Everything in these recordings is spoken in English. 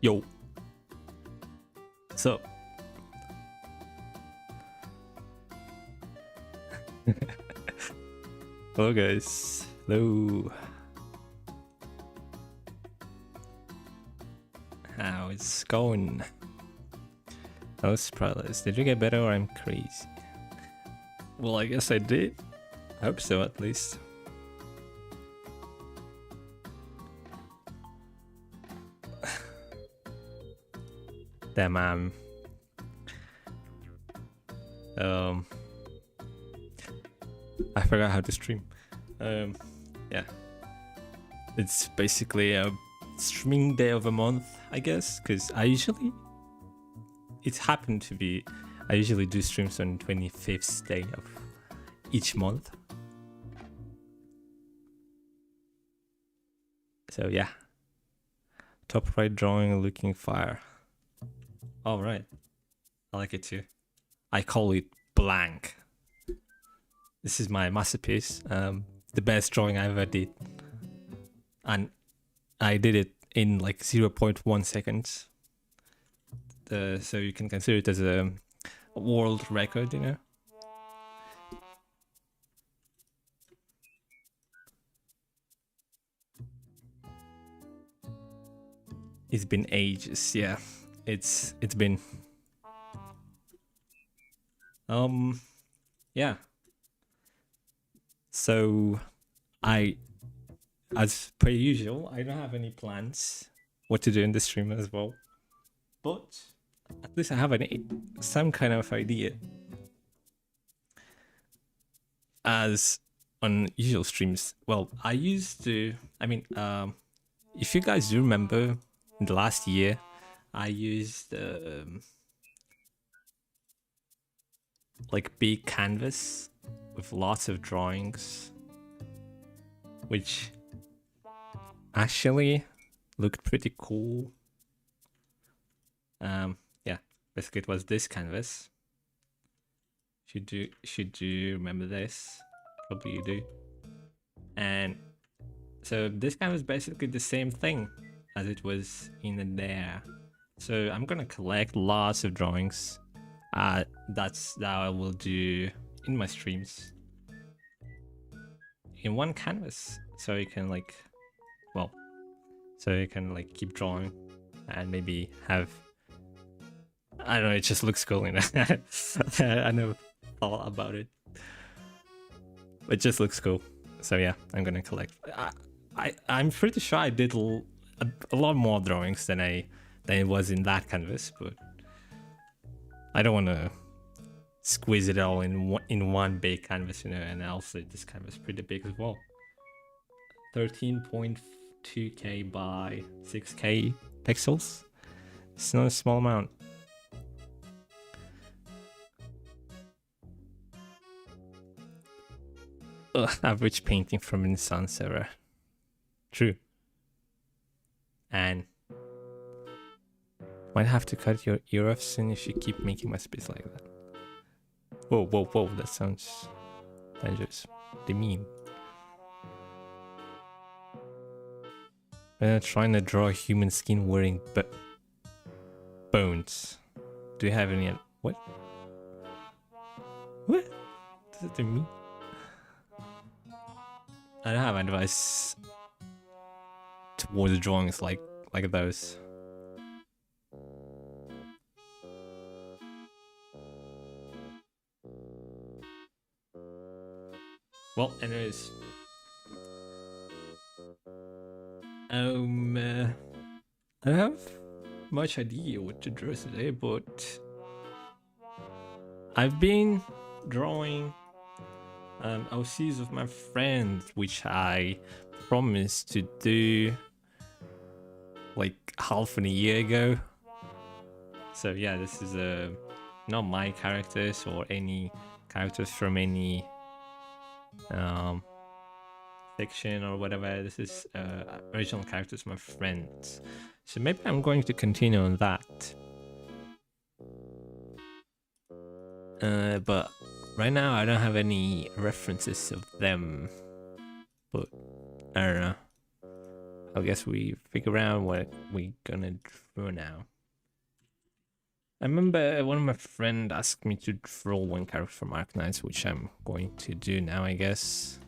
Yo. So. Hello guys. Hello. How it's going? Oh, surprise. Did you get better or I'm crazy? Well, I guess I did. I hope so, at least. Damn, I forgot how to stream. Yeah. It's basically a streaming day of a month, I guess, because it's happened to be, I usually do streams on 25th day of each month. So yeah. Top right drawing looking fire. All right. I like it too. I call it blank. This is my masterpiece. The best drawing I ever did. And I did it in like 0.1 seconds. So you can consider it as a world record, you know? It's been ages, yeah. It's been yeah. So as per usual, I don't have any plans what to do in the stream as well. But at least I have some kind of idea. As on usual streams, well, I used to, if you guys do remember, in the last year, I used like big canvas with lots of drawings, which actually looked pretty cool. Yeah, basically it was this canvas. Should you remember this? Probably you do. And so this canvas is basically the same thing as it was in there. So I'm gonna collect lots of drawings. That's that I will do in my streams in one canvas, so you can keep drawing and maybe have, I don't know, it just looks cool, you know. I never thought about it. It just looks cool. So yeah, I'm gonna collect. I'm pretty sure I did a lot more drawings than it was in that canvas, but I don't want to squeeze it all in one big canvas, you know. And also this canvas is pretty big as well. 13.2K by 6K pixels. It's not a small amount. Average painting from Renaissance era. True. And might have to cut your ear off soon if you keep making my space like that. Whoa, whoa, whoa, that sounds dangerous. What do you mean? I'm trying to draw a human skin wearing bones. Do you have any? What? What does it mean? I don't have advice towards drawings like those. Well, anyways, I don't have much idea what to draw today, but I've been drawing OCs of my friend, which I promised to do like half a year ago. So yeah, this is not my characters or any characters from any fiction or whatever. This is original characters, my friends. So maybe I'm going to continue on that. But right now I don't have any references of them. But I don't know. I guess we figure out what we're gonna draw now. I remember one of my friends asked me to draw one character from Arknights, which I'm going to do now, I guess.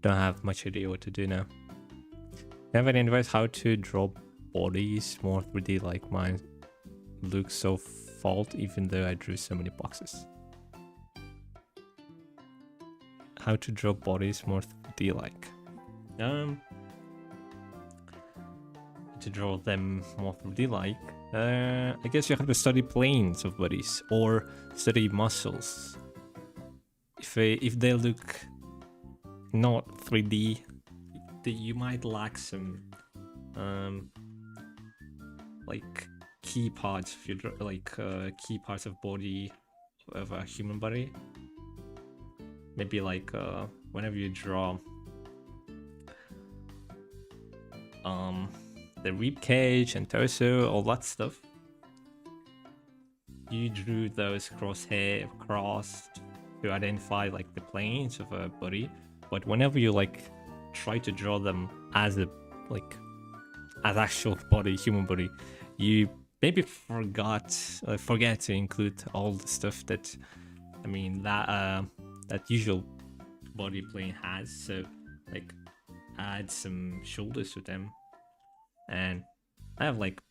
Don't have much idea what to do now. Do you have any advice how to draw bodies more 3D like mine looks so fault even though I drew so many boxes? How to draw bodies more 3D like? To draw them more 3D like, I guess you have to study planes of bodies or study muscles. If they look not 3D, you might lack some like key parts. If you draw like key parts of body of a human body, maybe like whenever you draw the rib cage and torso, all that stuff, you drew those crossed to identify like the planes of a body. But whenever you like try to draw them as as actual body, human body, you maybe forget to include all the stuff that that usual body plane has. So like add some shoulders to them, and I have like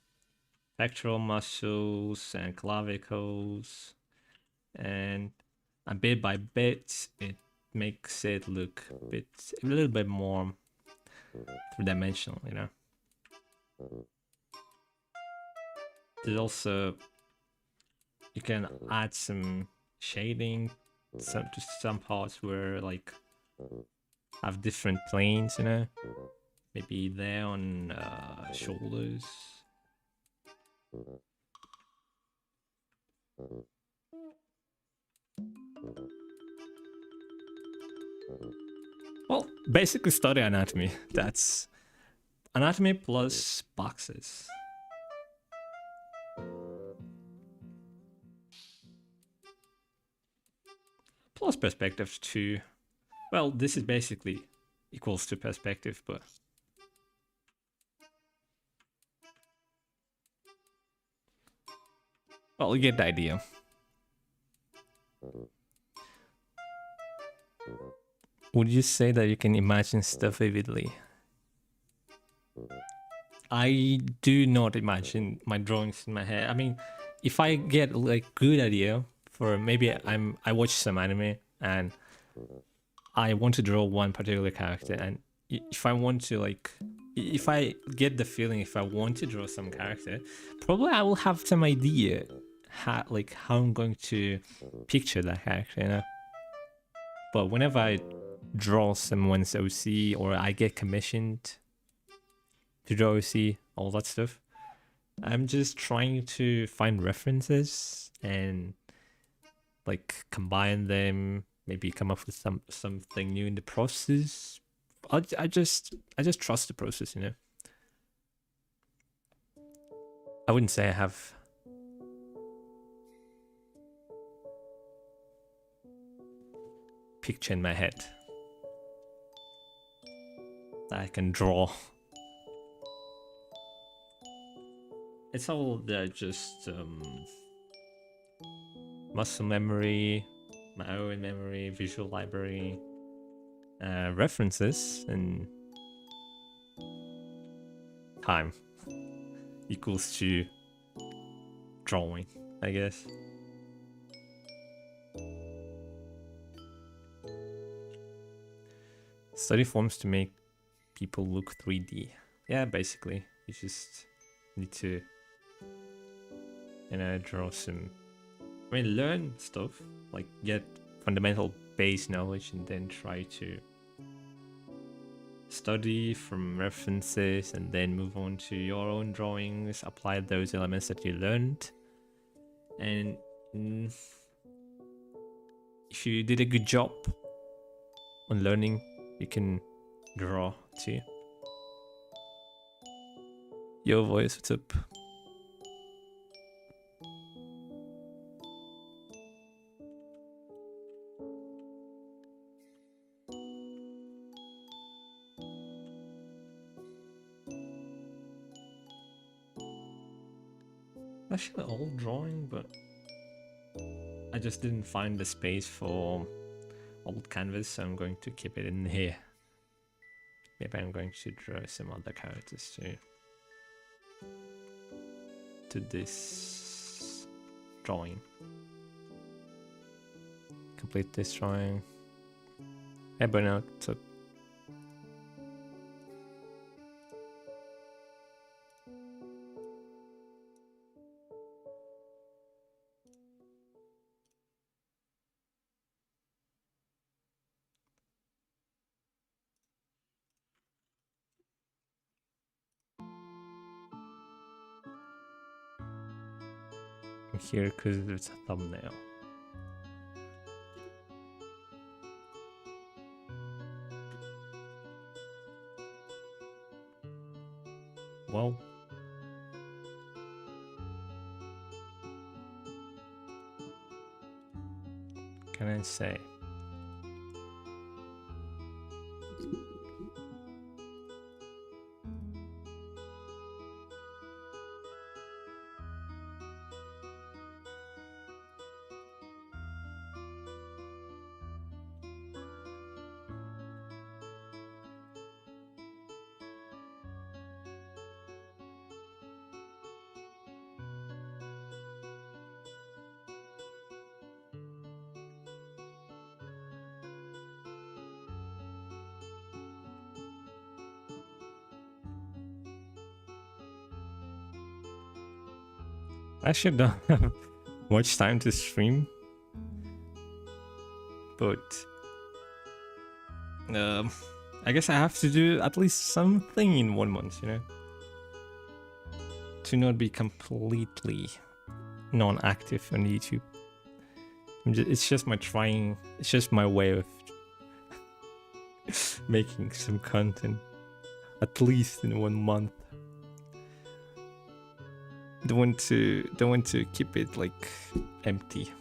pectoral muscles and clavicles, and bit by bit it makes it look a little bit more three-dimensional, you know. There's also, you can add some shading to some parts where like have different planes, you know. Maybe there on shoulders. Well, basically study anatomy. That's anatomy plus boxes. Plus perspective too. Well, this is basically equals to perspective, but well, you get the idea. Would you say that you can imagine stuff vividly? I do not imagine my drawings in my head. I mean, if I get like good idea for maybe I watch some anime and I want to draw one particular character, and if I want to like, if I get the feeling if I want to draw some character, probably I will have some idea how I'm going to picture that character, you know. But whenever I draw someone's OC or I get commissioned to draw OC, all that stuff, I'm just trying to find references and like combine them, maybe come up with something new in the process. I just trust the process, you know. I wouldn't say I have picture in my head that I can draw. It's all just muscle memory, my own memory, visual library, references, and time equals to drawing, I guess. Study forms to make people look 3D. Yeah, basically. You just need to, you know, draw some... I mean, learn stuff, like get fundamental base knowledge and then try to study from references and then move on to your own drawings, apply those elements that you learned. And if you did a good job on learning, you can draw too. Your voice, what's up? actually old drawing, but I just didn't find the space for old canvas, so I'm going to keep it in here. Maybe I'm going to draw some other characters too. To this drawing. Complete this drawing. Hey, burnout. So I'm here because it's a thumbnail. Well, can I say? I actually don't have much time to stream, but I guess I have to do at least something in 1 month, you know, to not be completely non-active on YouTube. It's just my trying. It's just my way of making some content, at least in 1 month. Don't want to keep it like empty.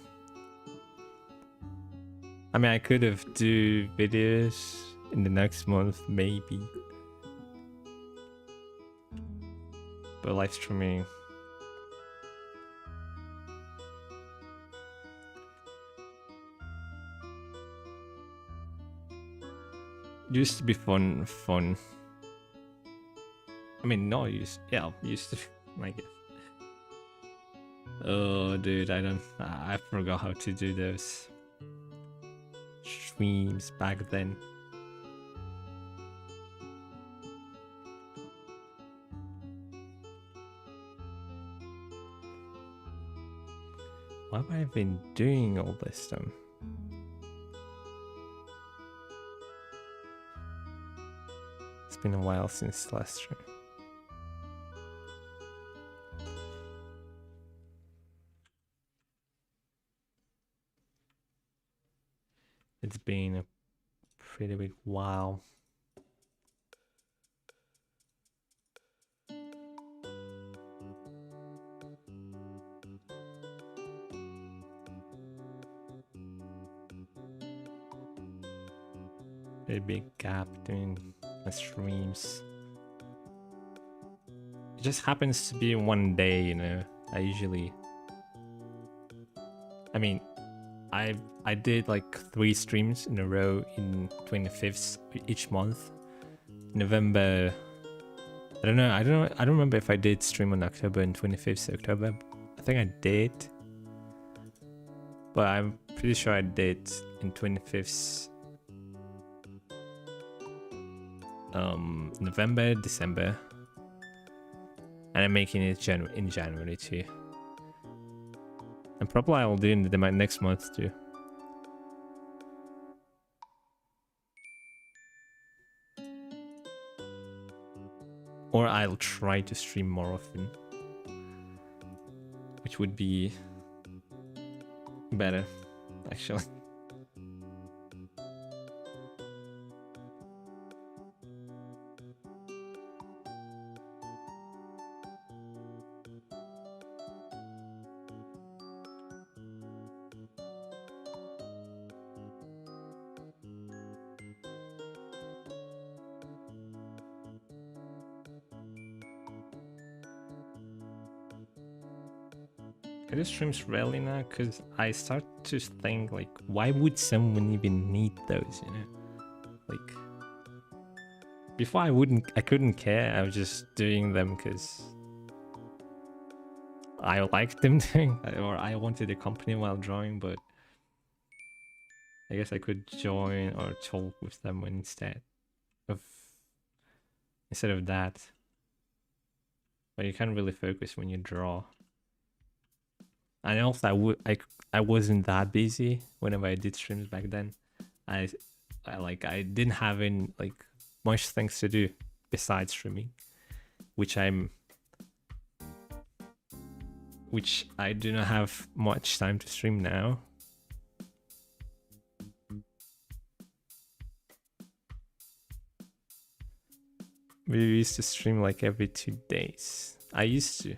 I mean, I could have do videos in the next month maybe, but live streaming used to be fun. I mean, no, used to be, I guess. Oh, dude, I forgot how to do those streams back then. Why have I been doing all this stuff? It's been a while since last stream. It's been a pretty big while. A big gap between the streams. It just happens to be one day, you know. I did like 3 streams in a row in 25th each month. November, I don't remember if I did stream on October and 25th October. I think I did, but I'm pretty sure I did in 25th November, December, and I'm making it in January too. And probably I'll do it in my next month too. Or I'll try to stream more often, which would be better, actually. I do streams rarely now because I start to think like, why would someone even need those? You know, like before I couldn't care. I was just doing them because I liked them doing, or I wanted a company while drawing. But I guess I could join or talk with them of instead of that. But you can't really focus when you draw. And also, I wasn't that busy whenever I did streams back then. I I didn't have any like much things to do besides streaming, which I do not have much time to stream now. We used to stream like every 2 days. I used to.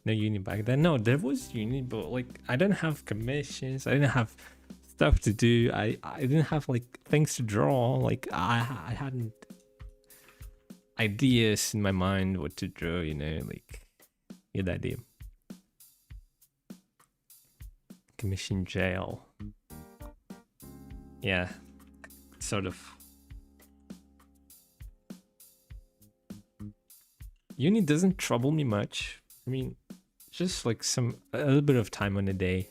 No uni back then. No, there was uni, but like I didn't have commissions. I didn't have stuff to do. I didn't have like things to draw. Like I hadn't ideas in my mind what to draw. You know, like you get the idea. Commission jail. Yeah, sort of. Uni doesn't trouble me much. I mean, just like a little bit of time on a day.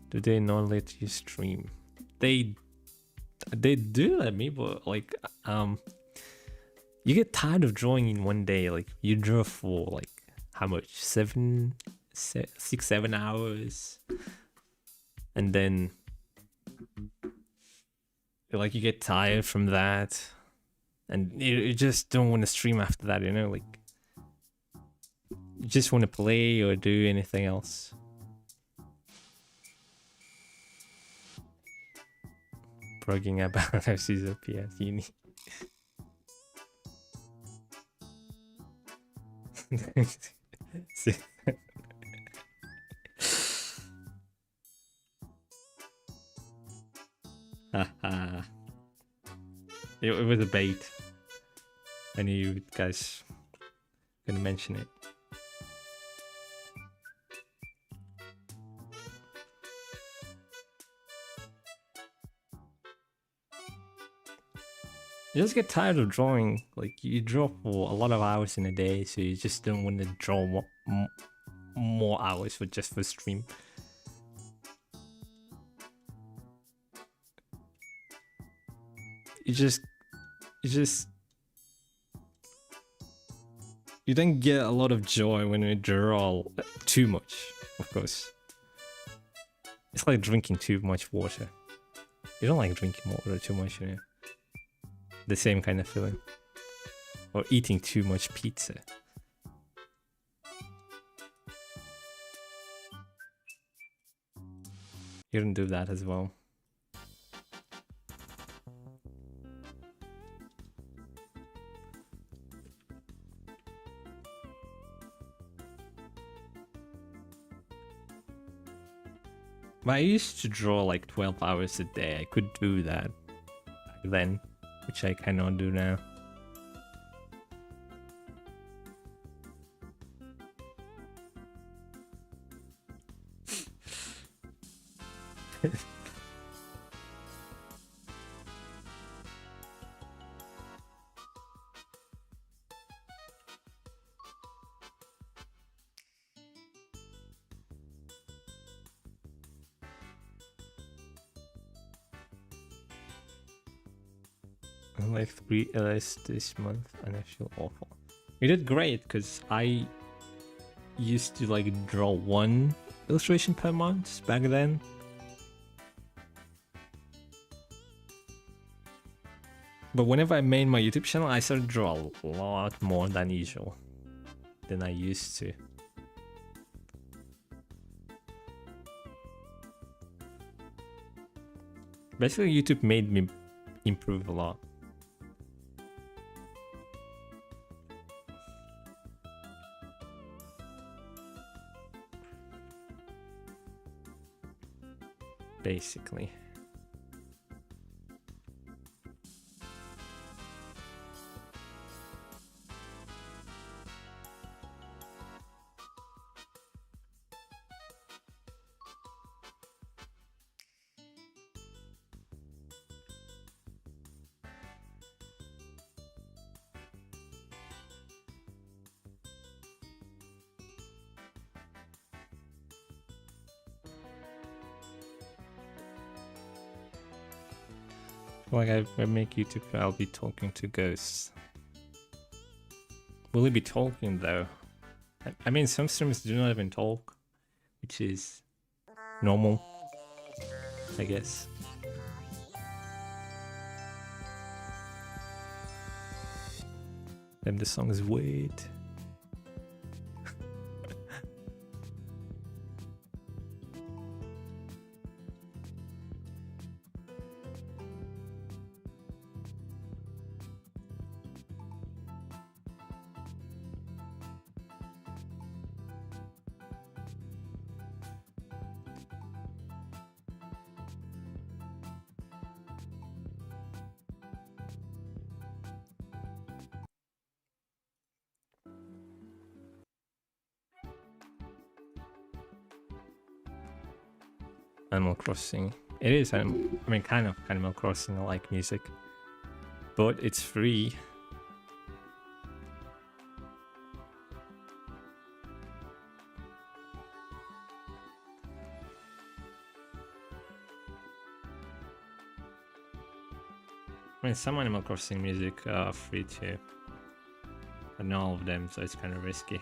Do they not let you stream? They do let me, but like you get tired of drawing in one day. Like you draw for like how much? 6, 7 hours, and then like you get tired from that, and you just don't want to stream after that. You know, like you just want to play or do anything else. Bragging about our season PS uni. Haha. It was a bait. I knew you guys gonna mention it. You just get tired of drawing. Like you draw for a lot of hours in a day, so you just don't want to draw more hours for just for stream. You don't get a lot of joy when you draw too much, of course. It's like drinking too much water. You don't like drinking water too much, you know? The same kind of feeling. Or eating too much pizza. You don't do that as well. But I used to draw like 12 hours a day. I could do that back then, which I cannot do now. I'm like 3 LS this month and I feel awful. You did great because I used to like draw 1 illustration per month back then. But whenever I made my YouTube channel, I started to draw a lot more than usual than I used to. Basically, YouTube made me improve a lot. Basically. Like I make YouTube, I'll be talking to ghosts. Will he be talking though? I mean, some streamers do not even talk, which is normal, I guess. Then the song is weird. Animal Crossing. It is, I mean, kind of Animal Crossing. I like music, but it's free. I mean, some Animal Crossing music are free too, but not all of them, so it's kind of risky.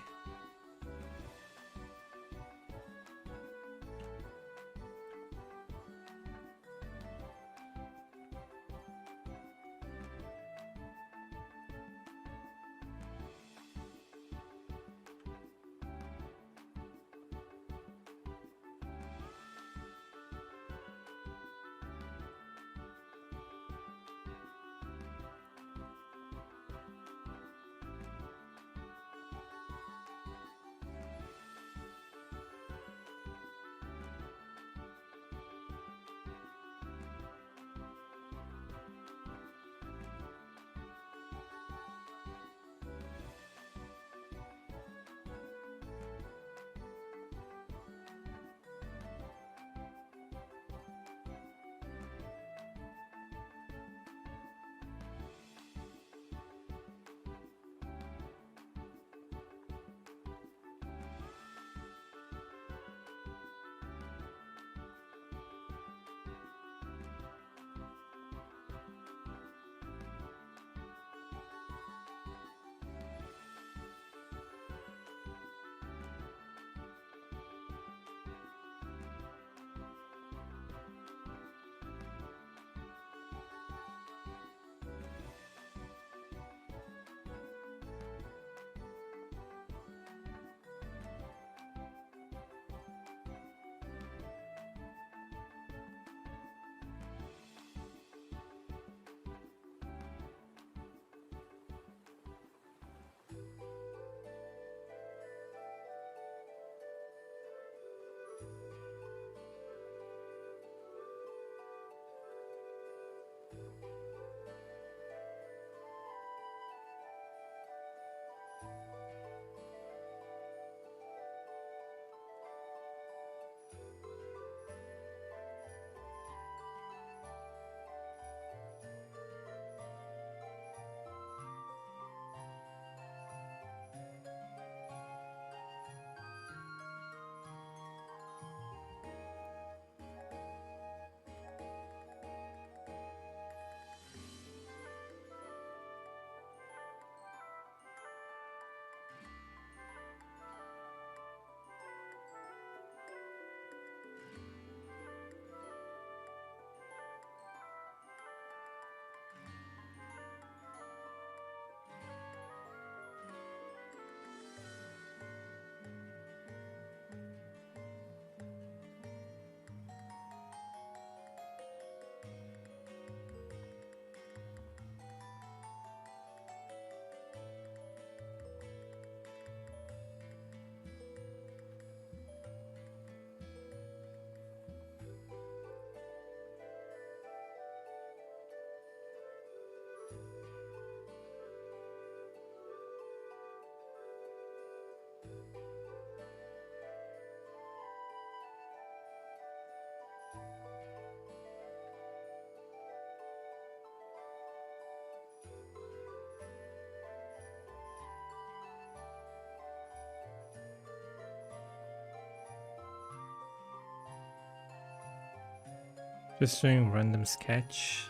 Just doing random sketch.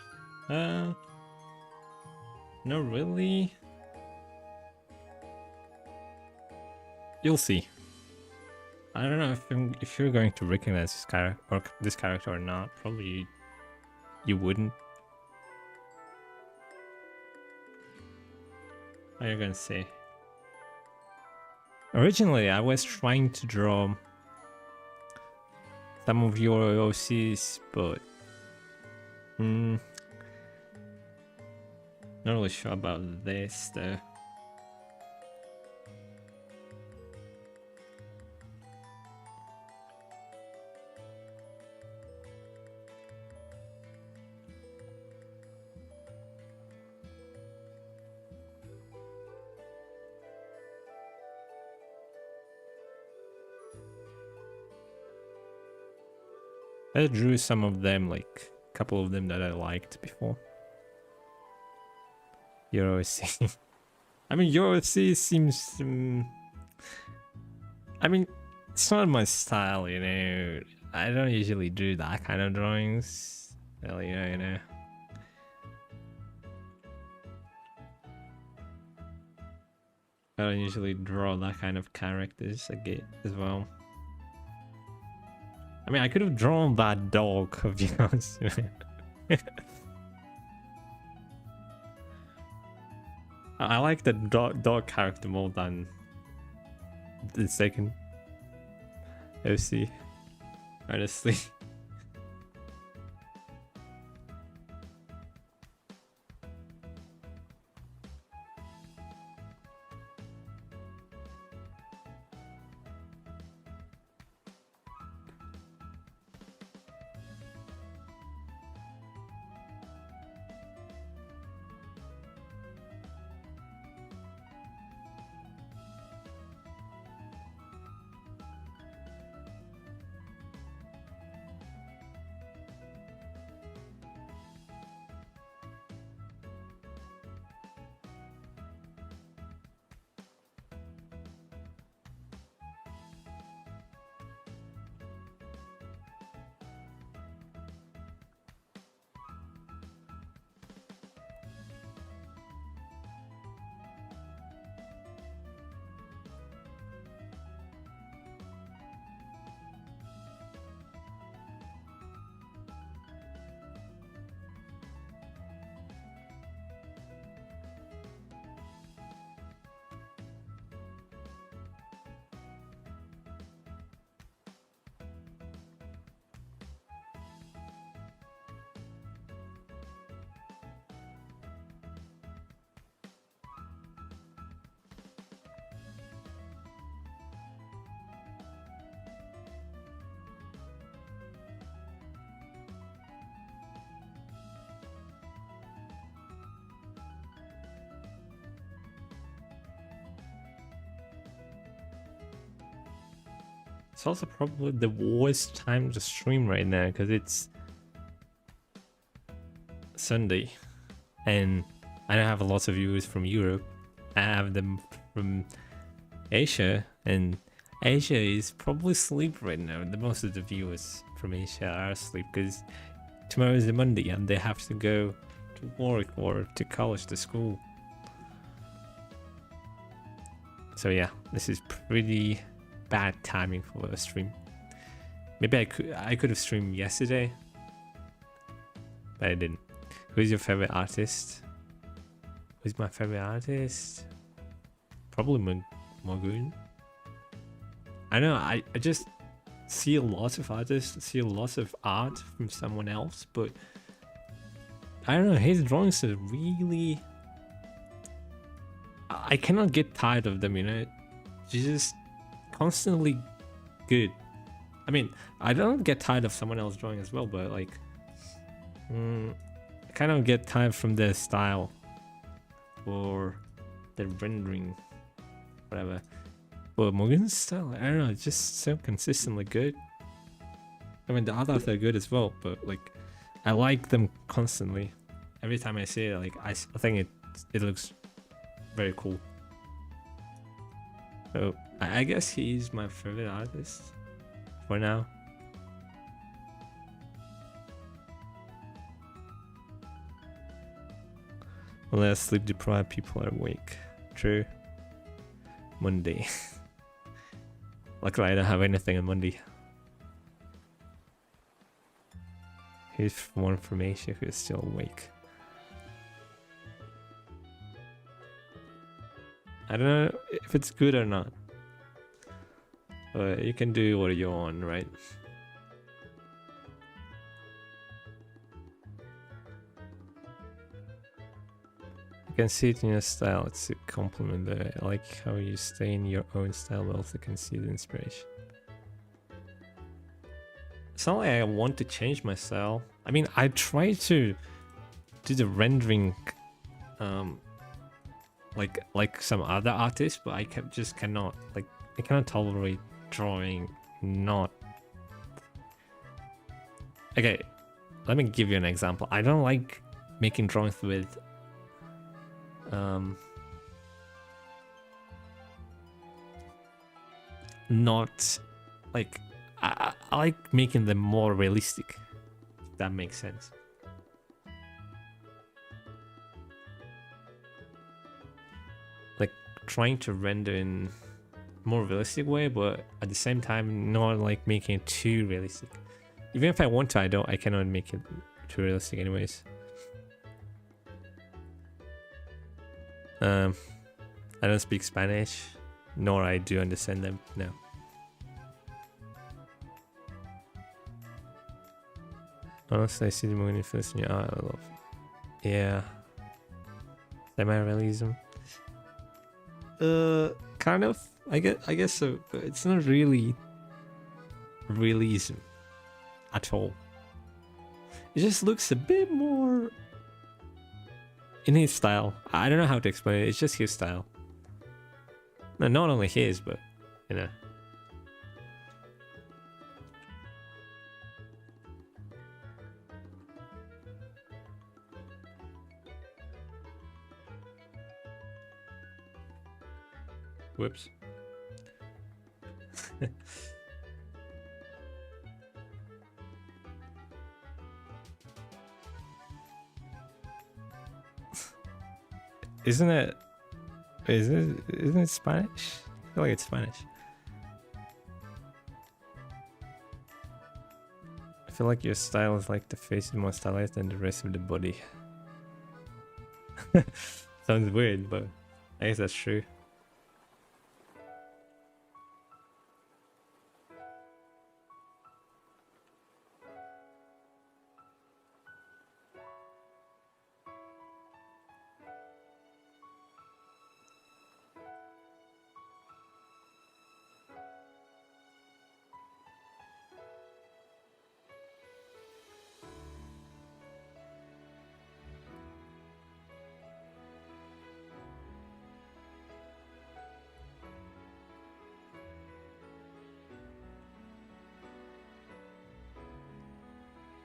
No, really. You'll see. I don't know if you're going to recognize this character or not. Probably you wouldn't. What are you gonna say? Originally, I was trying to draw some of your OCs, but not really sure about this though. I drew some of them, like a couple of them that I liked before. Your OC. I mean, your OC seems. I mean, it's not my style, you know. I don't usually do that kind of drawings. Well, you know. I don't usually draw that kind of characters again as well. I mean, I could have drawn that dog of yours. I like the dog character more than the second OC, honestly. It's also probably the worst time to stream right now because it's Sunday and I don't have lots of viewers from Europe. I have them from Asia, and Asia is probably asleep right now. The most of the viewers from Asia are asleep because tomorrow is a Monday and they have to go to work or to college, to school. So yeah, this is pretty bad timing for a stream. Maybe I could have streamed yesterday, but I didn't. Who's your favorite artist? Who's my favorite artist? Probably Mogoon. I know, I just see a lot of artists, see a lot of art from someone else, but I don't know, his drawings are really... I cannot get tired of them, you know? They're just constantly good. I mean, I don't get tired of someone else drawing as well, but like... I kind of get tired from their style or their rendering, whatever. But Morgan's style, I don't know, it's just so consistently good. I mean, the others are good as well, but like, I like them constantly. Every time I see it, like, I think it looks very cool. So I guess he's my favorite artist for now. Unless sleep deprived people are awake. True. Monday. Luckily I don't have anything on Monday. Here's more information who's still awake. I don't know if it's good or not. But you can do what you want, right? You can see it in your style, it's a compliment there. I like how you stay in your own style but also can see the inspiration. It's not like I want to change my style. I mean, I try to do the rendering like some other artists, but I just cannot, like, I cannot tolerate drawing not... Okay, let me give you an example. I don't like making drawings with not like I like making them more realistic, if that makes sense. Like trying to render in more realistic way, but at the same time not like making it too realistic. Even if I want to, I cannot make it too realistic anyways. I don't speak Spanish, nor I do understand them. No. Honestly, I see the moon influence in your art. I love. Yeah. Semi-realism. Kind of. I guess so, but it's not really realism at all. It just looks a bit more in his style. I don't know how to explain it. It's just his style. No, not only his, but you know. Whoops. Isn't it Spanish? I feel like it's Spanish. I feel like your style is like the face is more stylized than the rest of the body. Sounds weird, but I guess that's true.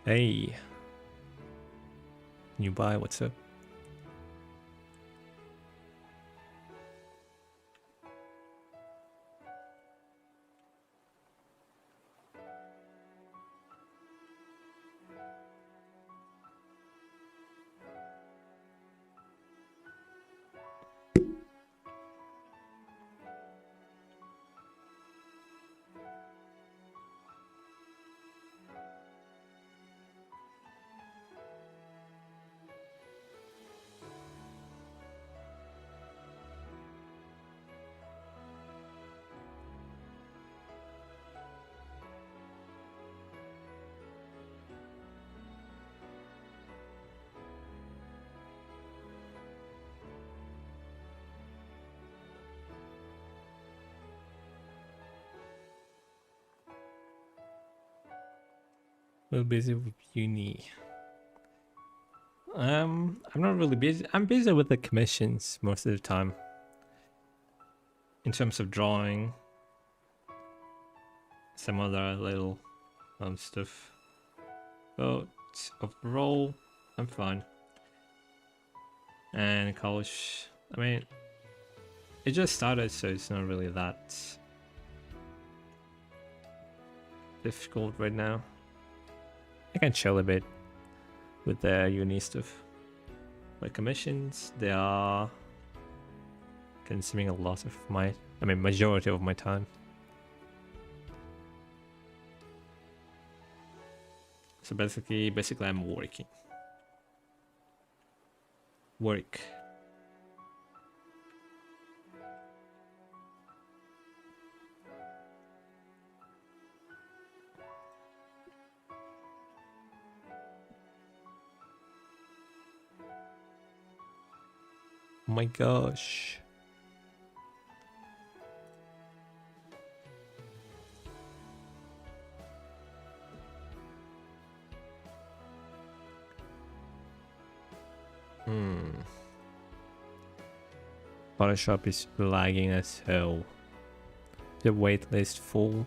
Hey, new buy, what's up? We're busy with uni. I'm not really busy. I'm busy with the commissions most of the time. In terms of drawing, some other little stuff. But overall, I'm fine. And college, I mean, it just started, so it's not really that difficult right now. I can chill a bit with the uni stuff. My commissions, they are consuming a lot of my, I mean, majority of my time. So basically I'm working. Work. Oh my gosh. Photoshop is lagging as hell. The waitlist full.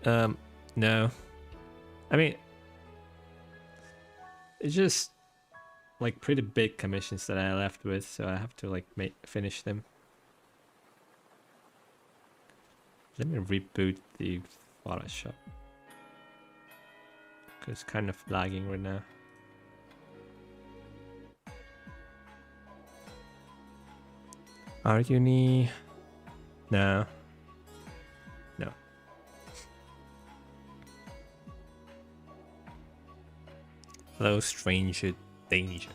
No. I mean, it's just like pretty big commissions that I left with, so I have to like finish them. Let me reboot the Photoshop. Cause it's kind of lagging right now. Uni? No. No. Hello, stranger danger.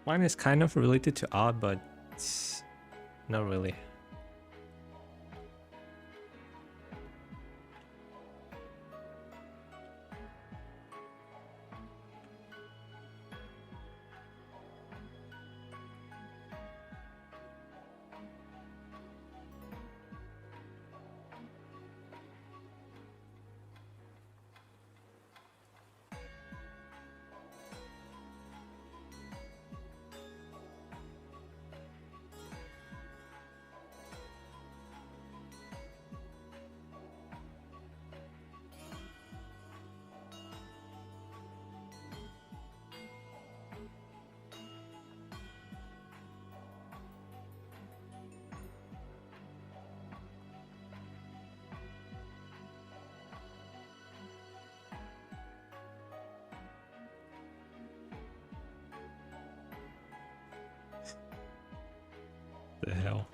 Mine is kind of related to art, but it's not really. The hell?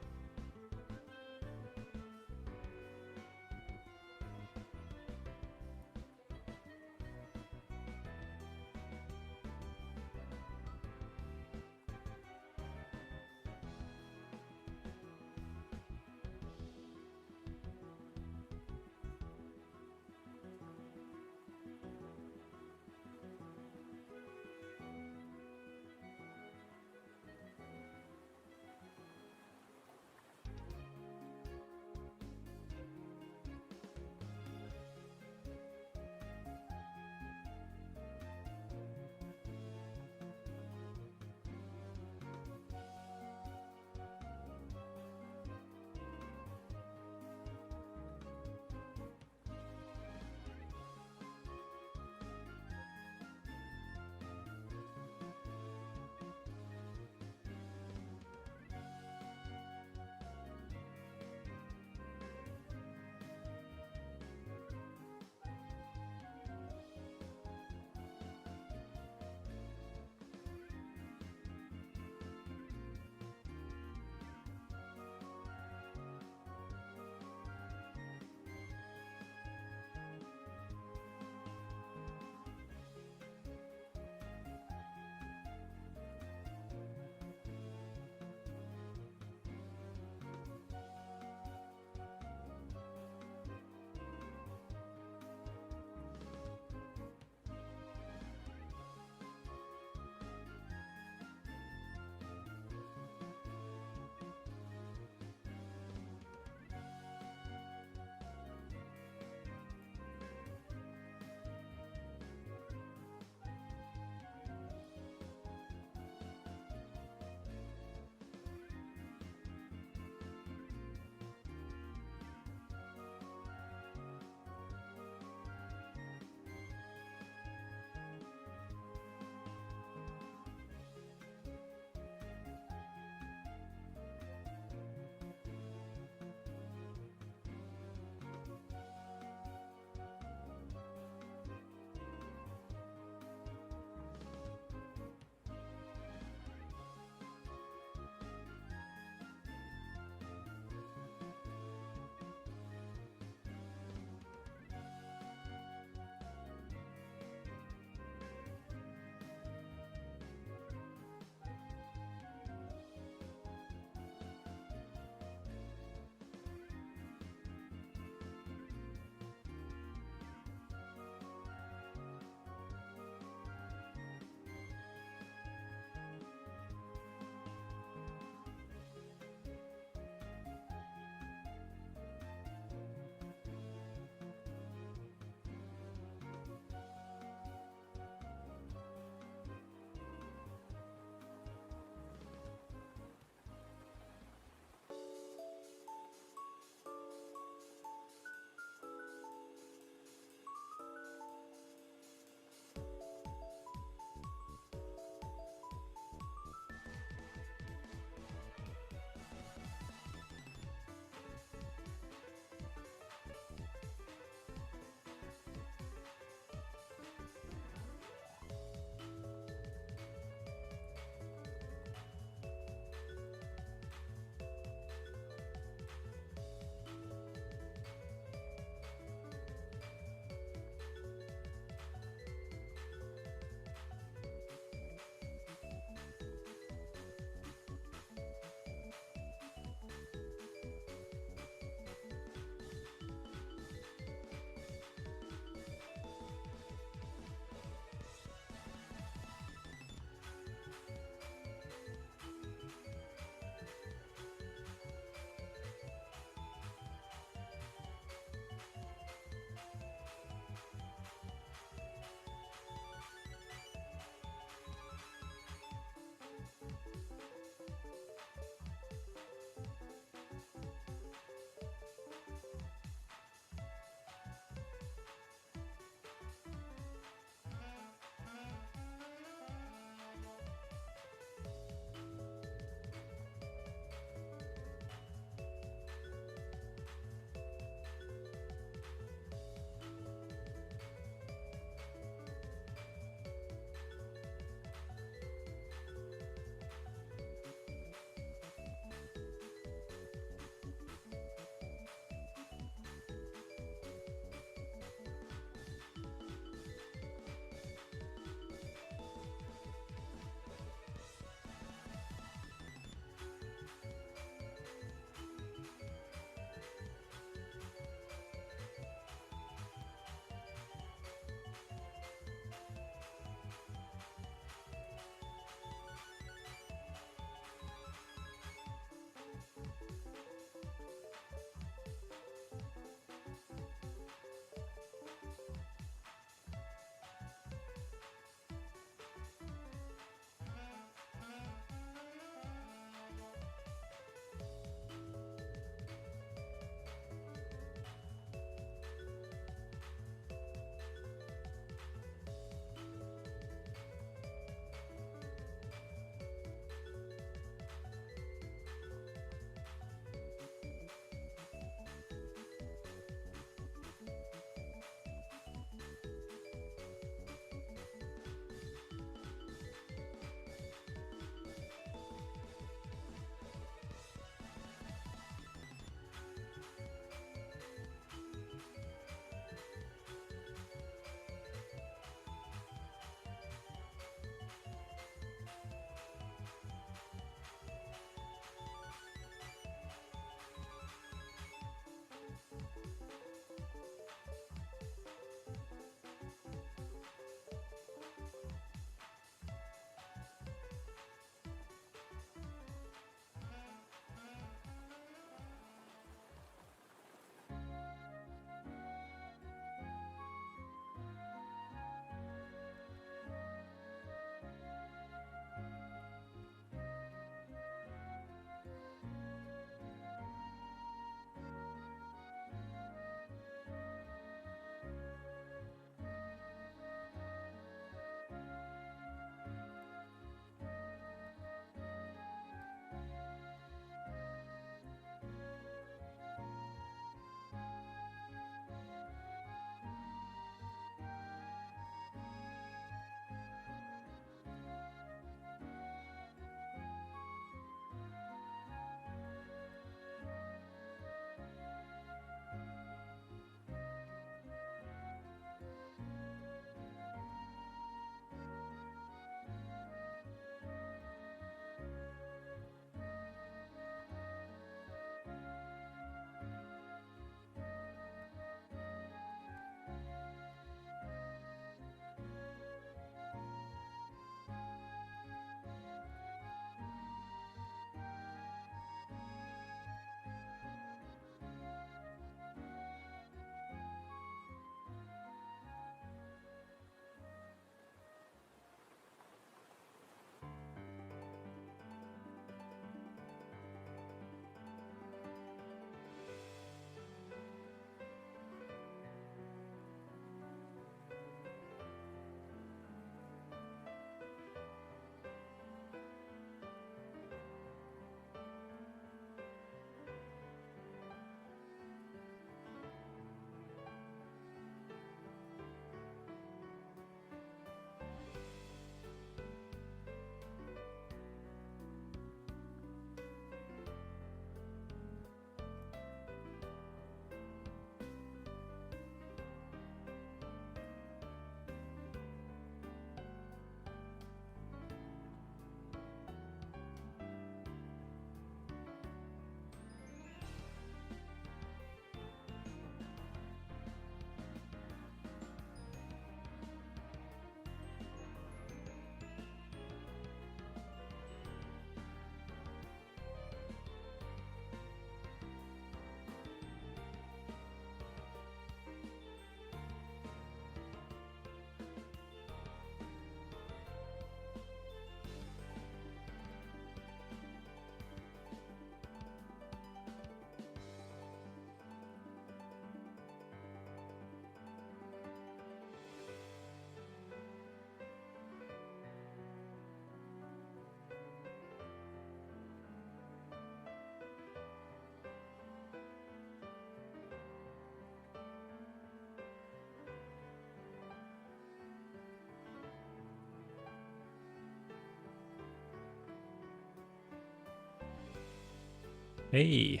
Hey,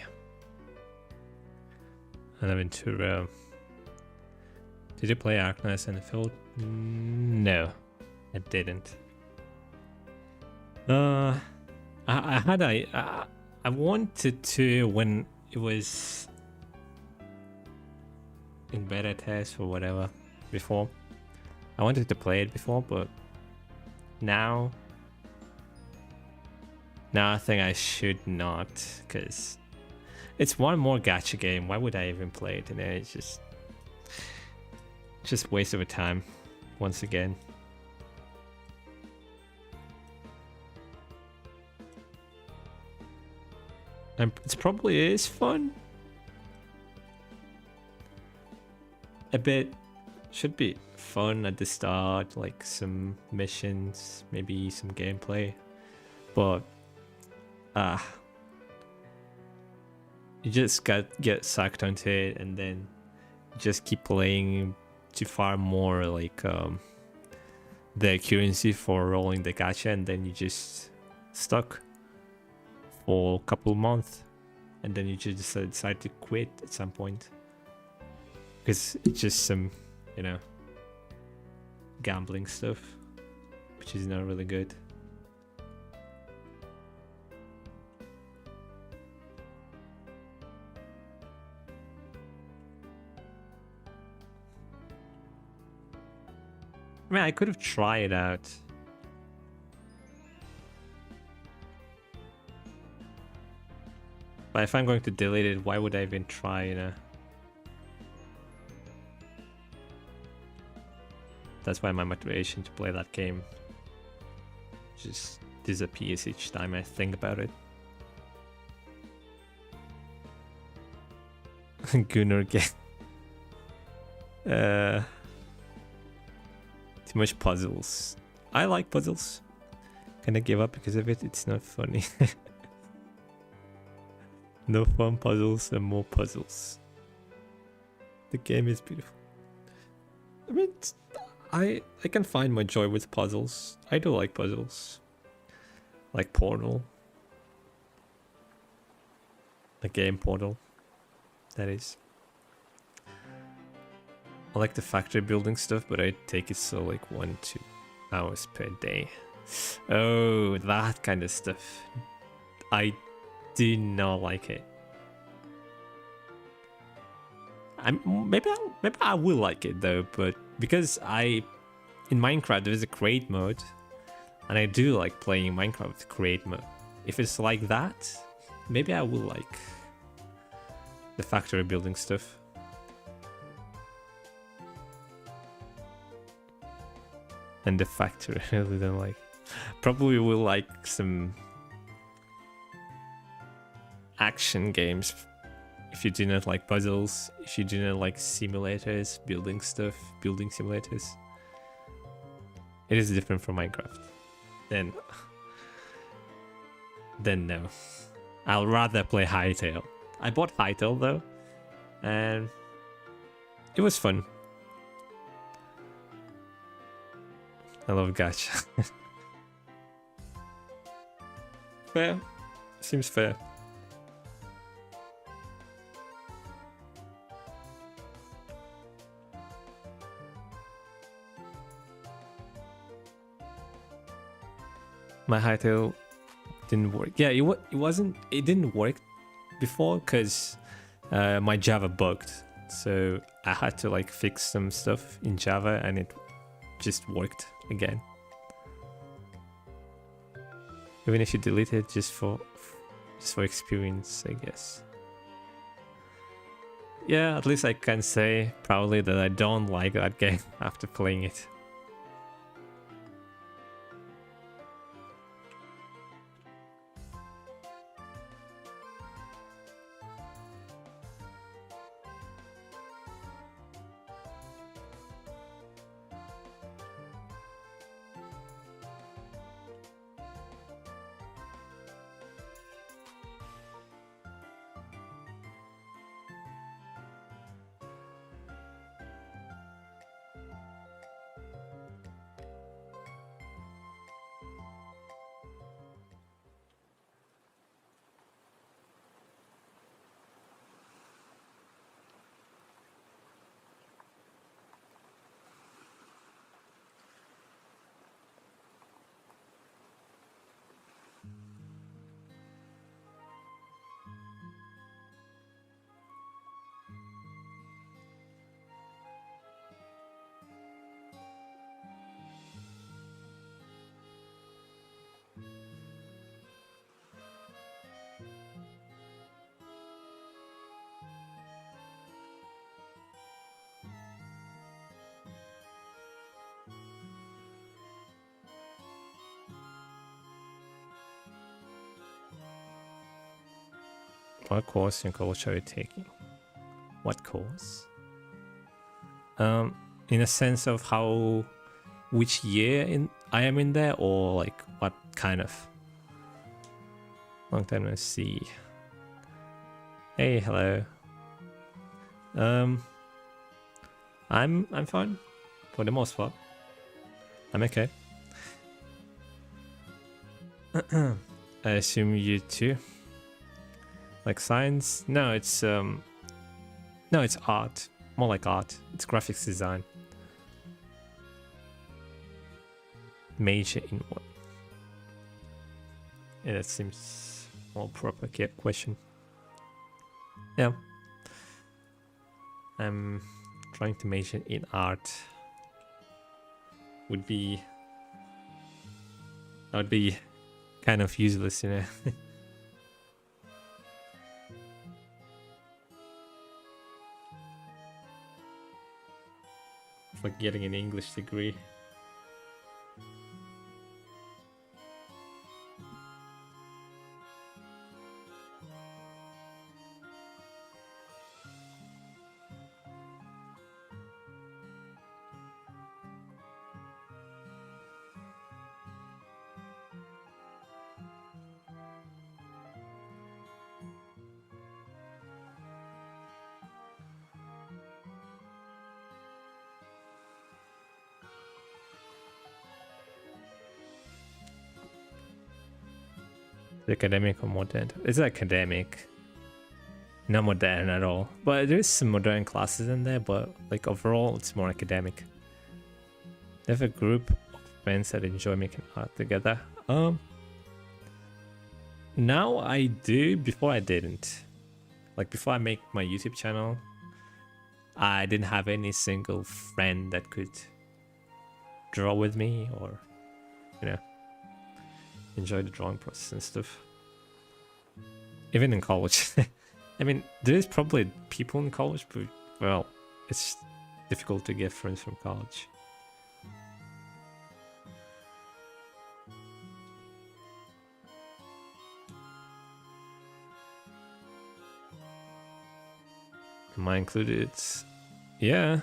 11-2. Did you play Arknights in the field? No, I didn't. I wanted to when it was in beta test or whatever before. I wanted to play it before, but now I think I should not, because it's one more gacha game. Why would I even play it? And then it's just waste of a time once again. And it probably is fun. A bit. Should be fun at the start, like some missions, maybe some gameplay. But you just get sucked onto it and then just keep playing to farm more like the currency for rolling the gacha, and then you just stuck for a couple months, and then you just decide to quit at some point because it's just some, you know, gambling stuff, which is not really good. I mean, I could have tried it out. But if I'm going to delete it, why would I even try, you know? That's why my motivation to play that game just disappears each time I think about it. Gunnar game. Too much puzzles. I like puzzles. Can I give up because of it? It's not funny. No fun puzzles and more puzzles. The game is beautiful. I mean, I can find my joy with puzzles. I do like puzzles. Like Portal. The game Portal. That is. I like the factory building stuff, but I take it so like 1-2 hours per day. Oh, that kind of stuff. I do not like it. Maybe I will like it though, but because in Minecraft there is a create mode, and I do like playing Minecraft with create mode. If it's like that, maybe I will like the factory building stuff. And the factory I really don't like. Probably will like some action games if you do not like puzzles, if you do not like simulators, building stuff, building simulators. It is different from Minecraft. Then no. I'll rather play Hytale. I bought Hytale though, and it was fun. I love gacha. Fair. Seems fair. My Hytale didn't work. Yeah, it didn't work before because my Java bugged. So I had to like fix some stuff in Java and it just worked again. Even if you delete it just for experience, I guess. Yeah, at least I can say proudly that I don't like that game after playing it. What course in college are you taking? What course? In a sense of which year I am in there, or like what kind of? Long time no see. Hey, hello. I'm fine for the most part. I'm okay. I assume you too. Like science? No, it's art. More like art. It's graphics design. Major in what? Yeah, that seems more proper question. Yeah. I'm trying to major in art. That would be kind of useless, you know. It's like getting an English degree. Academic or modern? It's academic, not modern at all. But there is some modern classes in there, but like overall it's more academic. They have a group of friends that enjoy making art together. Now I do. Before I didn't. Like before I make my YouTube channel, I didn't have any single friend that could draw with me or, you know, enjoy the drawing process and stuff. Even in college. I mean, there is probably people in college, but, well, it's difficult to get friends from college. Am I included? Yeah.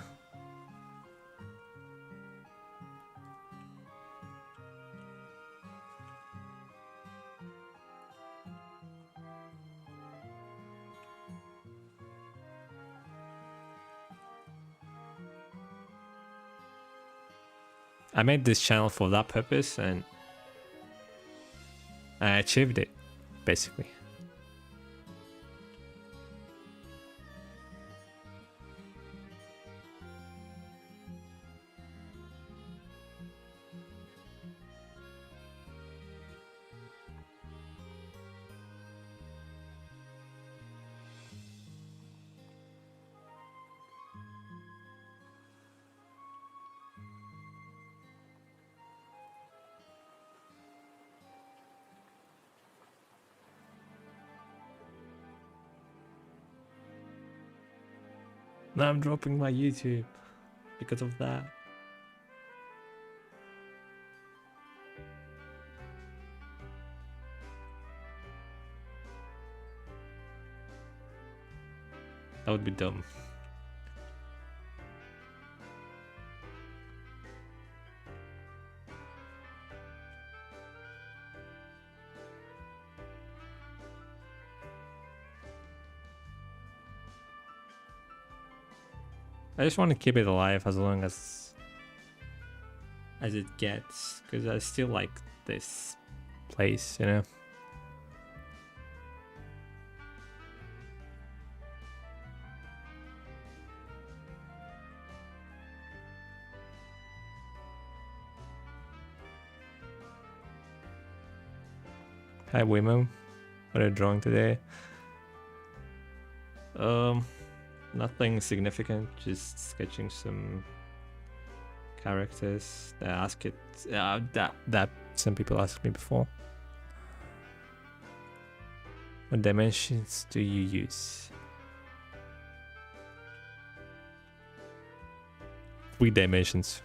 I made this channel for that purpose and I achieved it, basically. Now I'm dropping my YouTube because of that. That would be dumb. I just want to keep it alive as long as it gets, because I still like this place, you know. Hi Wimo, what are you drawing today? Nothing significant, just sketching some characters that some people asked me before. What dimensions do you use? 3 dimensions.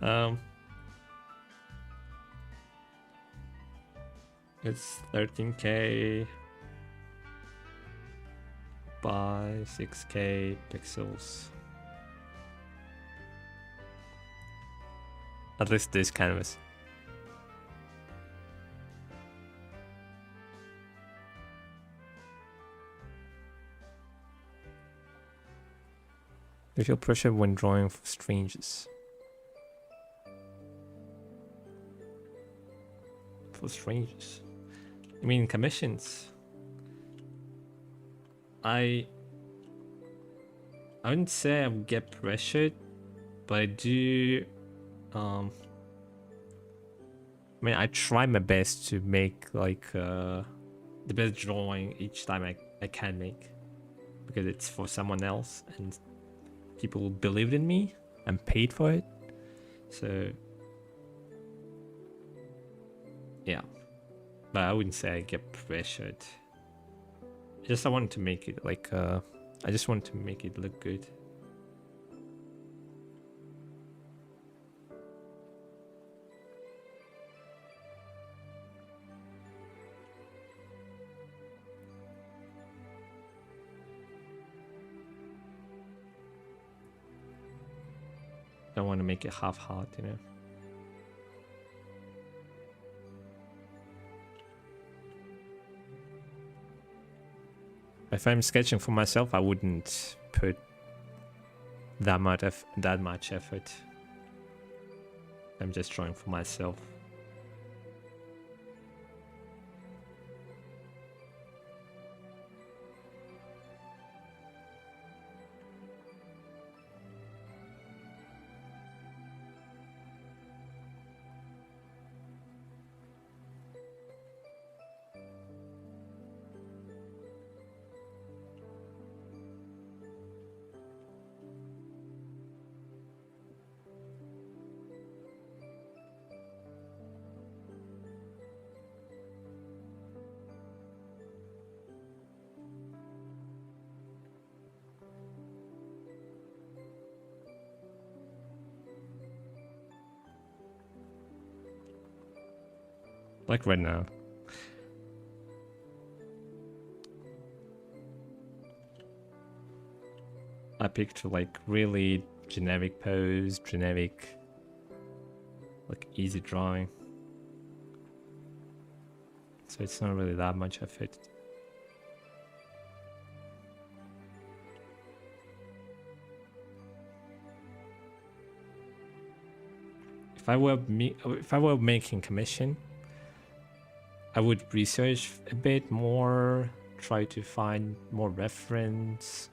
Um, it's 13K by 6K pixels. At least this canvas. You feel pressure when drawing for strangers. For strangers? I mean commissions. I wouldn't say I get pressured, but I do. I mean, I try my best to make like the best drawing each time I can make, because it's for someone else and people believed in me and paid for it. So yeah, but I wouldn't say I get pressured. Just I want to make it like I just want to make it look good. Don't want to make it half-heart, you know. If I'm sketching for myself, I wouldn't put that much effort. I'm just drawing for myself. Like right now. I picked like really generic pose, generic, like easy drawing. So it's not really that much effort. If I were making commission, I would research a bit more, try to find more reference,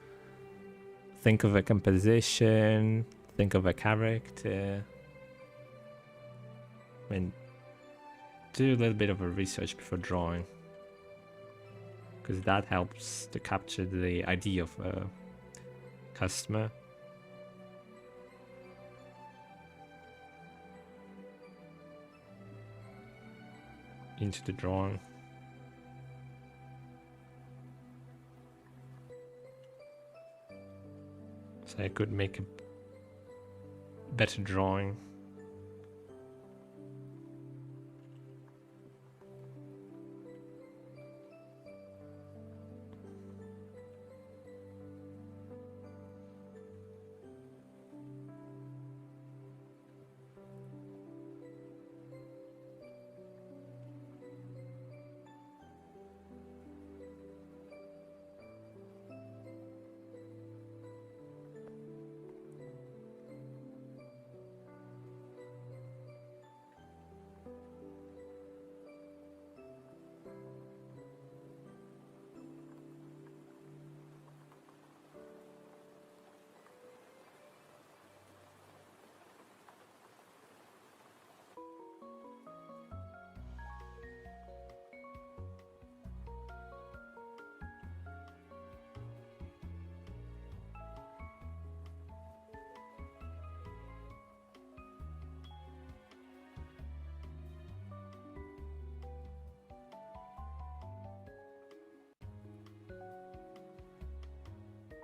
think of a composition, think of a character. I mean, do a little bit of a research before drawing, because that helps to capture the idea of a customer. Into the drawing. So I could make a better drawing.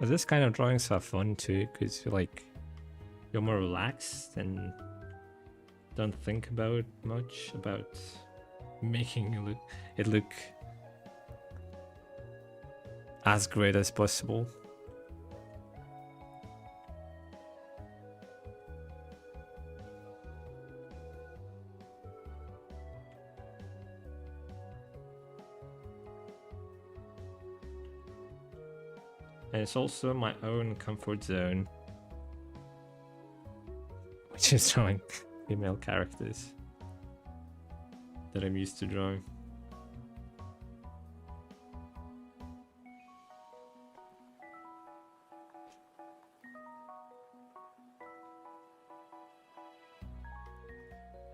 But this kind of drawings are fun too, because you're more relaxed and don't think about much about making it look as great as possible. And it's also my own comfort zone, which is drawing female characters that I'm used to drawing.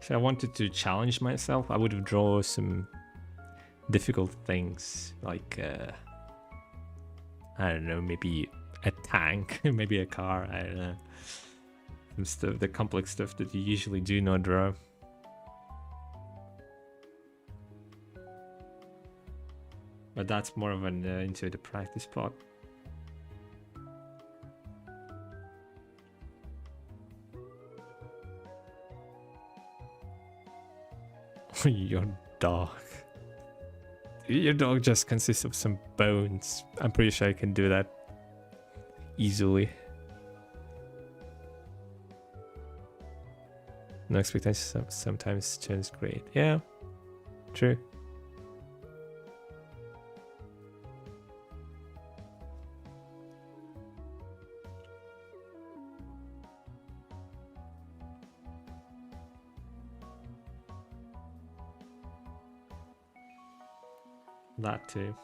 If I wanted to challenge myself, I would have drawn some difficult things, like I don't know, maybe a tank, maybe a car, I don't know. Some stuff, the complex stuff that you usually do not draw. But that's more of an into the practice part. Your dog. Your dog just consists of some bones. I'm pretty sure I can do that easily. No expectations sometimes turns great. Yeah, true. That too.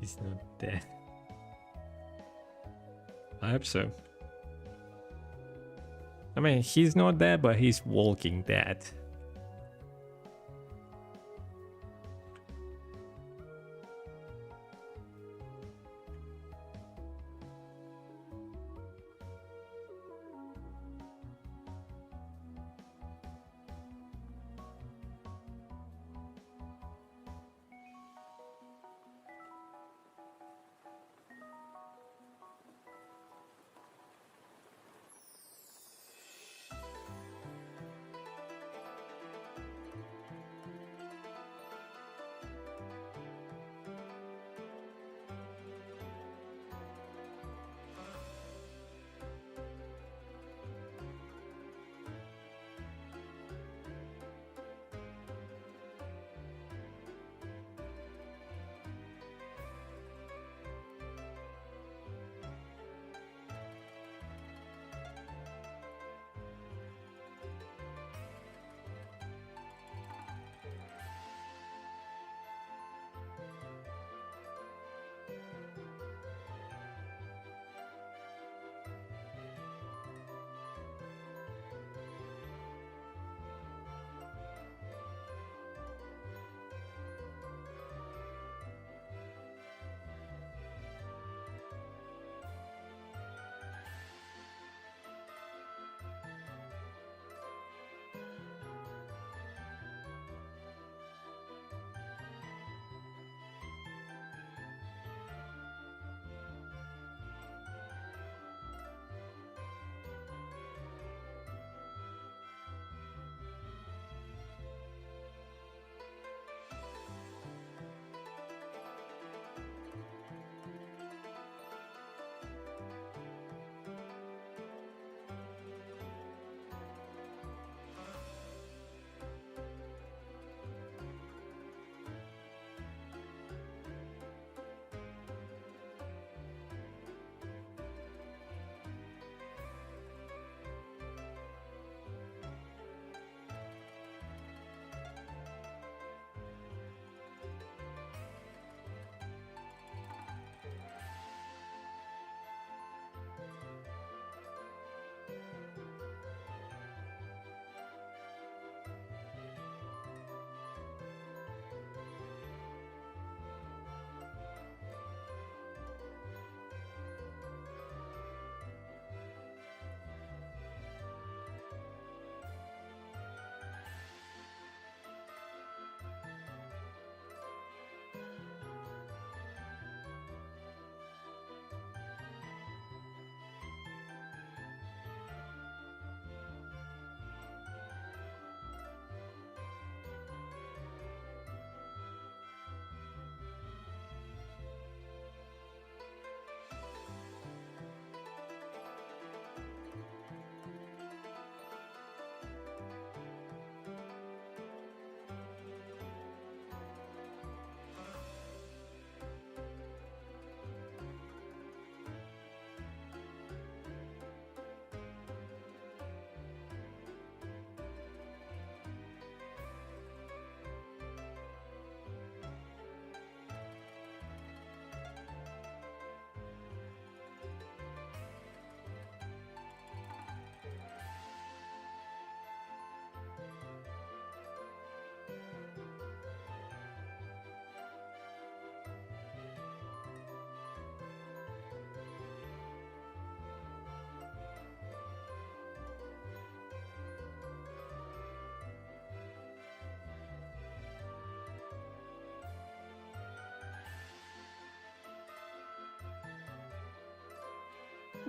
He's not dead. I hope so. I mean, he's not dead, but he's walking dead.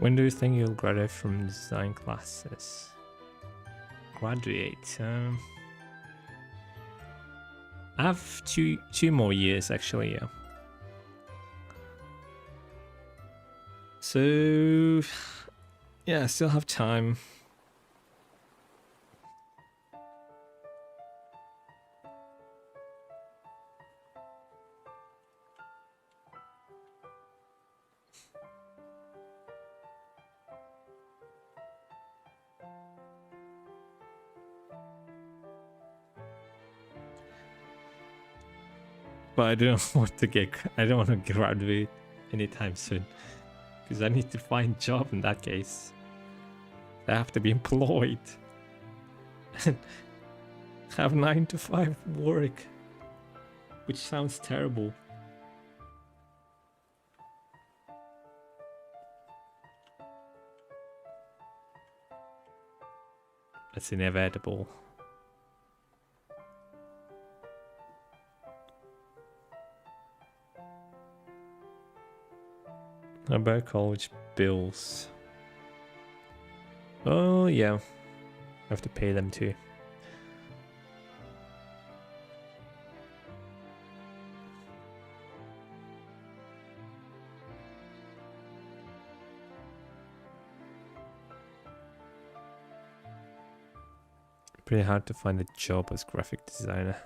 When do you think you'll graduate from design classes? Graduate? I have two more years actually, yeah. So yeah, I still have time. But I don't want to I don't want to graduate anytime soon. Because I need to find a job in that case. I have to be employed. And have 9 to 5 work. Which sounds terrible. It's inevitable. How about college bills? Oh yeah, I have to pay them too. Pretty hard to find a job as graphic designer.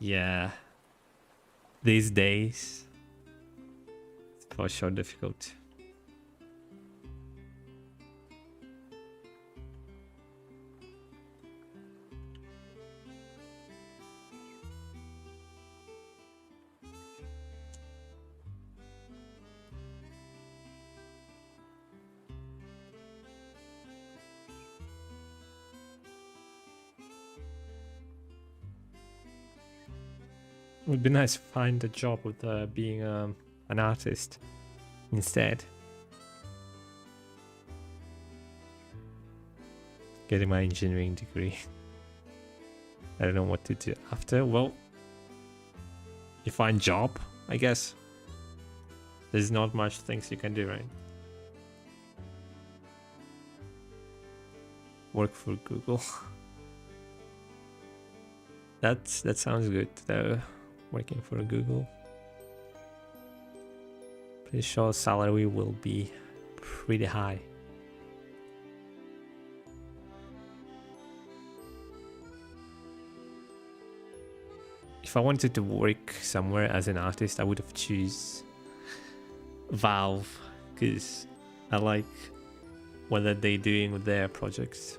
Yeah. These days, it's for sure difficult. It would be nice to find a job with being an artist instead. Getting my engineering degree. I don't know what to do after. Well, you find job, I guess. There's not much things you can do, right? Work for Google. That sounds good though. Working for Google. Pretty sure salary will be pretty high. If I wanted to work somewhere as an artist, I would have choose Valve, because I like what are they doing with their projects.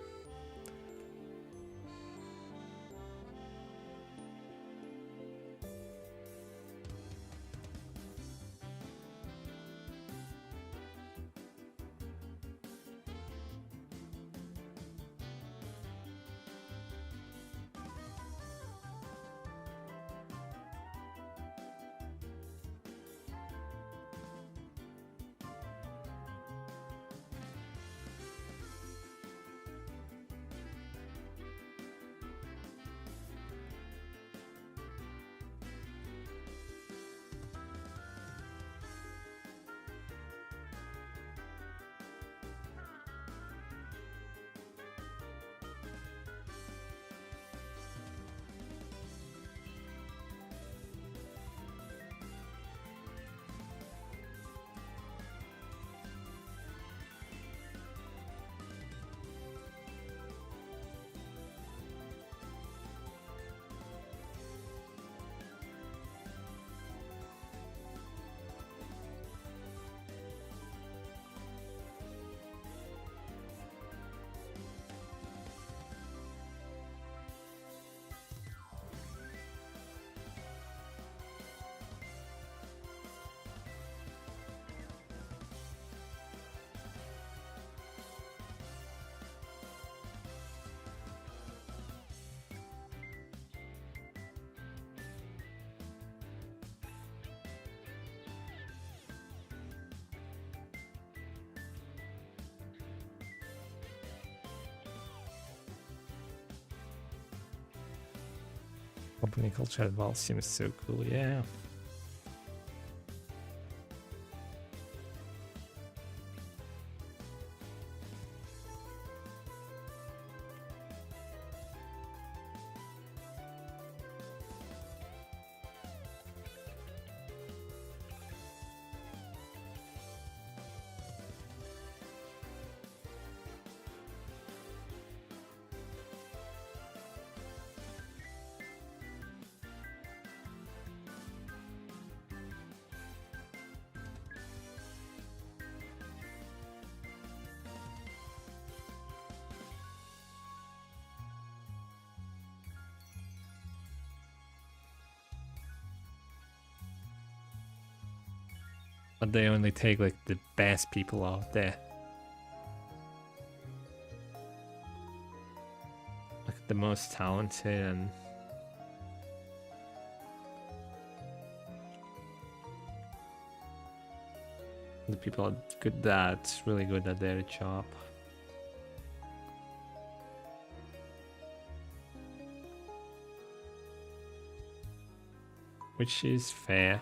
Company culture at Valve seems so cool, yeah. But they only take like the best people out there. Like the most talented and the people are good, that's really good at their job. Which is fair.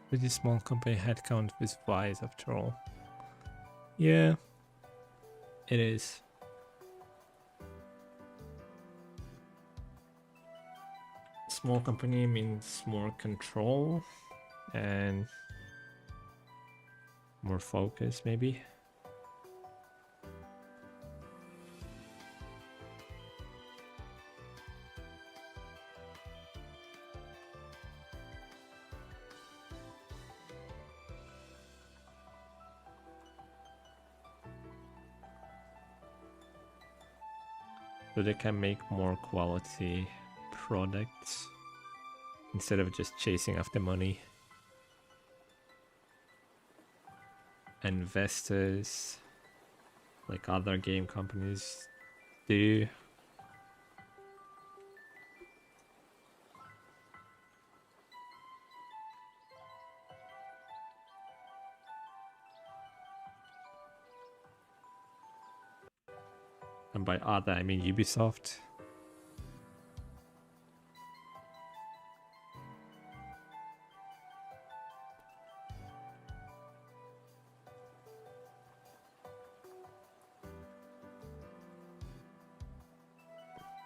Pretty small company headcount with Wise after all. Yeah, it is. Small company means more control and more focus, maybe. So they can make more quality products instead of just chasing after money. Investors, like other game companies do. And by other, I mean Ubisoft.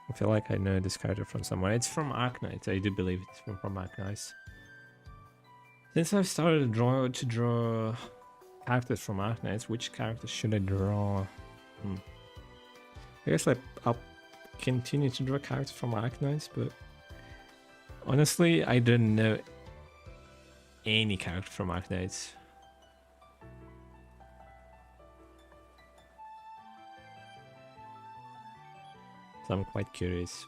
I feel like I know this character from somewhere. It's from Arknight. I do believe it's from Arknight. Since I've started to draw characters from Arknight, which characters should I draw? I guess I'll continue to draw characters from Arknight, but honestly, I don't know any character from Arknight. So I'm quite curious.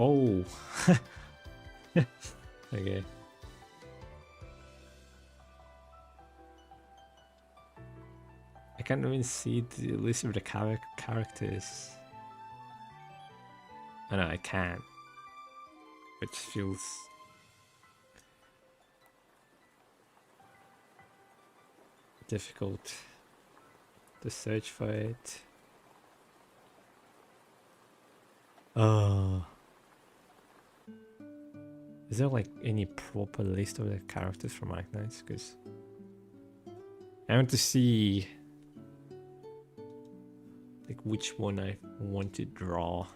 Oh. Okay. I can't even see the list of the characters. Oh no, I can. Which feels difficult to search for it. Oh. Is there like any proper list of the characters from Arknight? Because I want to see like which one I want to draw.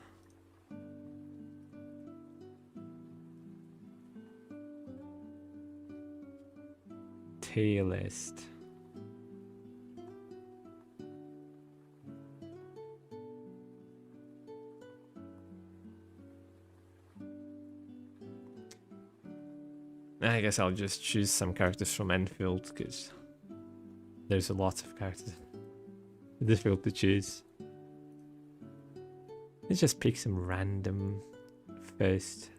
Tier list. I guess I'll just choose some characters from Enfield because there's a lot of characters. It's difficult to choose. Let's just pick some random first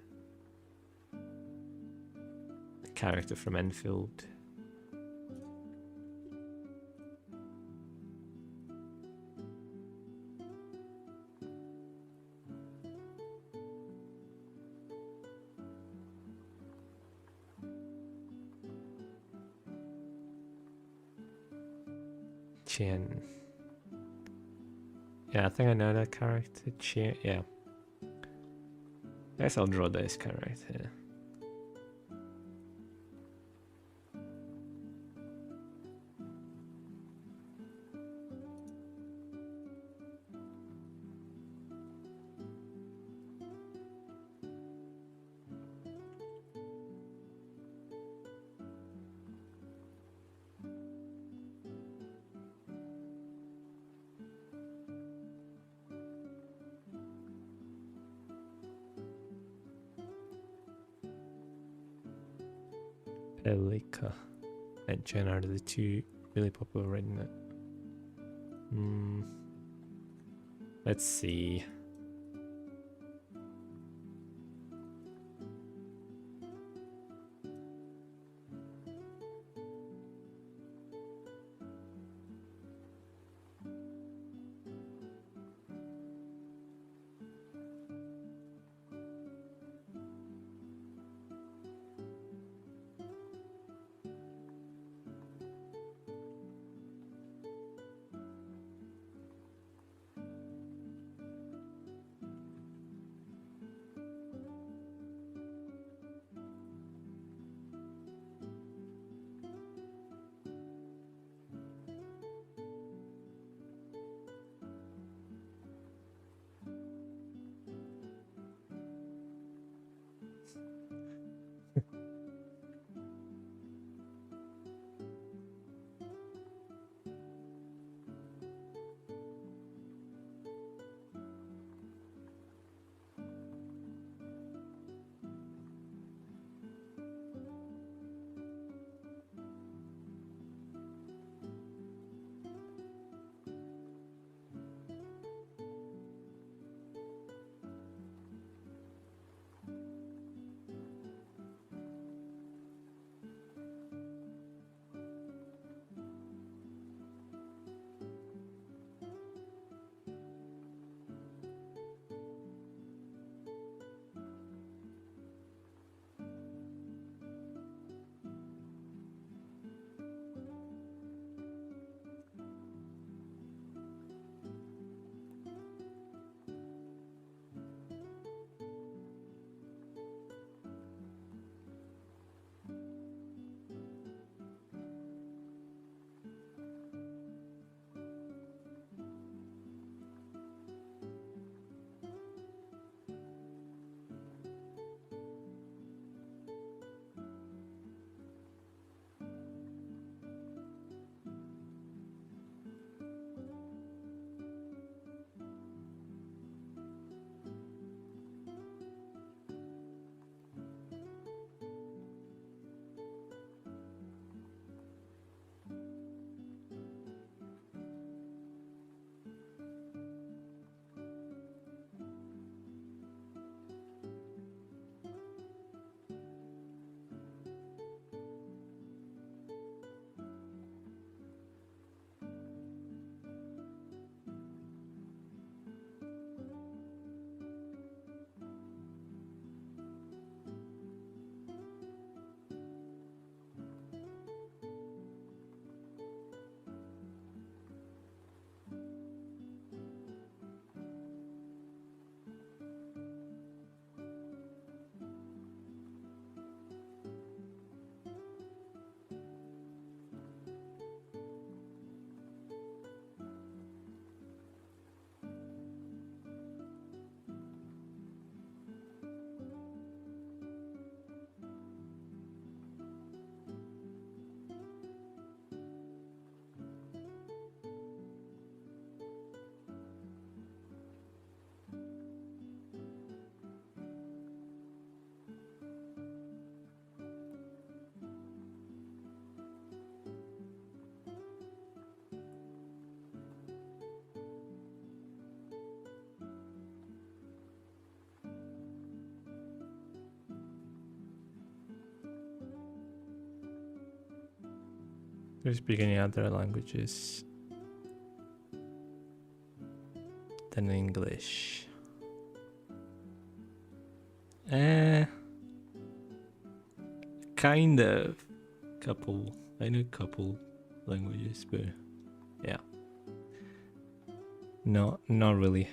character from Enfield. Chen. Yeah, I think I know that character. Chen. Yeah. I guess I'll draw this character. Pelika and Chen are the two really popular right now. Let's see. Do you speak any other languages than English? Kind of. Couple. I know a couple languages, but yeah. No, not really.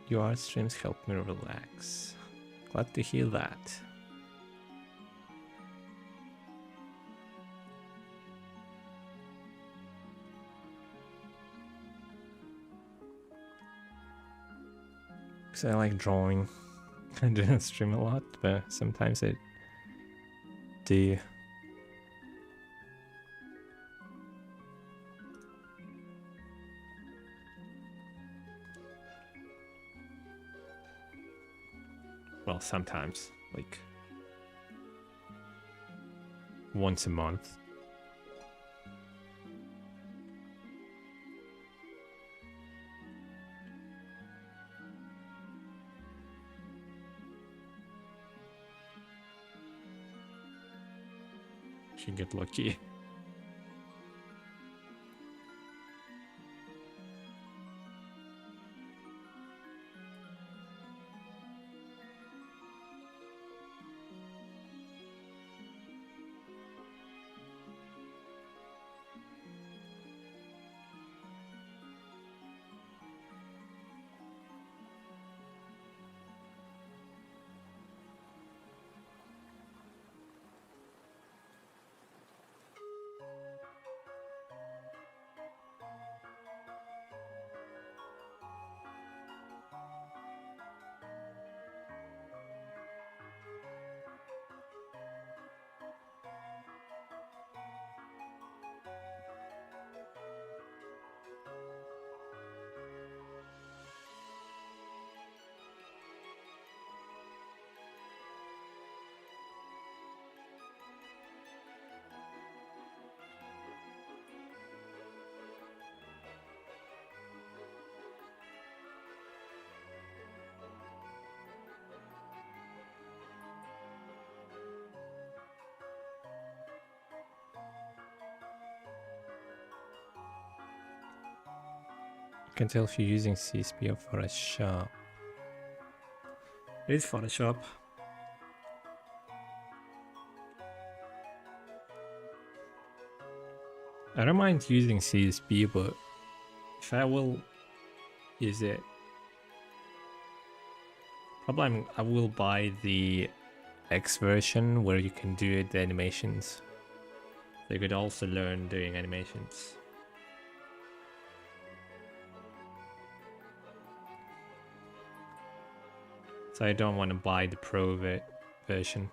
Your art streams help me relax. Glad to hear that. Because I like drawing. I don't stream a lot, but sometimes I do. Well, sometimes, like once a month. Should get lucky. I can tell if you're using CSP or Photoshop. It is Photoshop. I don't mind using CSP, but if I will use it, probably I will buy the X version where you can do the animations. So you could also learn doing animations. So I don't want to buy the Pro version.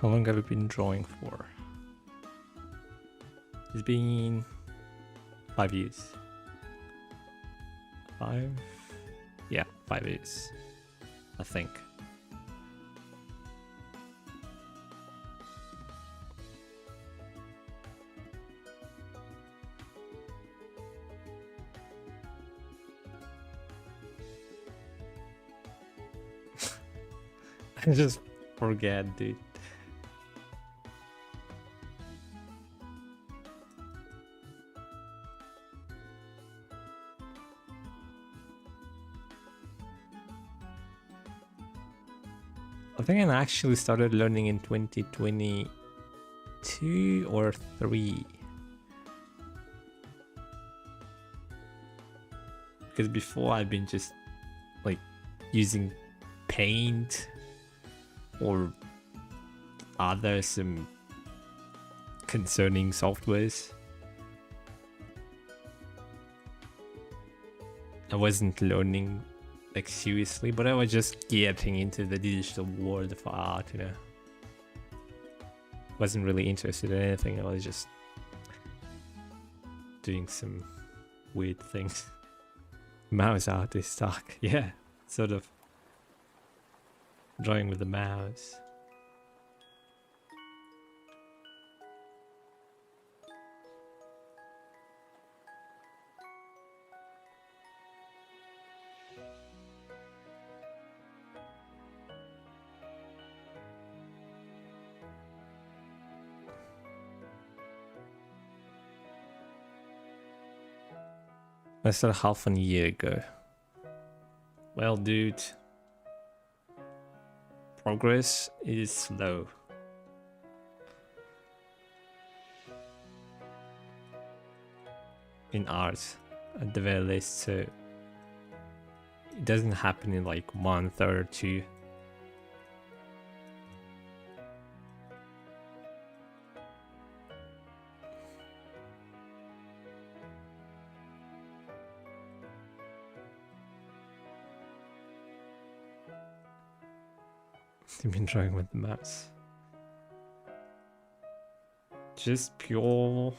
How long have you been drawing for? It's been 5 years. 5? Yeah, 5 years, I think. I just forget, dude. I think I actually started learning in 2022 or 3. Because before I've been just like using Paint or other some concerning softwares. I wasn't learning like seriously, but I was just getting into the digital world of art, you know. Wasn't really interested in anything. I was just doing some weird things. Mouse art is stuck. Yeah, sort of drawing with the mouse. I started half a year ago. Well, dude, progress is slow. In art, at the very least, so it doesn't happen in like a month or two. I've been drawing with the mouse. Just pure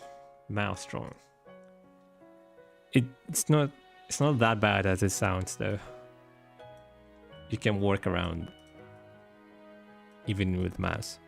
mouse drawing. It's not that bad as it sounds though. You can work around even with mouse.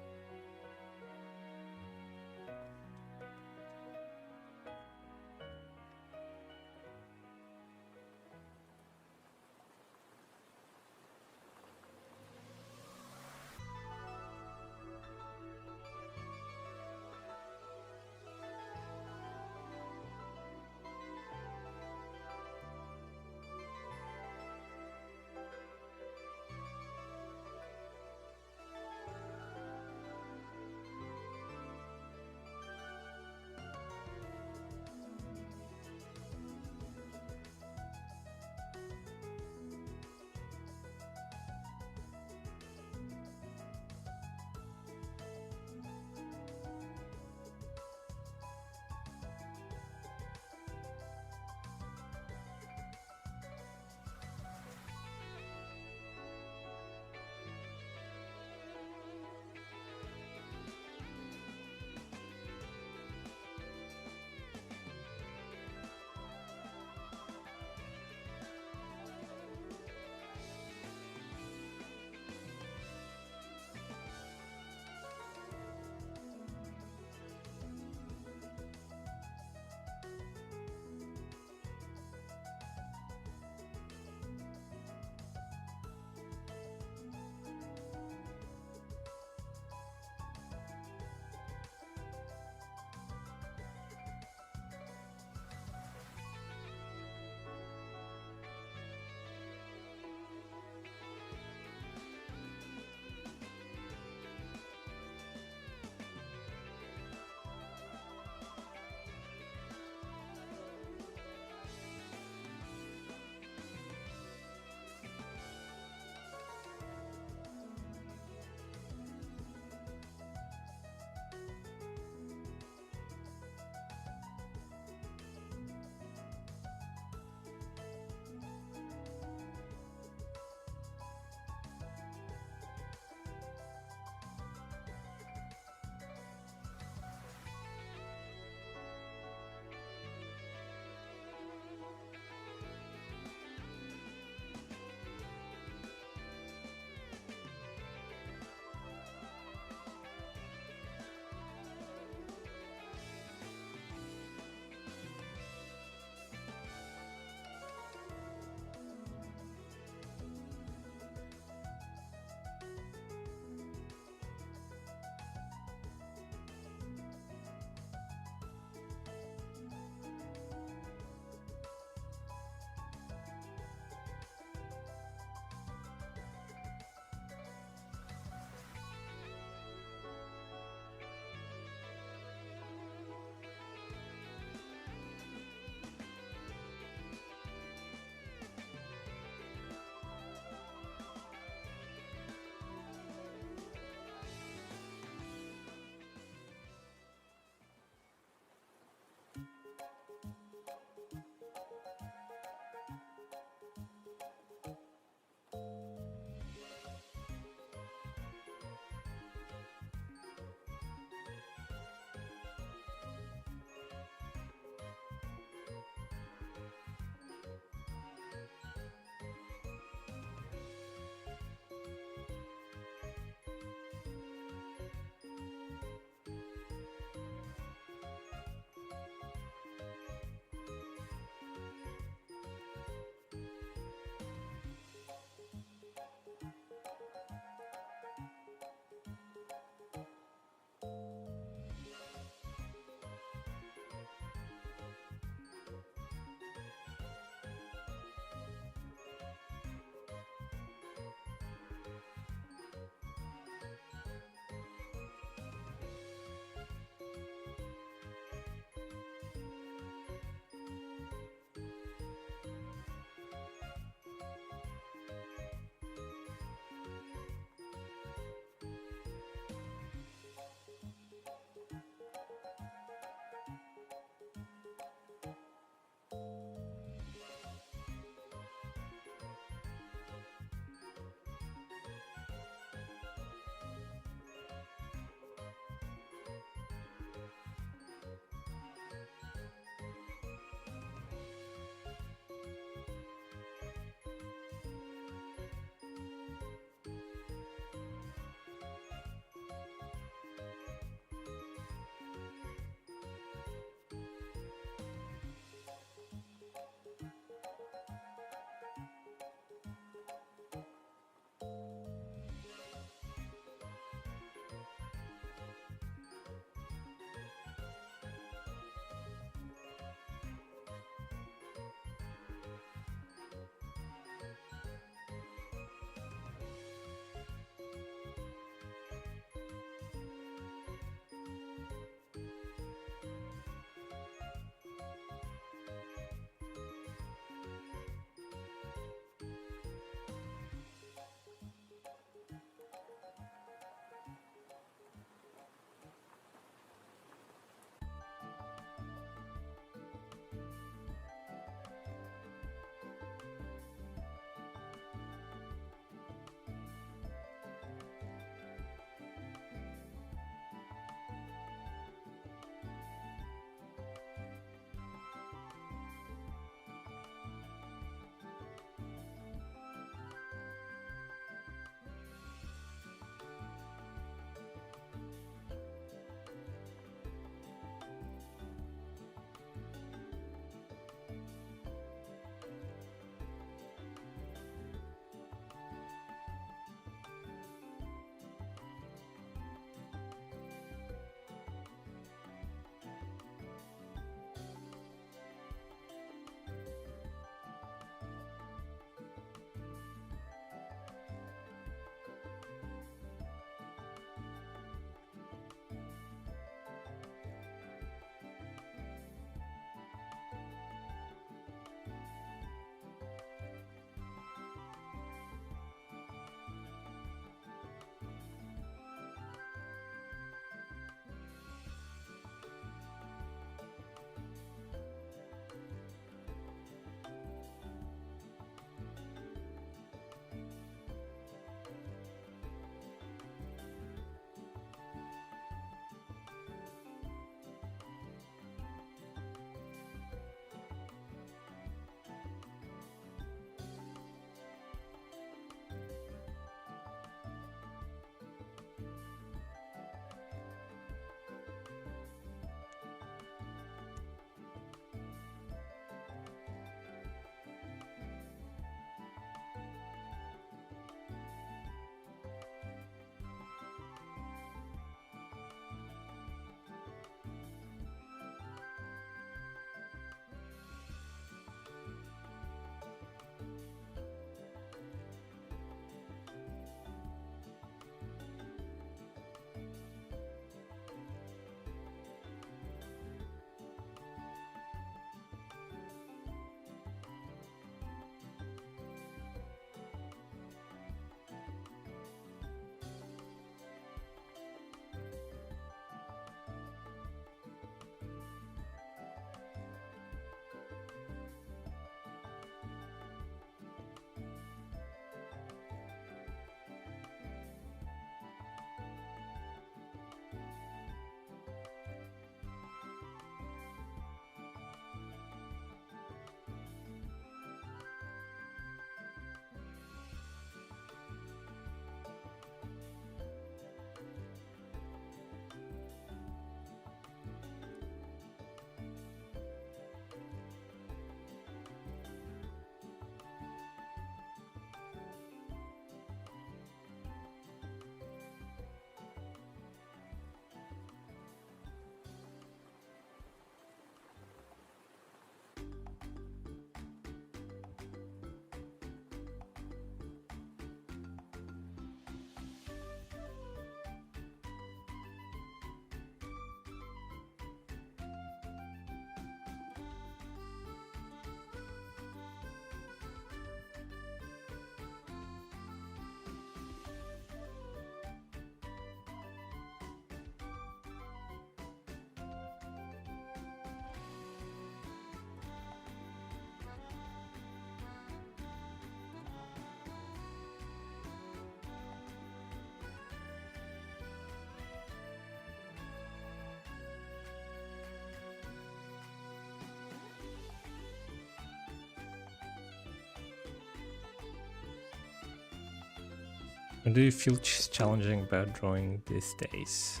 What do you feel challenging about drawing these days?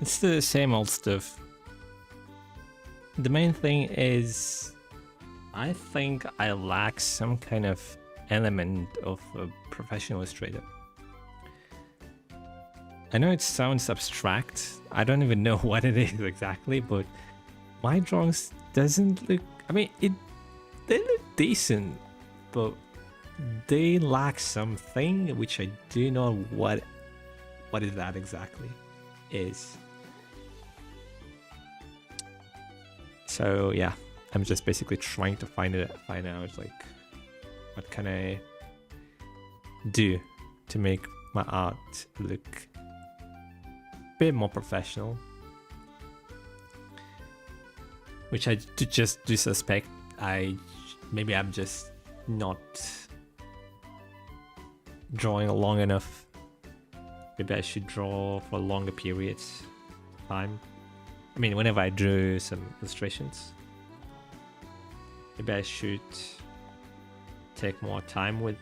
It's the same old stuff. The main thing is, I think I lack some kind of element of a professional illustrator. I know it sounds abstract. I don't even know what it is exactly, but my drawings doesn't look... I mean, they look decent, but they lack something which I do not know what is that exactly is. So yeah, I'm just basically trying to find out like what can I do to make my art look a bit more professional, which I just do suspect maybe I'm just not drawing long enough. Maybe I should draw for longer periods of time. I mean, whenever I drew some illustrations, maybe I should take more time with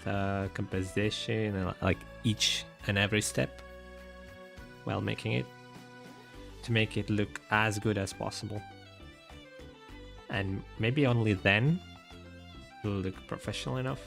composition and like each and every step while making it, to make it look as good as possible. And maybe only then it'll look professional enough.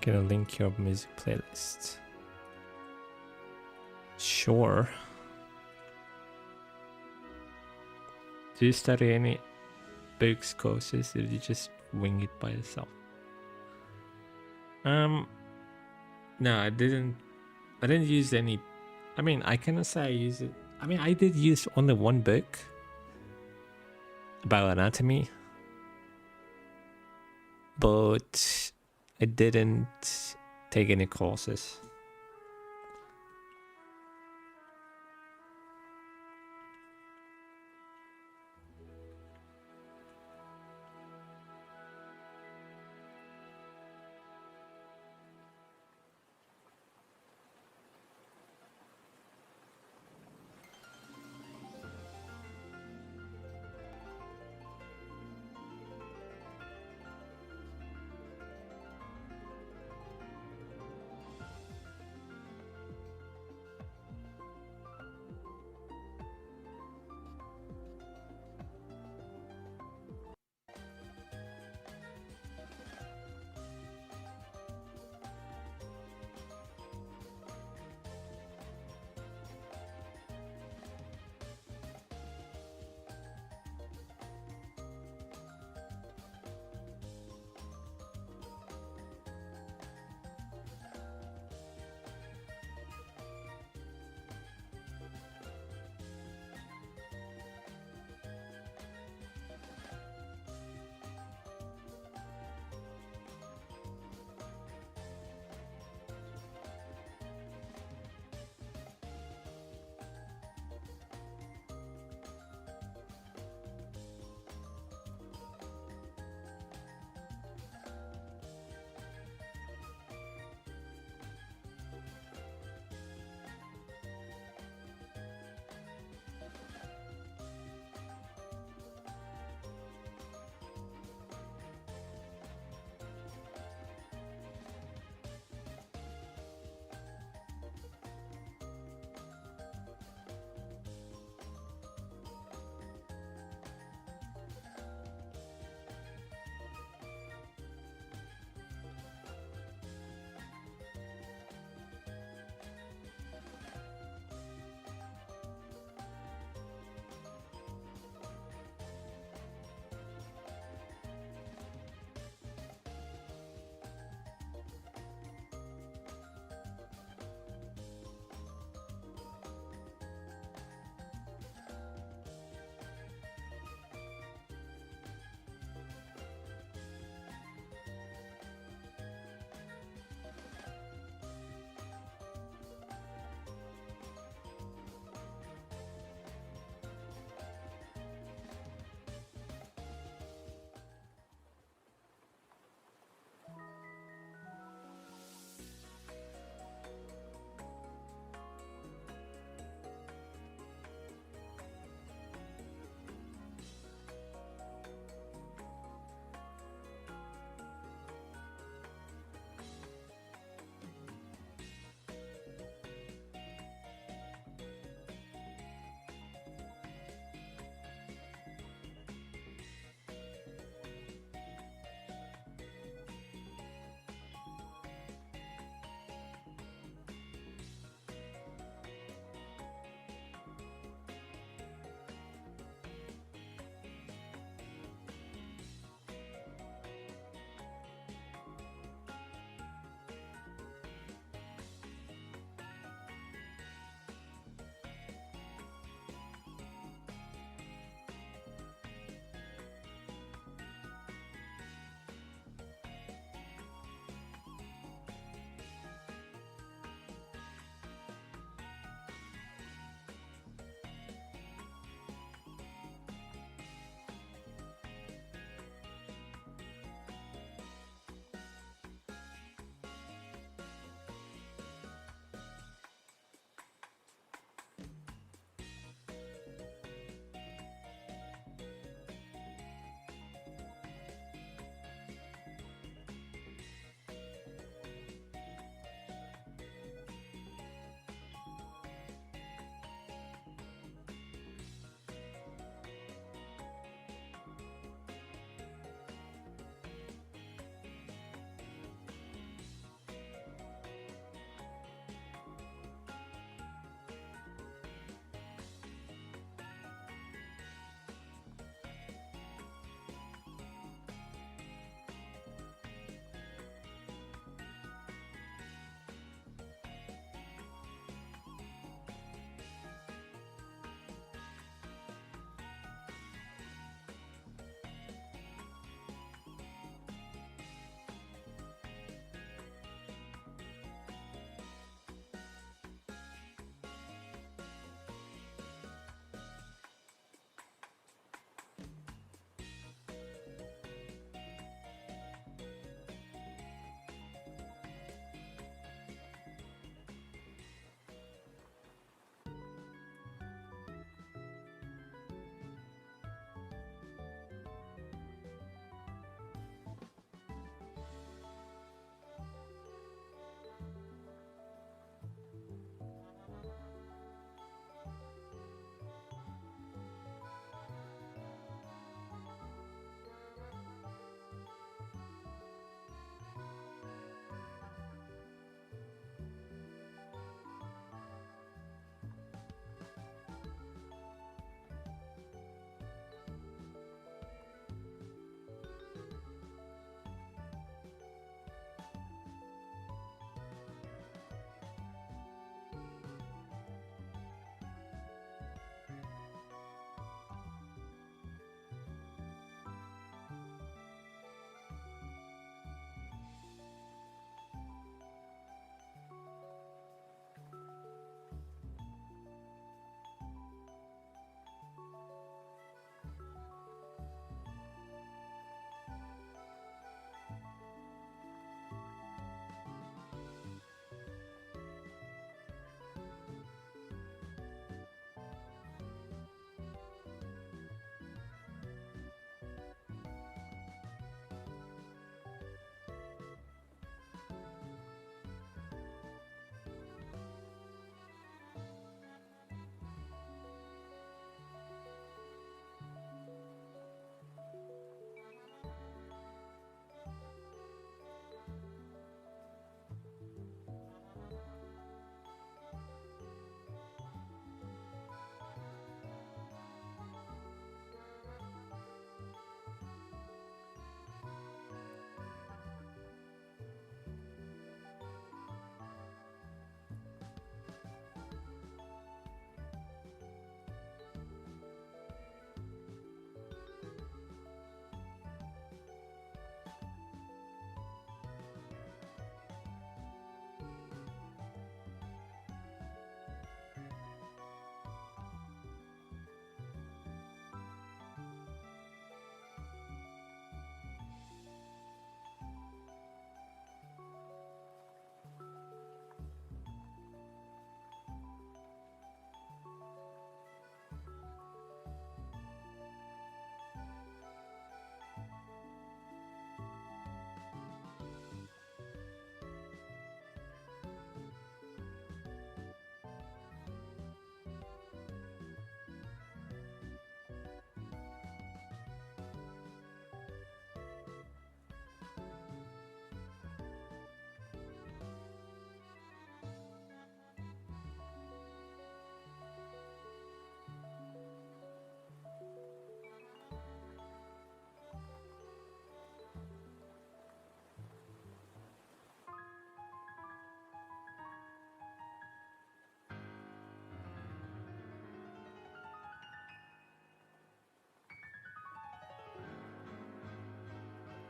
Gonna link your music playlist. Sure. Do you study any books, courses, or did you just wing it by yourself? No, I didn't use any. I mean, I cannot say I use it. I mean, I did use only one book about anatomy, but I didn't take any courses.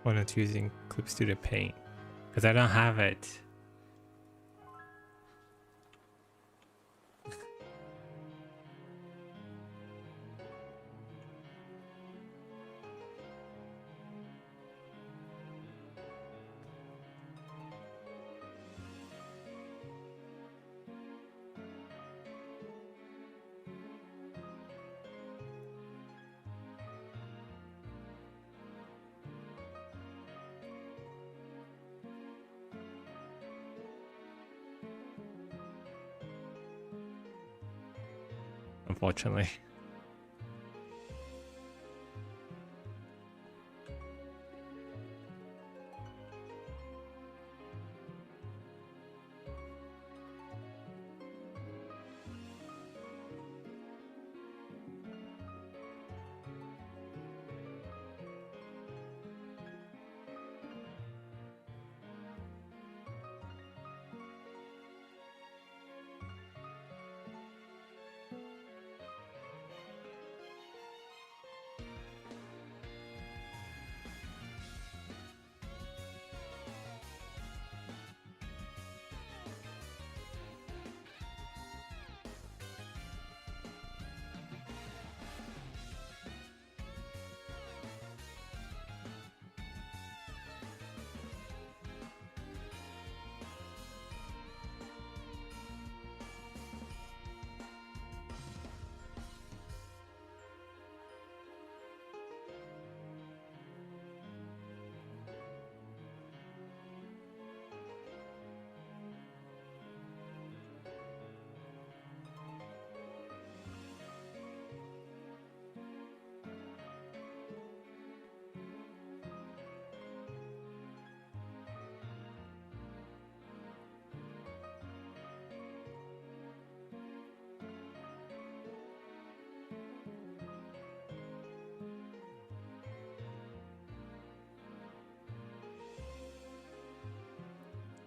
point of using Clip Studio Paint? Because I don't have it. Unfortunately.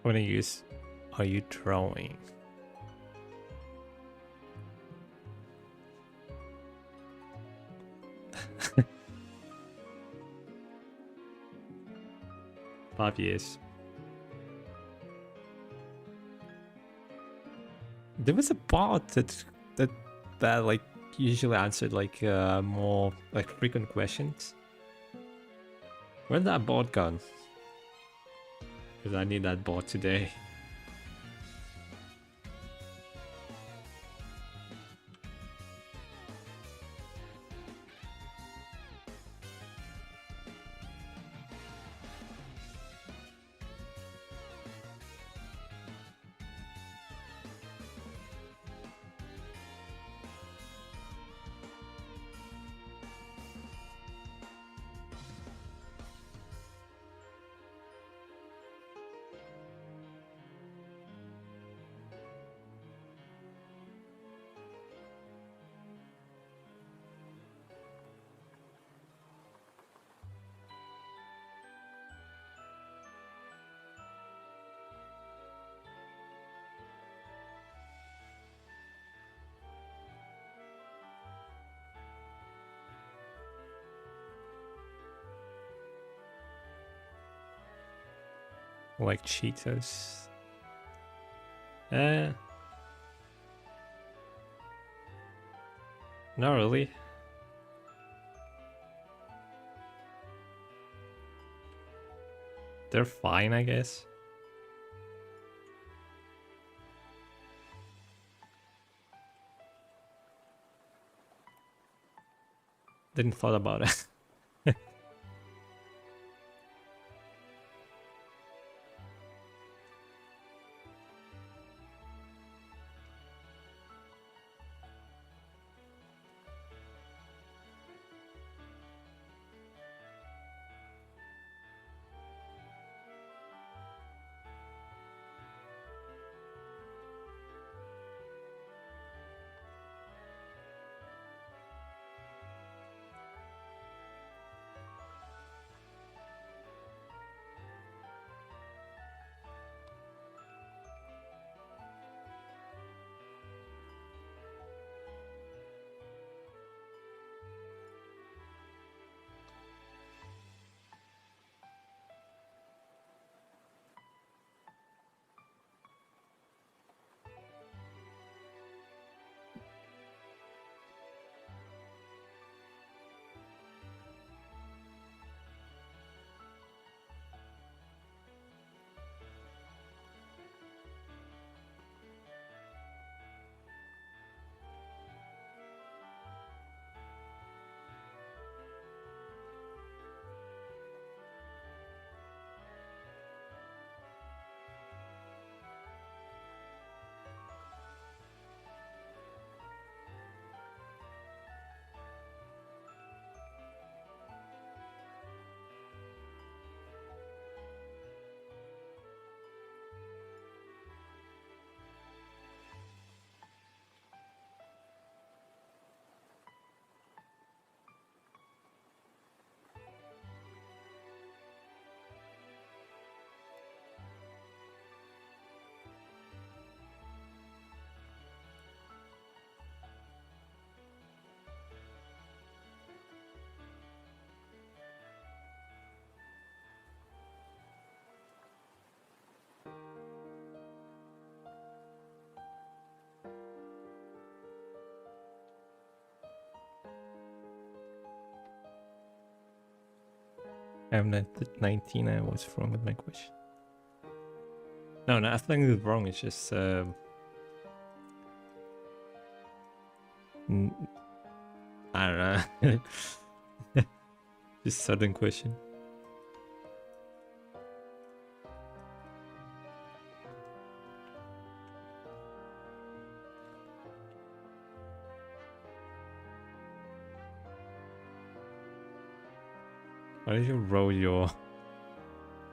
What use are you drawing? Five years. There was a bot that like usually answered like more like frequent questions. Where's that bot gone? Because I need that bot today. Like Cheetos. Not really. They're fine, I guess. Didn't thought about it. I'm 19. I was wrong with my question. No, nothing is wrong. It's just I don't know. Just sudden question. Why did you roll your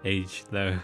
age though?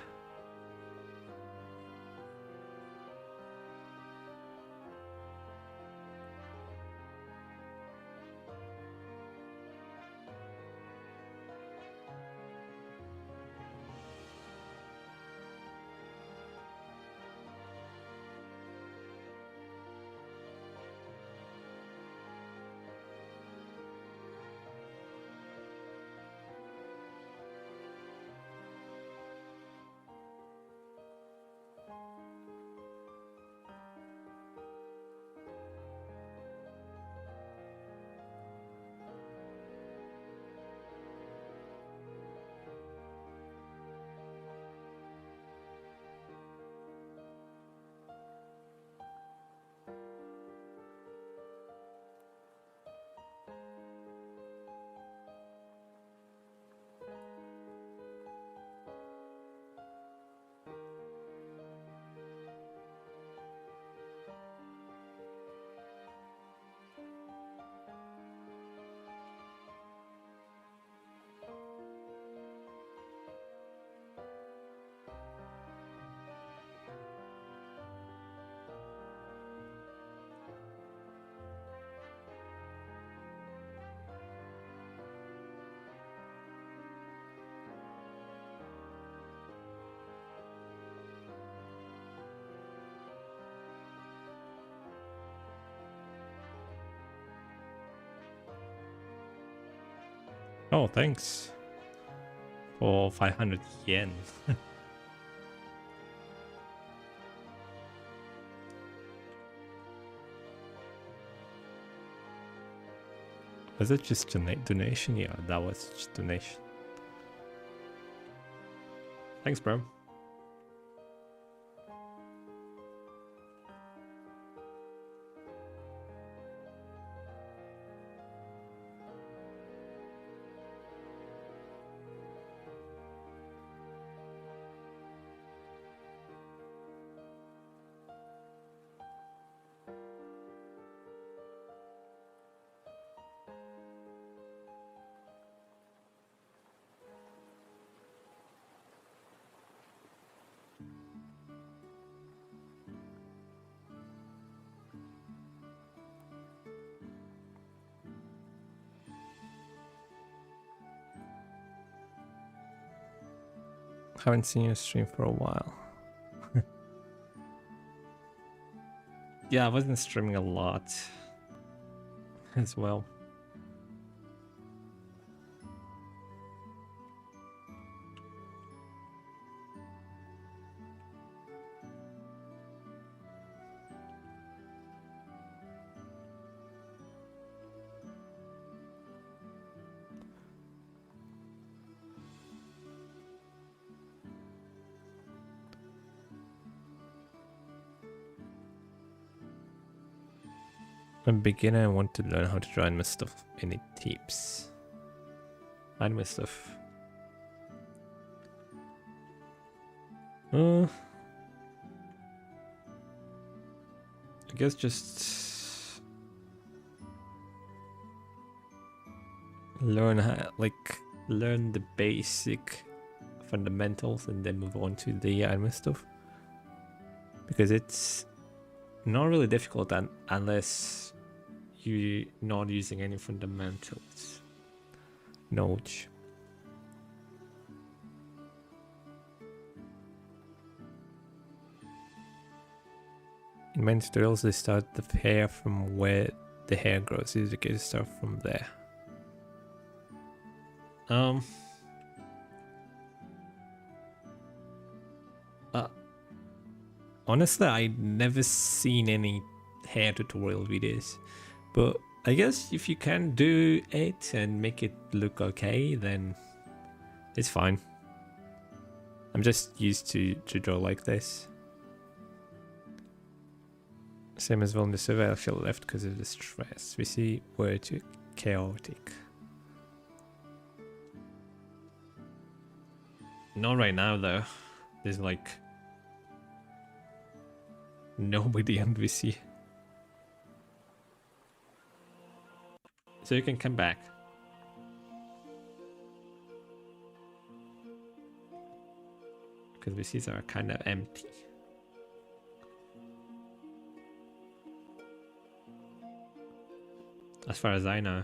Oh, thanks for 500 yen. Was it just donation? Yeah, that was just donation. Thanks, bro. Haven't seen you stream for a while. Yeah, I wasn't streaming a lot as well. I'm a beginner. I want to learn how to draw animal stuff. Any tips? Animal stuff. I guess just learn learn the basic fundamentals and then move on to the anime stuff, because it's not really difficult unless you're not using any fundamentals knowledge. In many tutorials, they start the hair from where the hair grows. You can start from there. Honestly, I never seen any hair tutorial videos, but I guess if you can do it and make it look okay, then It's fine. I'm just used to draw like this. Same as well in the survey, I feel left because of the stress. We see were too chaotic. Not right now though. There's like nobody on VC. So you can come back. Because VCs are kind of empty. As far as I know.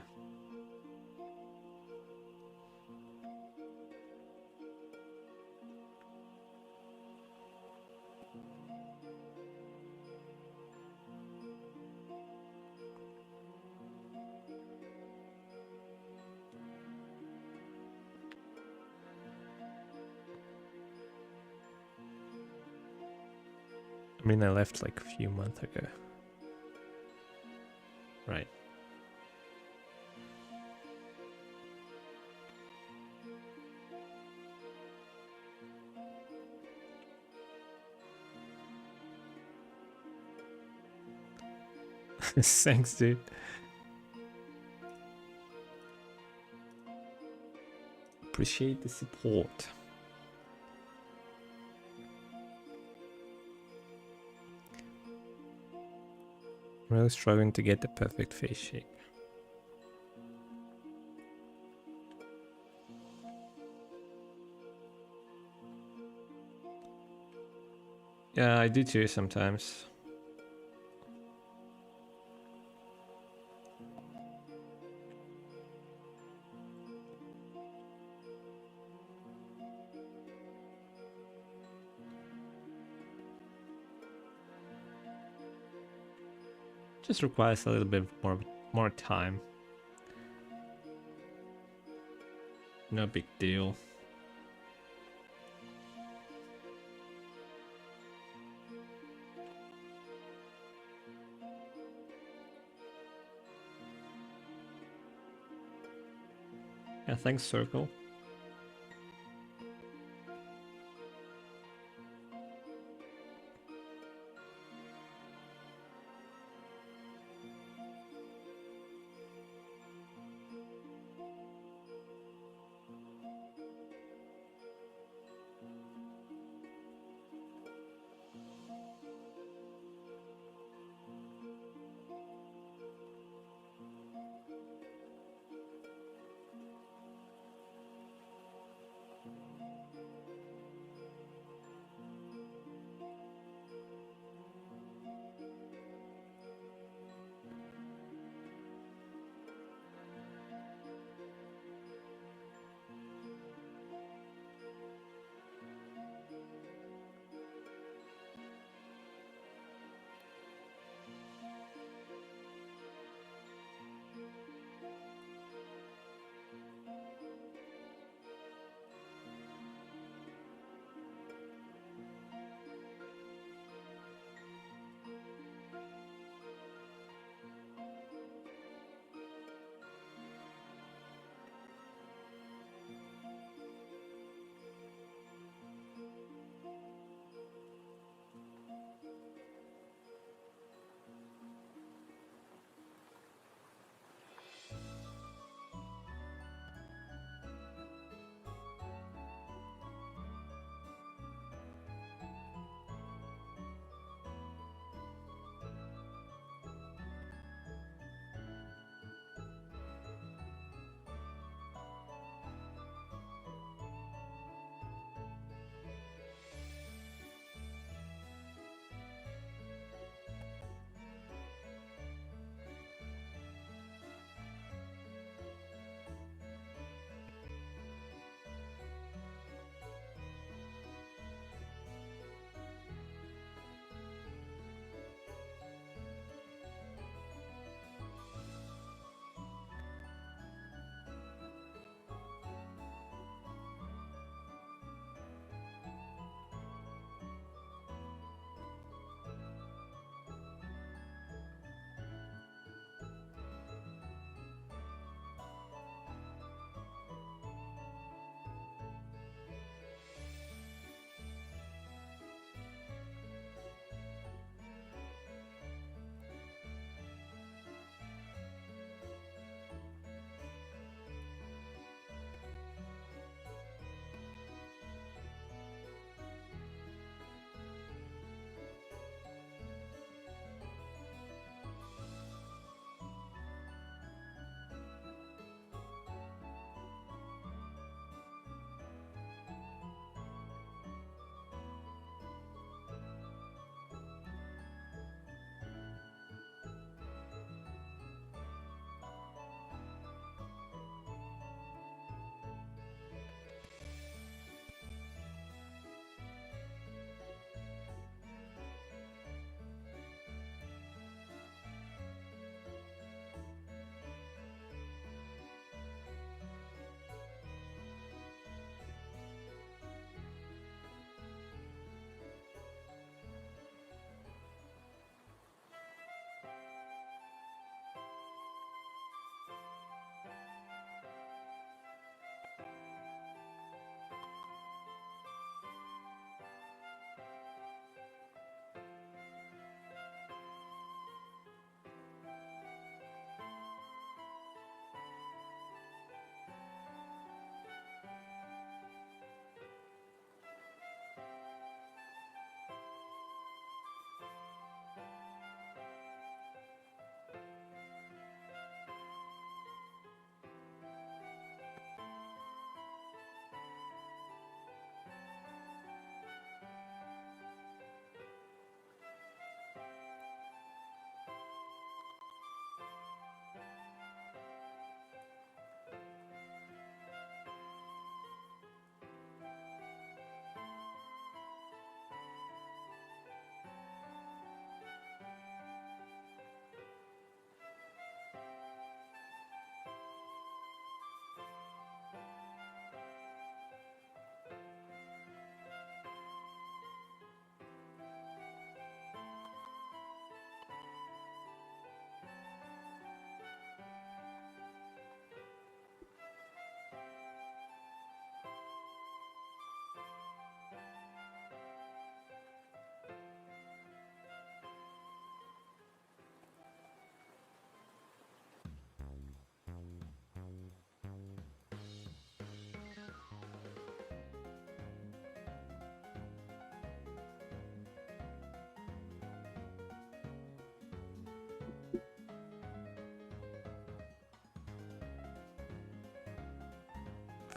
I mean, I left like a few months ago. Right. Thanks, dude. Appreciate the support. I'm really struggling to get the perfect face shape. Yeah, I do too sometimes. Just requires a little bit more time. No big deal. Yeah, thanks, Circle.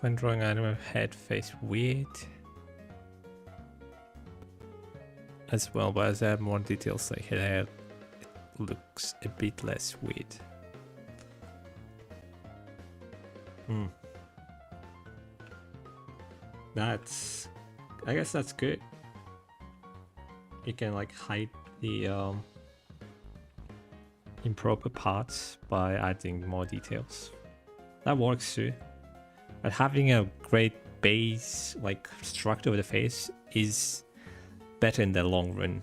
When drawing animal head face weird as well, but as I have more details like head, it looks a bit less weird. That's, I guess that's good. You can like hide the improper parts by adding more details. That works too. But having a great base like structure of the face is better in the long run,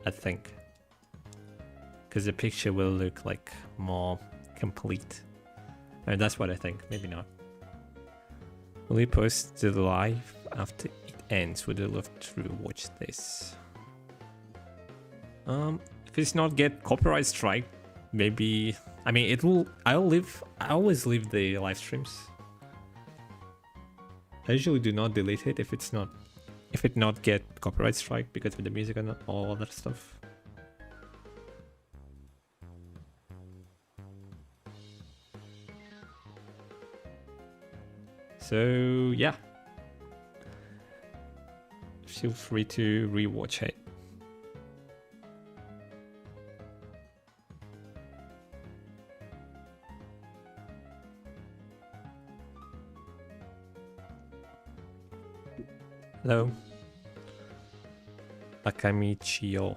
I think. Because the picture will look like more complete. And that's what I think, maybe not. Will you post the live after it ends? Would you love to watch this? If it's not get copyright strike, maybe. I mean, it will. I always leave the live streams. I usually do not delete it if it's not, if it not get copyright strike because of the music and all that stuff. So yeah, feel free to rewatch it. Hello, Akamichio.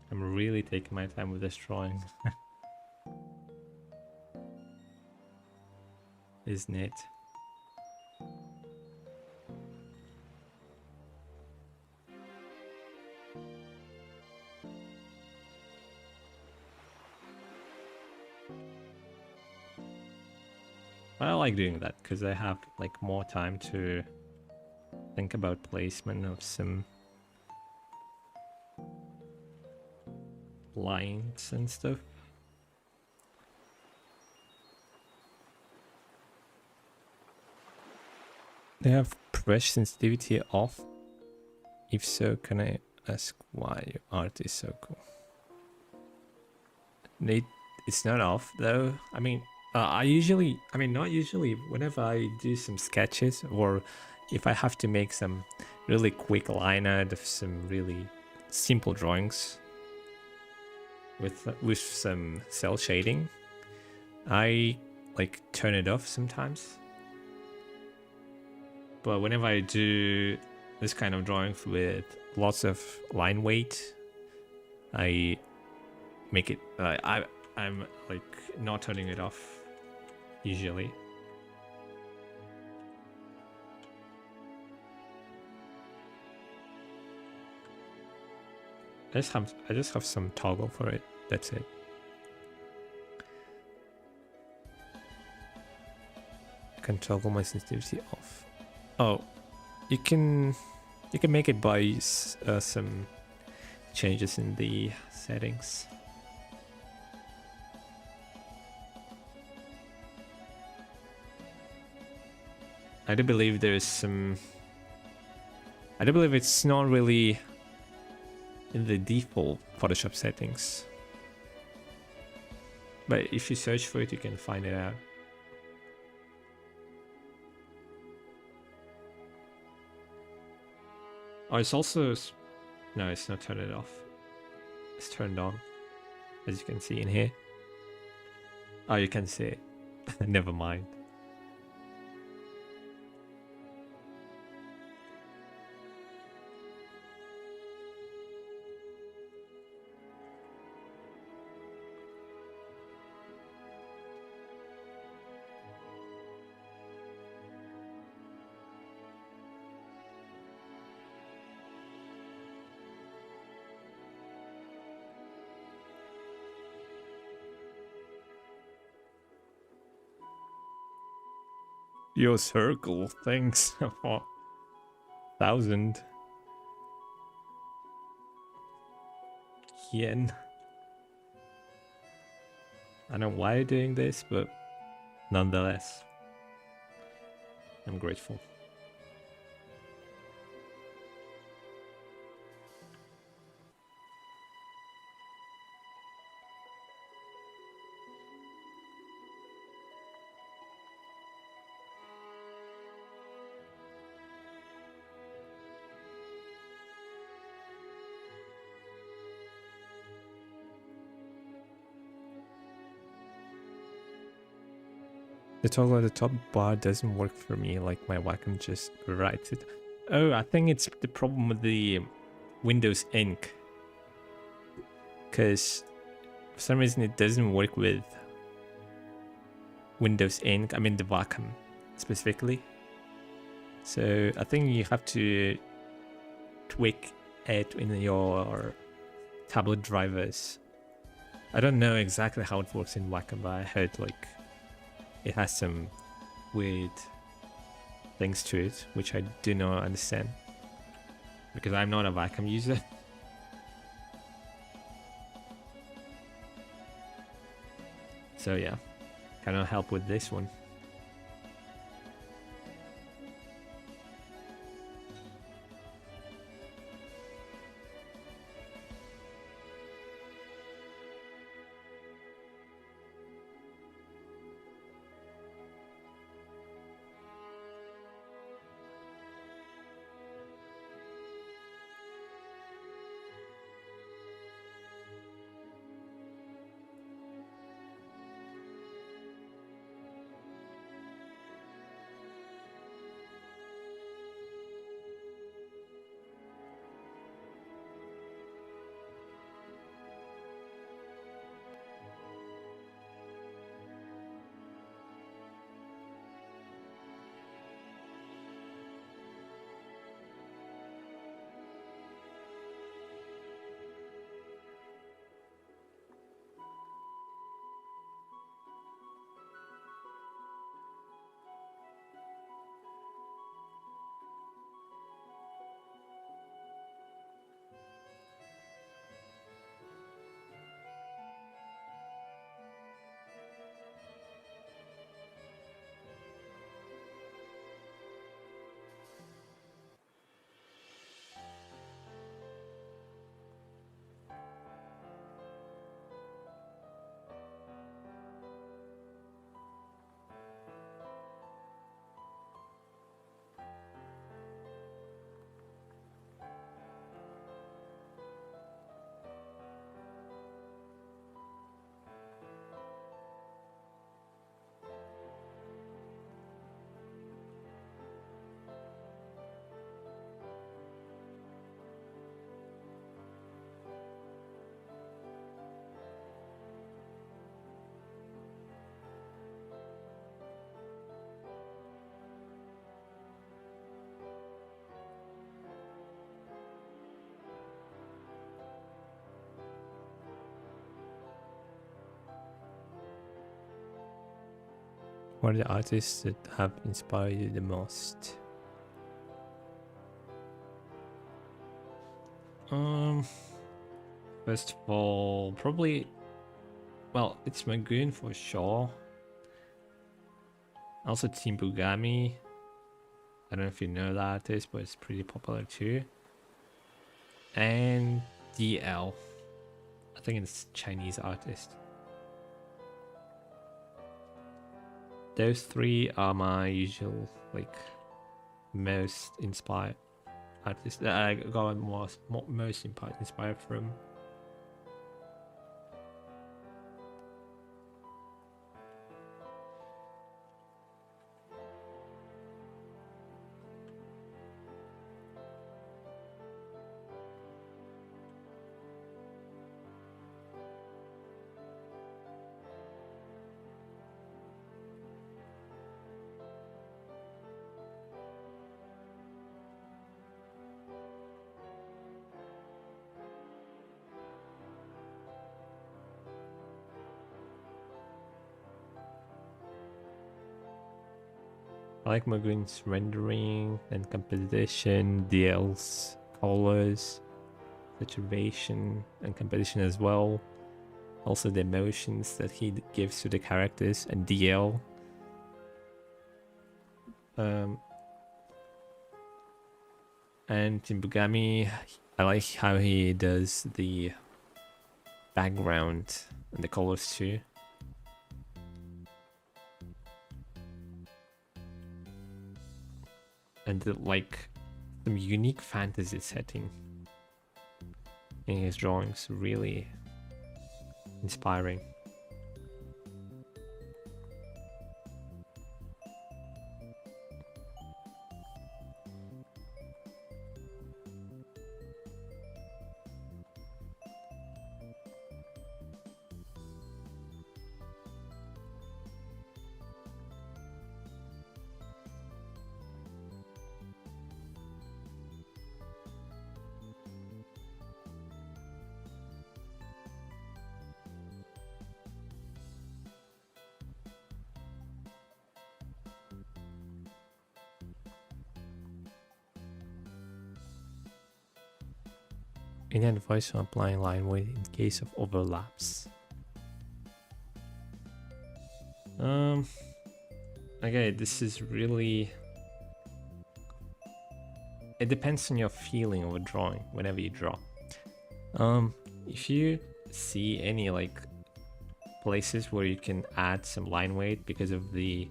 I'm really taking my time with this drawing. Isn't it? I like doing that because I have like more time to think about placement of some lines and stuff. They have brush sensitivity off. If so, can I ask why your art is so cool? It's not off though. I mean, not usually, whenever I do some sketches or if I have to make some really quick line art of some really simple drawings with some cell shading, I like turn it off sometimes. But whenever I do this kind of drawings with lots of line weight, I make it. I'm like not turning it off usually. I just have some toggle for it. That's it. I can toggle my sensitivity off. Oh, you can make it by some changes in the settings. I do believe there's some. I do believe it's not really in the default Photoshop settings. But if you search for it, you can find it out. Oh, it's also... No, it's not turned off. It's turned on, as you can see in here. Oh, you can see it. Never mind. Your circle, thanks for 1,000 yen. I don't know why you're doing this, but nonetheless, I'm grateful. The toggle at the top bar doesn't work for me, like my Wacom just writes it. Oh, I think it's the problem with the Windows Ink. Because for some reason it doesn't work with Windows Ink, I mean the Wacom specifically. So I think you have to tweak it in your tablet drivers. I don't know exactly how it works in Wacom, but I heard like it has some weird things to it, which I do not understand because I'm not a Wacom user. So yeah, cannot help with this one. What are the artists that have inspired you the most? First of all, probably, well, it's Magoon for sure. Also Team Bugami. I don't know if you know that artist, but it's pretty popular too. And DL. I think it's Chinese artist. Those three are my usual, like, most inspired artists that I got most inspired from. I like Magoon's rendering and composition, DL's colors, saturation and composition as well. Also the emotions that he gives to the characters, and DL. And in Bugami, I like how he does the background and the colors too. And like some unique fantasy setting in his drawings, really inspiring. Any advice on applying line weight in case of overlaps? Okay, this is really... It depends on your feeling of a drawing whenever you draw. If you see any like places where you can add some line weight because of the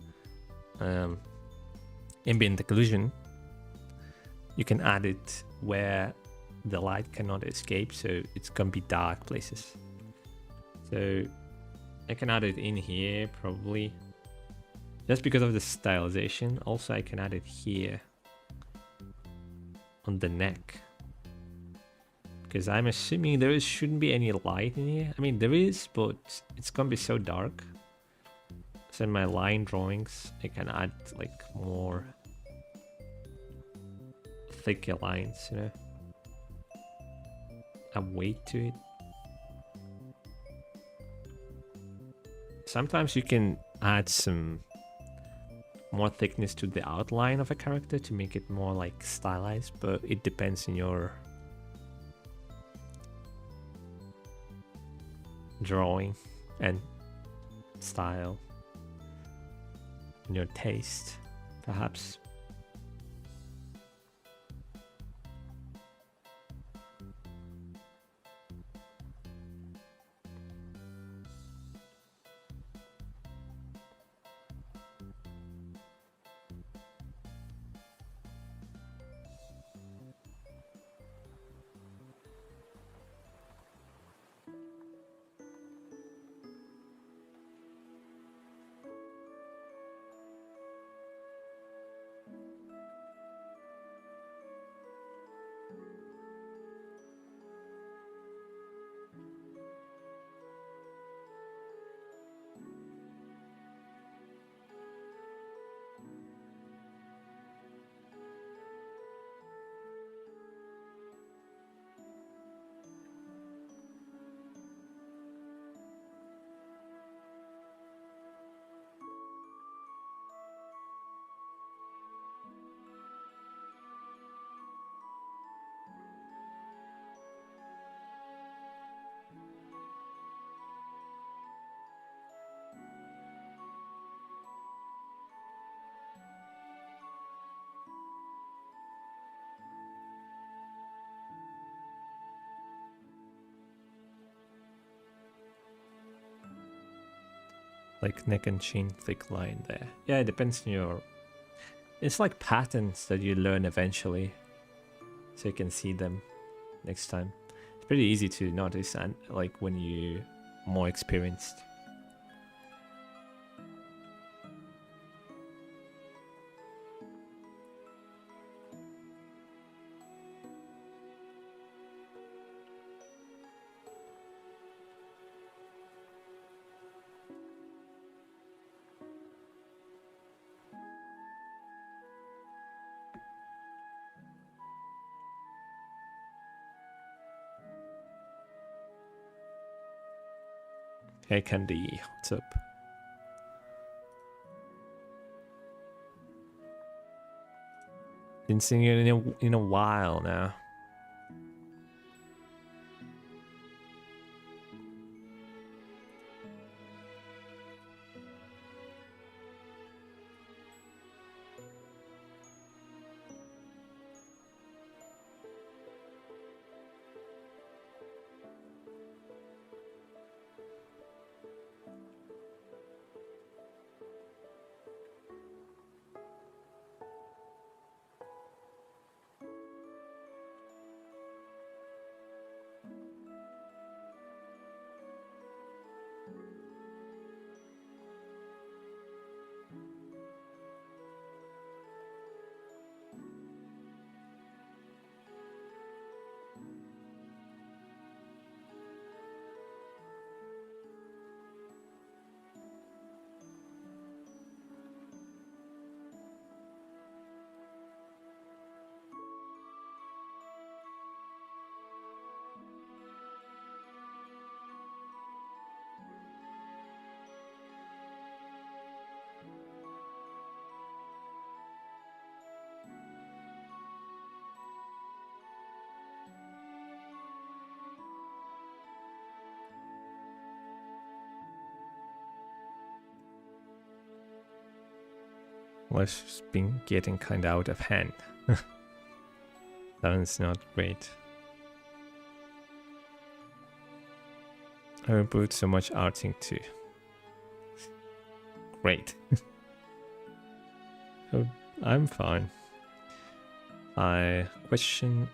ambient occlusion, you can add it where the light cannot escape, so it's gonna be dark places. So I can add it in here probably, just because of the stylization. Also I can add it here on the neck, because I'm assuming there shouldn't be any light in here. I mean there is, but it's gonna be so dark. So in my line drawings I can add like more thicker lines, you know, a weight to it. Sometimes you can add some more thickness to the outline of a character to make it more like stylized, but it depends on your drawing and style and your taste, perhaps. like neck and chin, thick line there. Yeah, it depends on your... It's like patterns that you learn eventually, so you can see them next time. It's pretty easy to notice, and like when you're more experienced. Hey Candy, what's up? Been seeing you in a while now. Life's been getting kinda out of hand. Sounds not great. I put so much art into. Great. Oh, I'm fine. I'm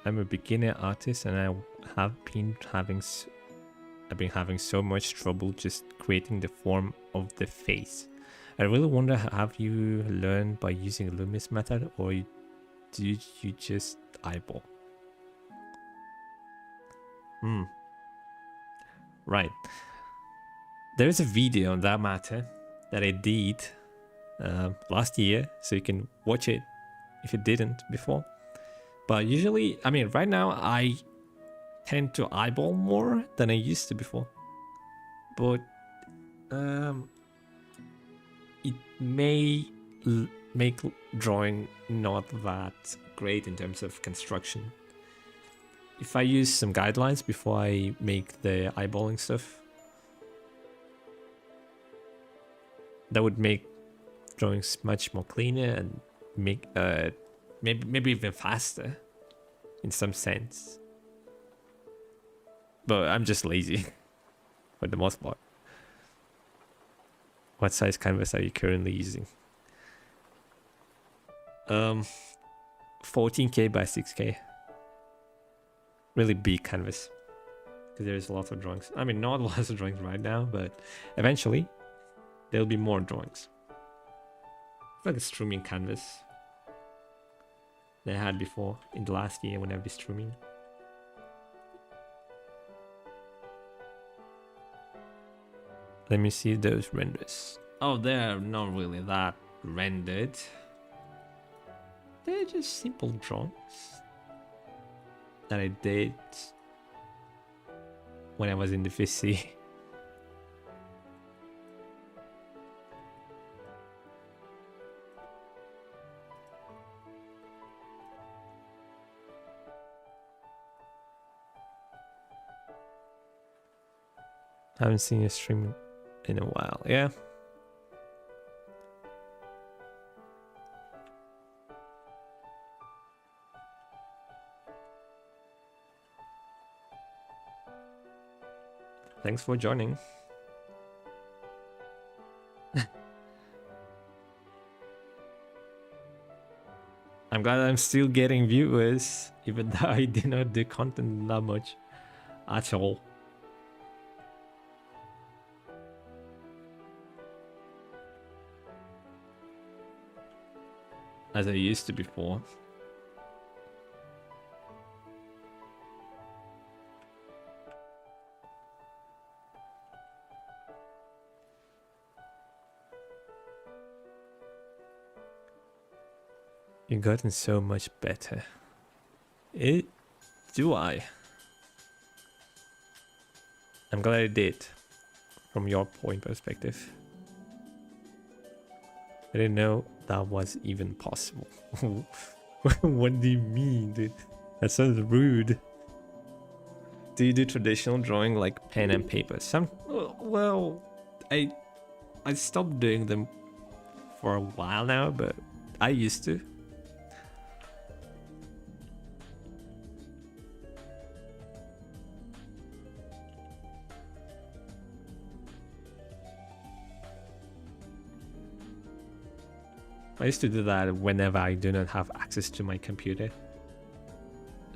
a beginner artist, and I've been having so much trouble just creating the form of the face. I really wonder, have you learned by using Loomis method, or do you just eyeball? Right. There's a video on that matter that I did last year, so you can watch it if you didn't before. But usually, I mean, right now I tend to eyeball more than I used to before. But it may make drawing not that great in terms of construction. If I use some guidelines before I make the eyeballing stuff, that would make drawings much more cleaner and make maybe even faster in some sense. But I'm just lazy for the most part. What size canvas are you currently using? 14K by 6K. Really big canvas, because there's lots of drawings. I mean, not lots of drawings right now, but eventually there'll be more drawings. It's like a streaming canvas that I had before in the last year when I've been streaming. Let me see those renders. Oh, they're not really that rendered. They're just simple drawings that I did when I was in the VC. Haven't seen you stream in a while, yeah. Thanks for joining. I'm glad I'm still getting viewers, even though I did not do content that much at all. As I used to before. You've gotten so much better. Do I? I'm glad I did, from your point perspective. I didn't know that was even possible. What do you mean, dude? That sounds rude. Do you do traditional drawing like pen and paper? Well, I stopped doing them for a while now, but I used to. I used to do that whenever I do not have access to my computer.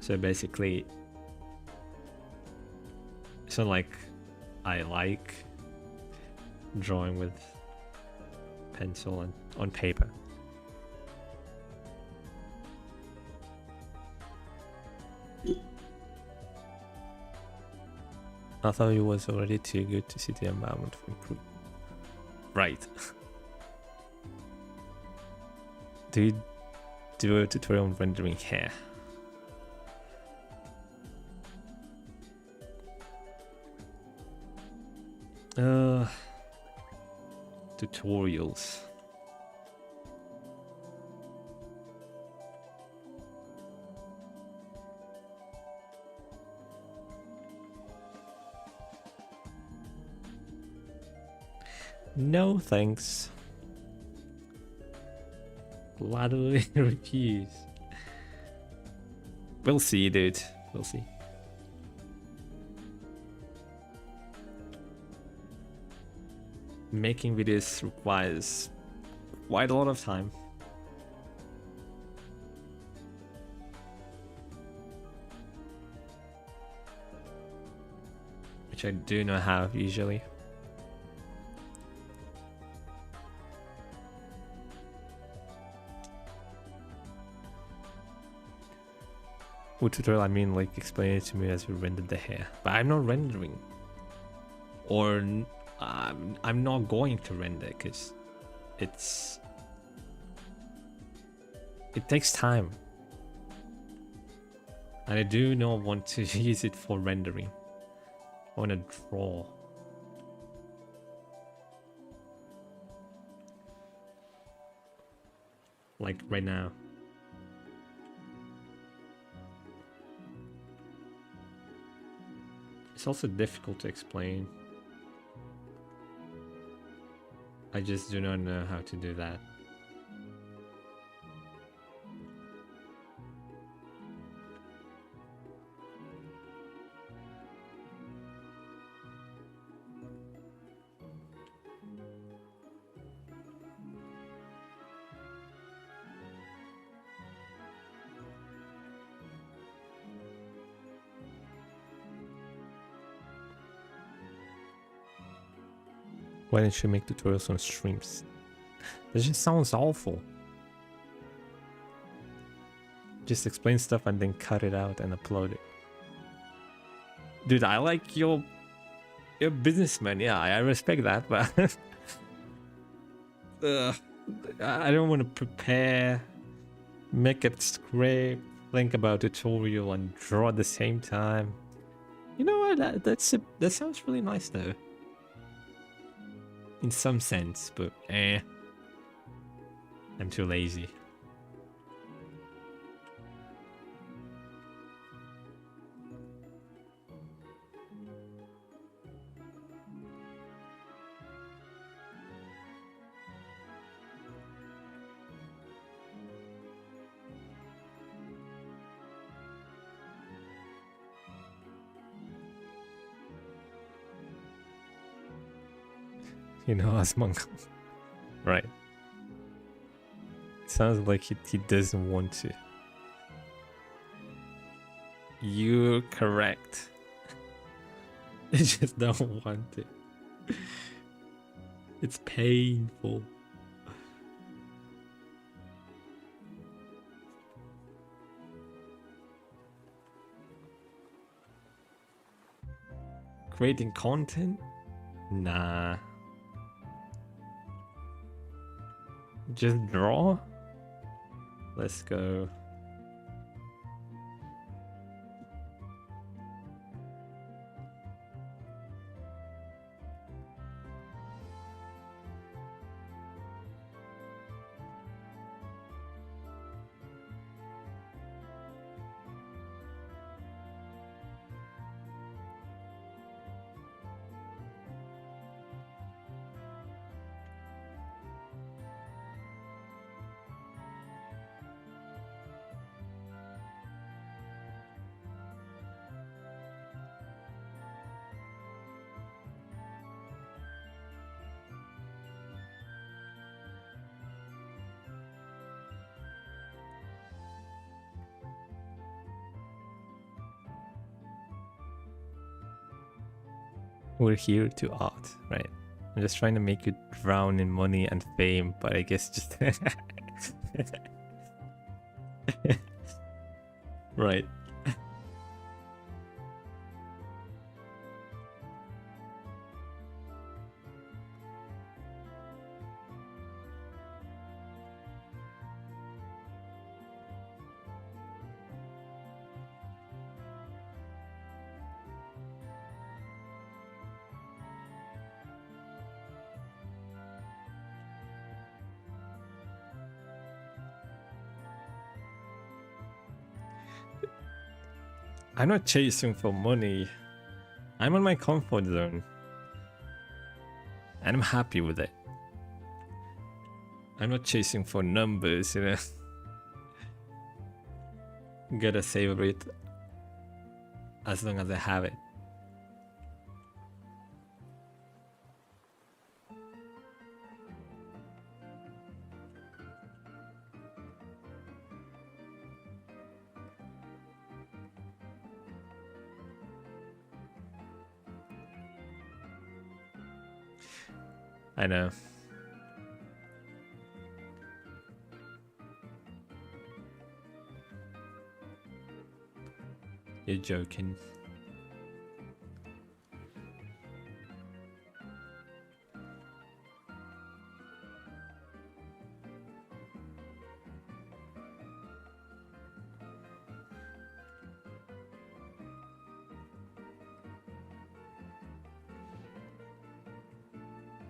So basically, it's not like I like drawing with pencil and on paper. I thought it was already too good to see the environment improve. Right. Do you do a tutorial on rendering hair? Tutorials. No thanks. Gladly refuse. We'll see, dude. We'll see. Making videos requires quite a lot of time. Which I do not have usually. With tutorial, I mean like explain it to me as we render the hair. But I'm not rendering. Or I'm not going to render because it takes time. And I do not want to use it for rendering. I want to draw. Like right now. It's also difficult to explain. I just do not know how to do that. Why didn't you make tutorials on streams? That just sounds awful. Just explain stuff and then cut it out and upload it. Dude, I like your businessman. Yeah, I respect that, but I don't want to prepare, make a script, think about tutorial, and draw at the same time. You know what? That sounds really nice though. In some sense, but I'm too lazy. You know, as monk. Right. sounds like he doesn't want to. You're correct. I just don't want it. It's painful. Creating content? Nah. Just draw? Let's go. We're here to art, right? I'm just trying to make you drown in money and fame, but I guess just... right. I'm not chasing for money. I'm on my comfort zone. And I'm happy with it. I'm not chasing for numbers, you know. Gotta savor it as long as I have it. I know. You're joking.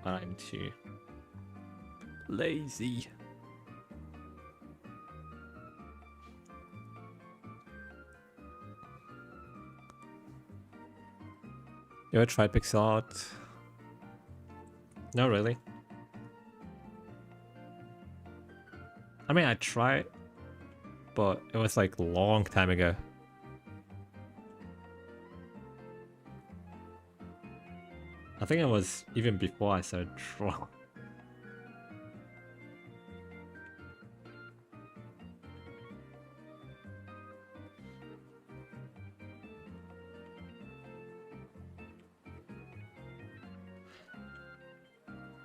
I'm too lazy. You ever try pixel art? No, really. I mean, I tried, but it was like a long time ago. I think it was even before I started drawing.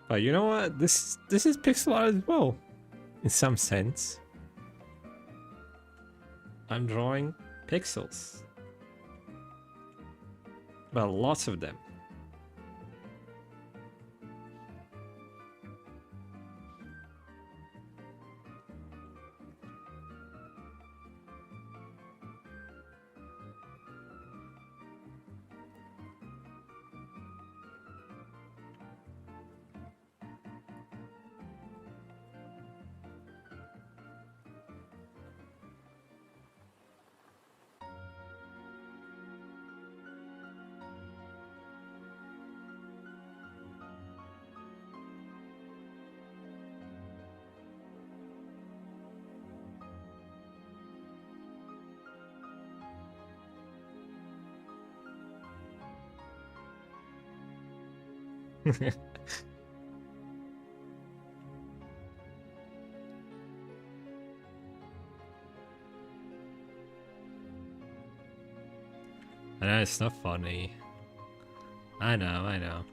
But you know what? This is pixel art as well, in some sense. I'm drawing pixels. Well, lots of them. I know it's not funny. I know, I know.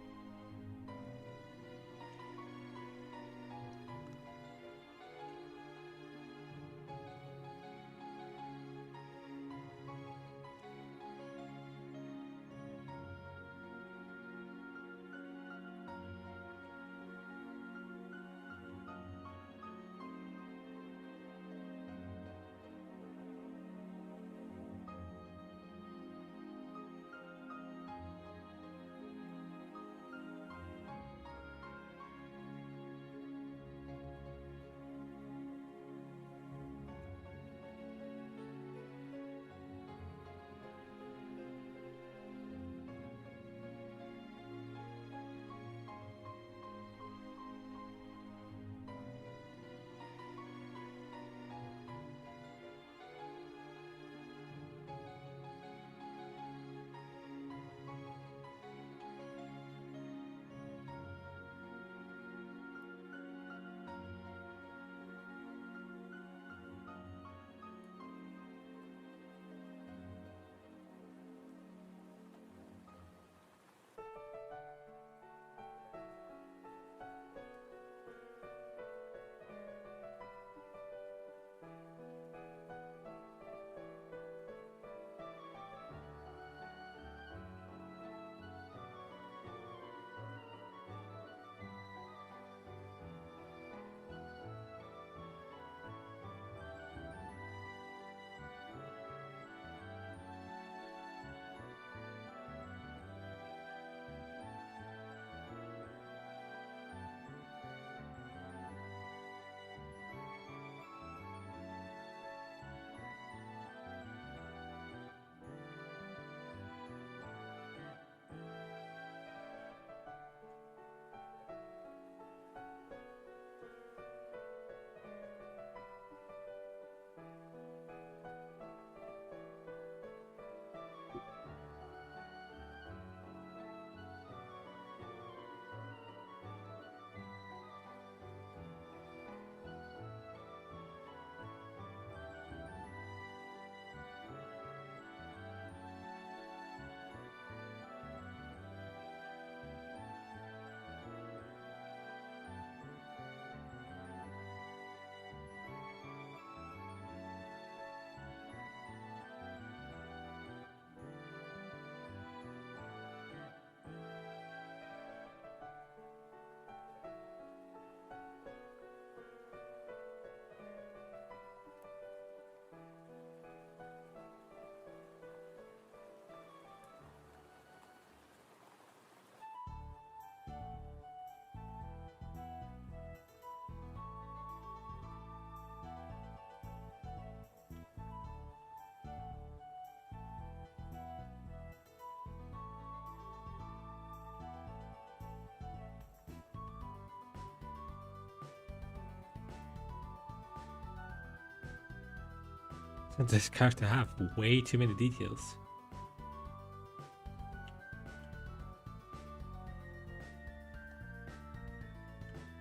This character have way too many details.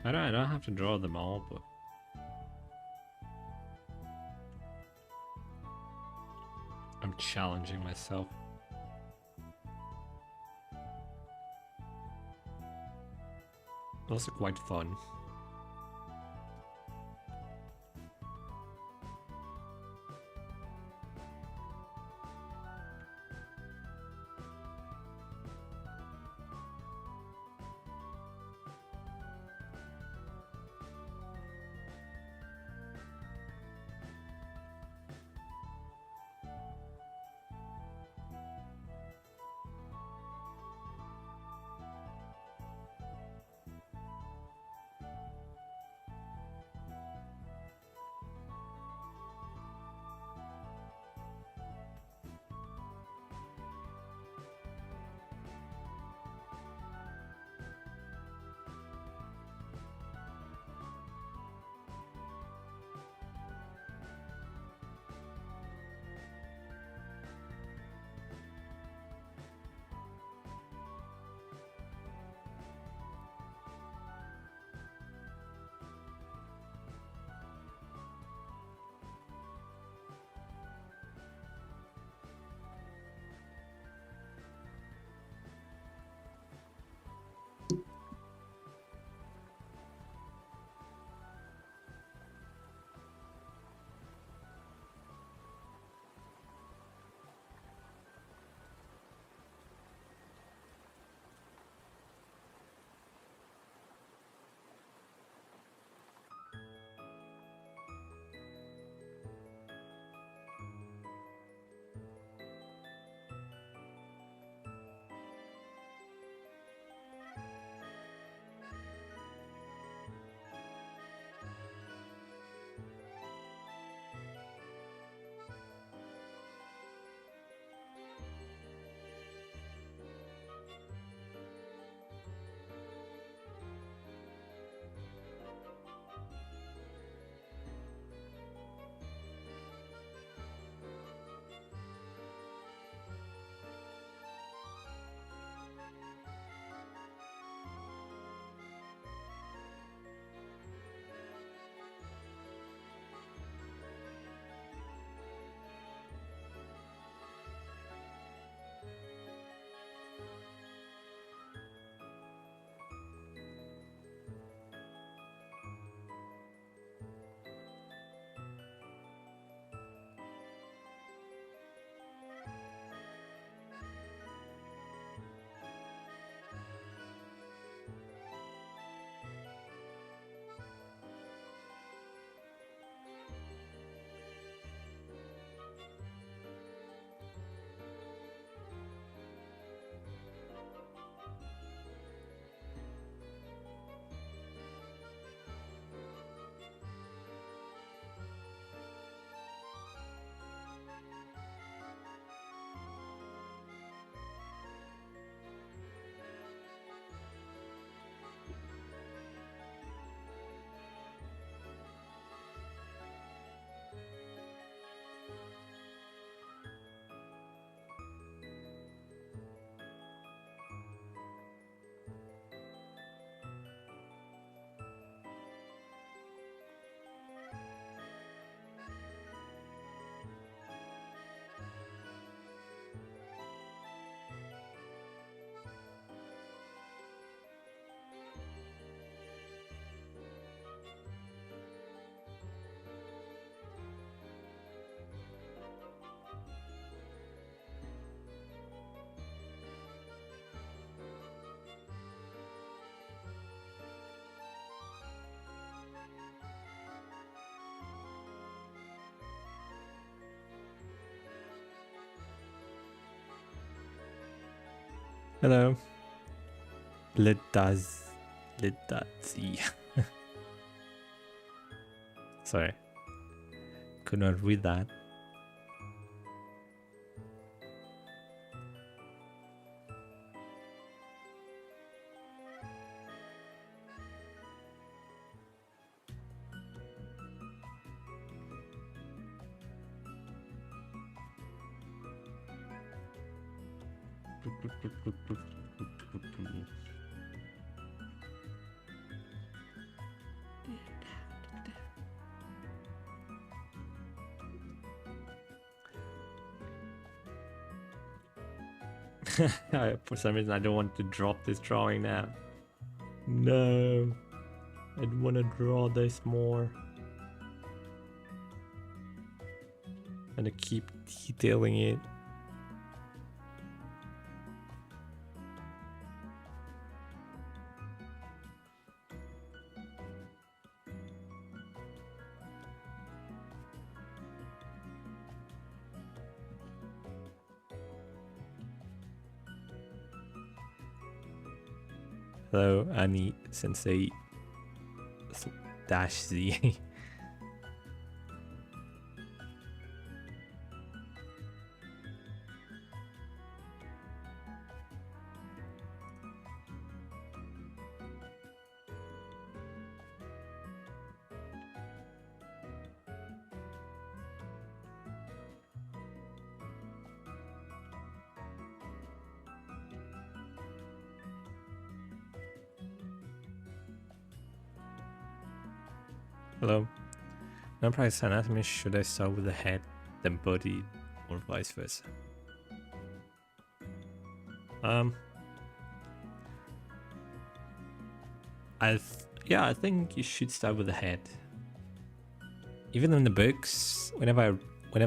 I don't have to draw them all, but I'm challenging myself. Also quite fun. Hello. Lidaz. Lidazi. Sorry. Could not read that. For some reason, I don't want to drop this drawing now. No. I don't want to draw this more. I'm gonna keep detailing it. Hello, Annie Sensei dash Z. Hello. Vampire anatomy, should I start with the head, then body, or vice versa? I think you should start with the head. Even in the books, whenever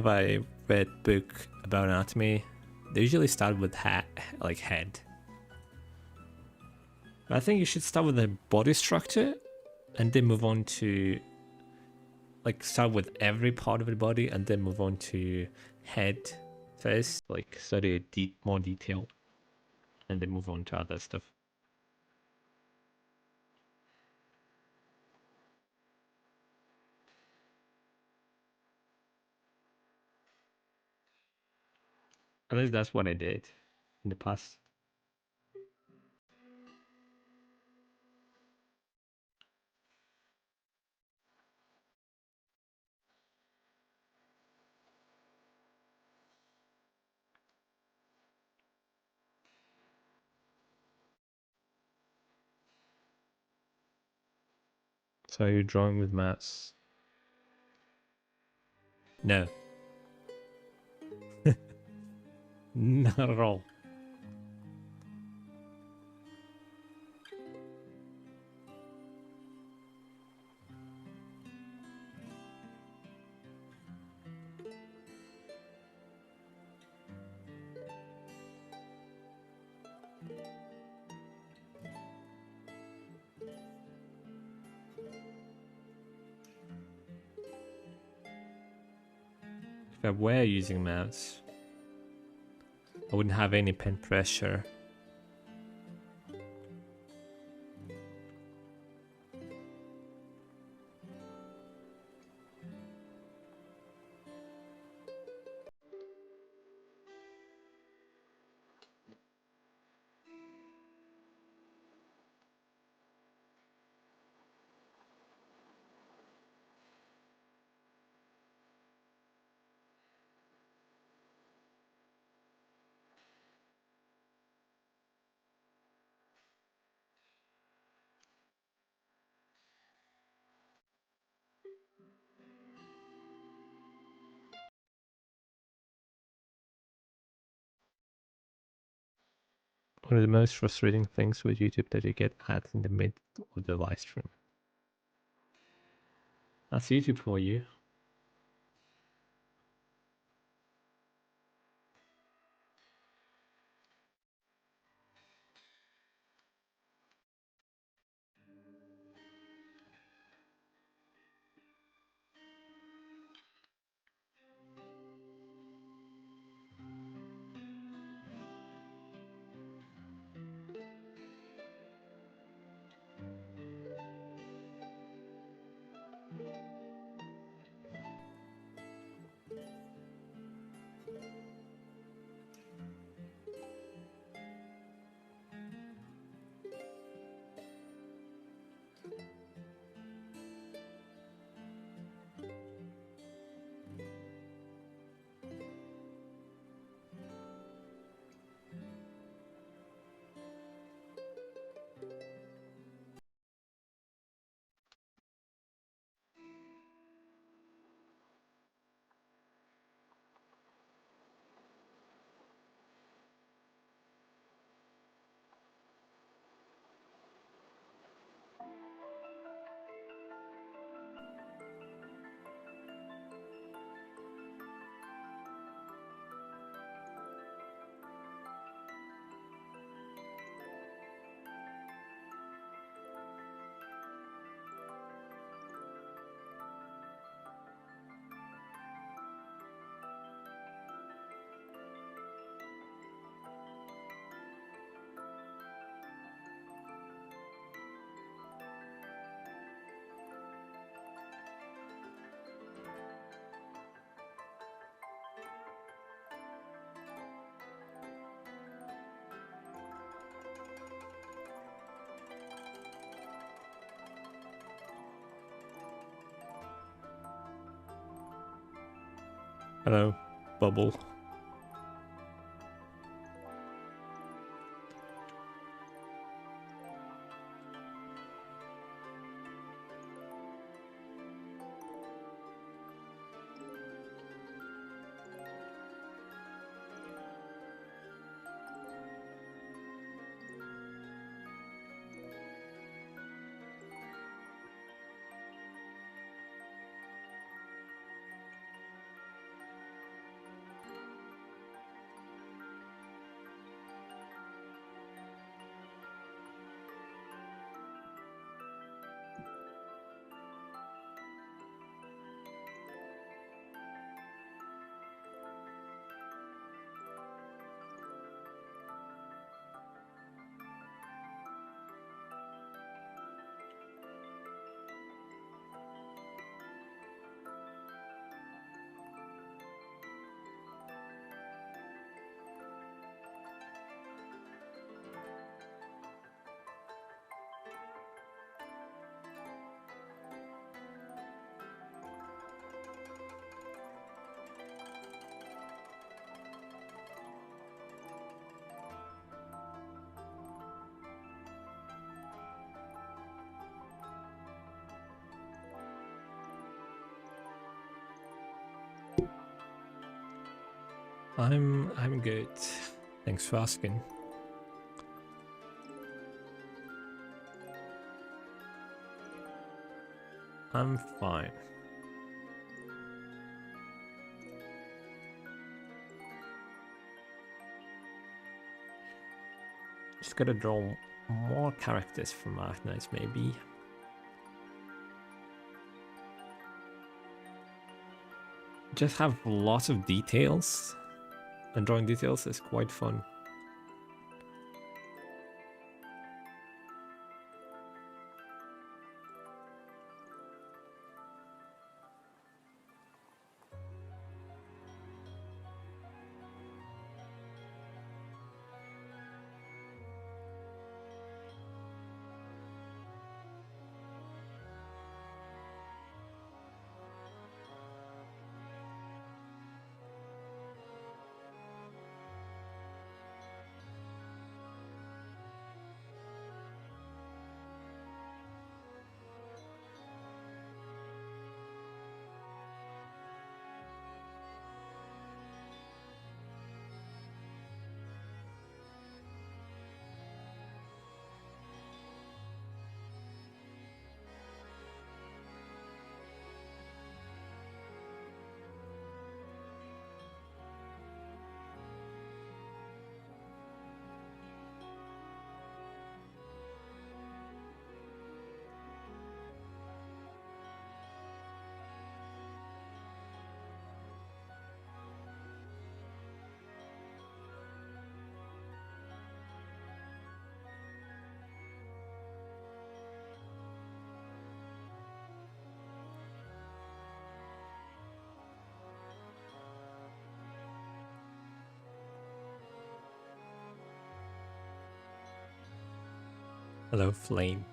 I read book about anatomy, they usually start with head. But I think you should start with the body structure, and then move on to start with every part of the body, and then move on to head first, study more detail, and then move on to other stuff. At least that's what I did in the past. So you're drawing with maths? No. Not at all. If I were using maths, I wouldn't have any pen pressure. One of the most frustrating things with YouTube that you get ads in the mid of the live stream. That's YouTube for you. Hello, Bubble. I'm good. Thanks for asking. I'm fine. Just gotta draw more characters from Arknights, maybe. Just have lots of details, and drawing details is quite fun. Hello, Flame.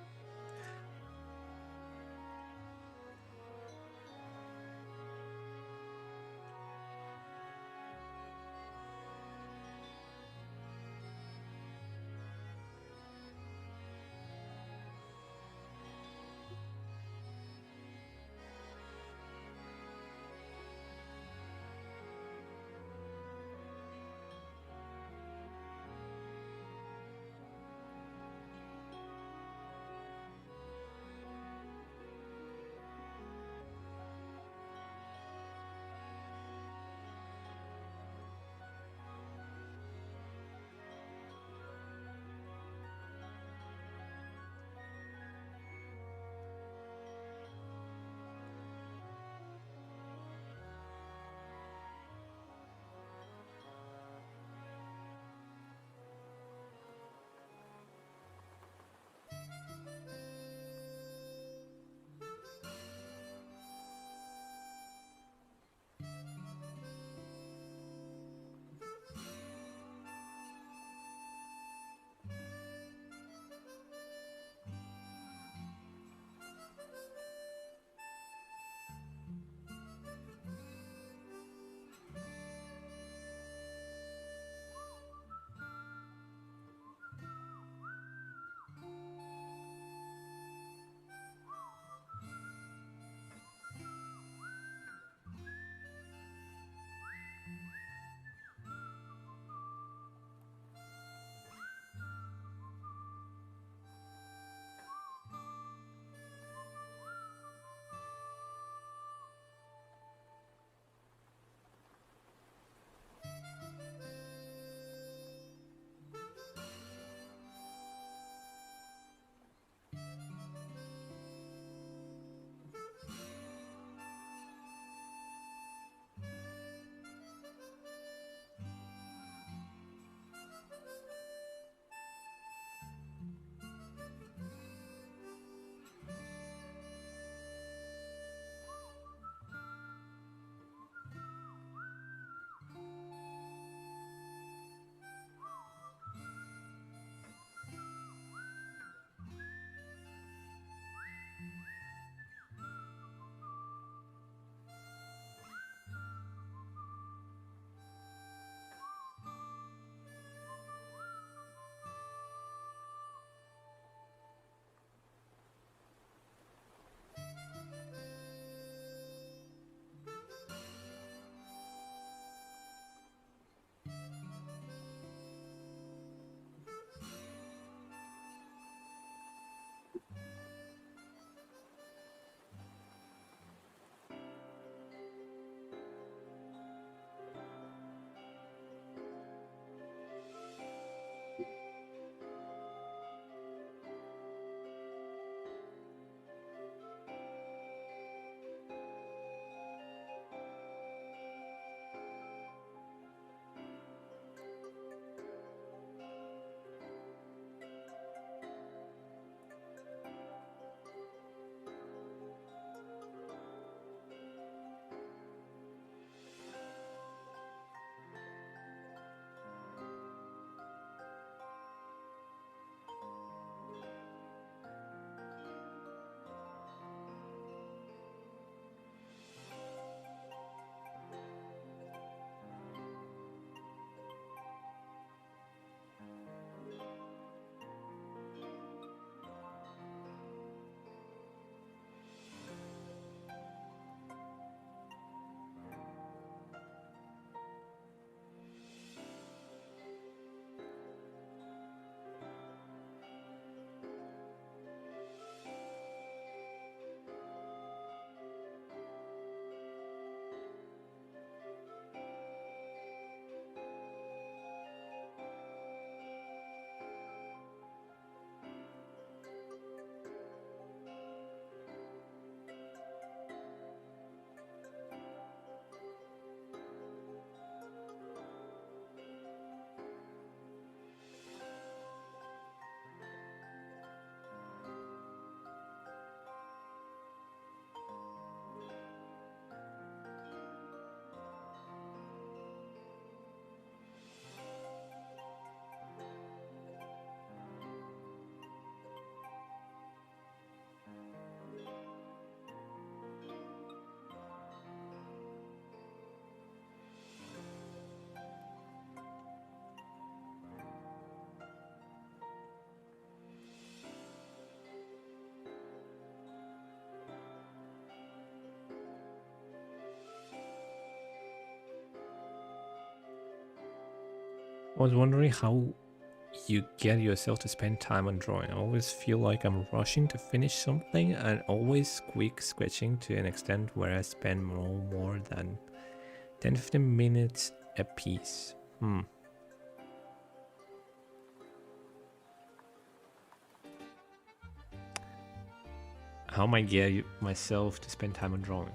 I was wondering how you get yourself to spend time on drawing. I always feel like I'm rushing to finish something and always quick sketching to an extent where I spend no more than 10-15 minutes a piece. How am I get myself to spend time on drawing?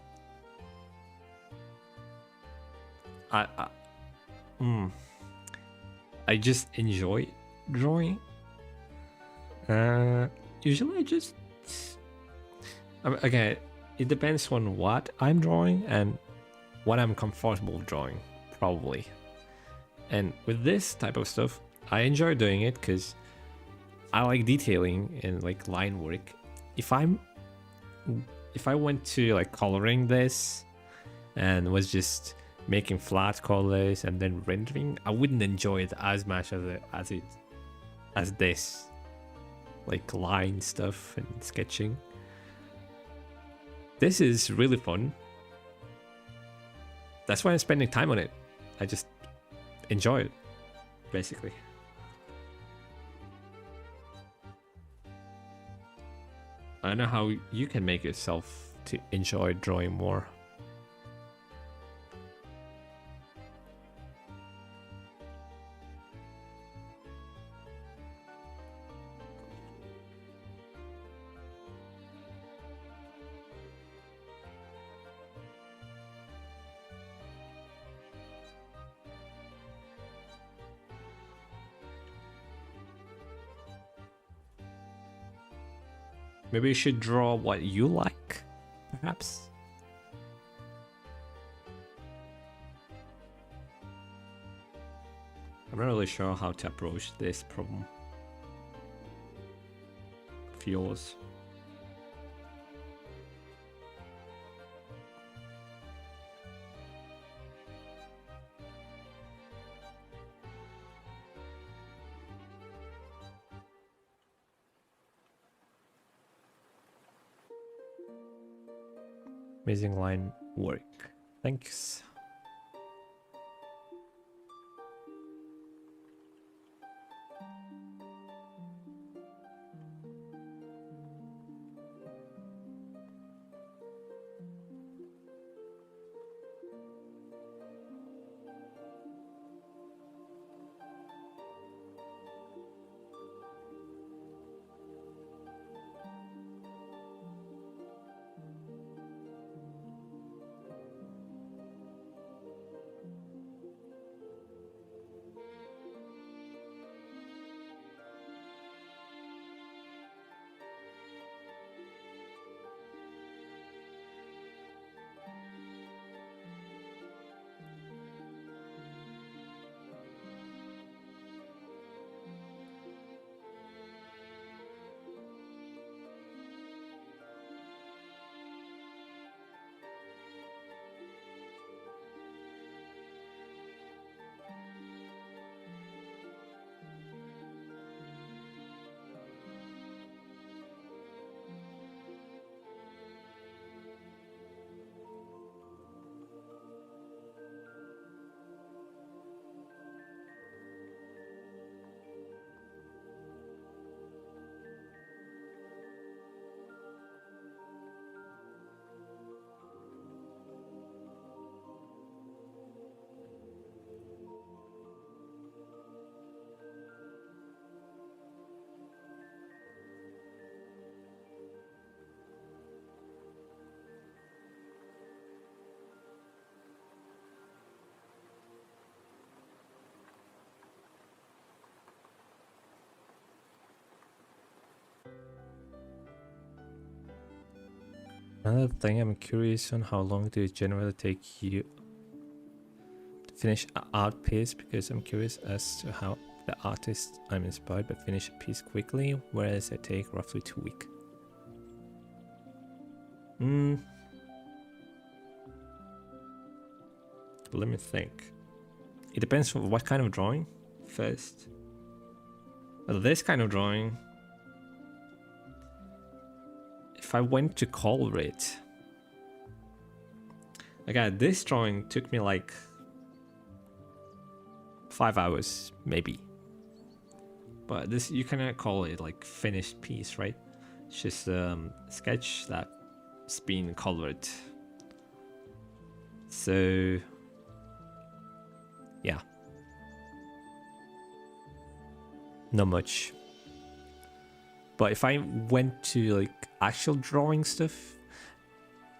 I just enjoy drawing. Usually I just okay. It depends on what I'm drawing and what I'm comfortable drawing, probably. And with this type of stuff, I enjoy doing it because I like detailing and like line work. If I went to like coloring this and was just making flat colors and then rendering, I wouldn't enjoy it as much as this, like line stuff and sketching. This is really fun. That's why I'm spending time on it. I just enjoy it, basically. I don't know how you can make yourself to enjoy drawing more. Maybe you should draw what you like, perhaps? I'm not really sure how to approach this problem of yours. Amazing line work. Thanks. Another thing, I'm curious on how long do it generally take you to finish an art piece, because I'm curious as to how the artist I'm inspired by finish a piece quickly, whereas I take roughly 2 weeks. Let me think. It depends on what kind of drawing first. Well, this kind of drawing, if I went to color it, again, this drawing took me like 5 hours, maybe. But this, you cannot call it like finished piece, right? It's just a sketch that's been colored. So, yeah. Not much. But if I went to like actual drawing stuff,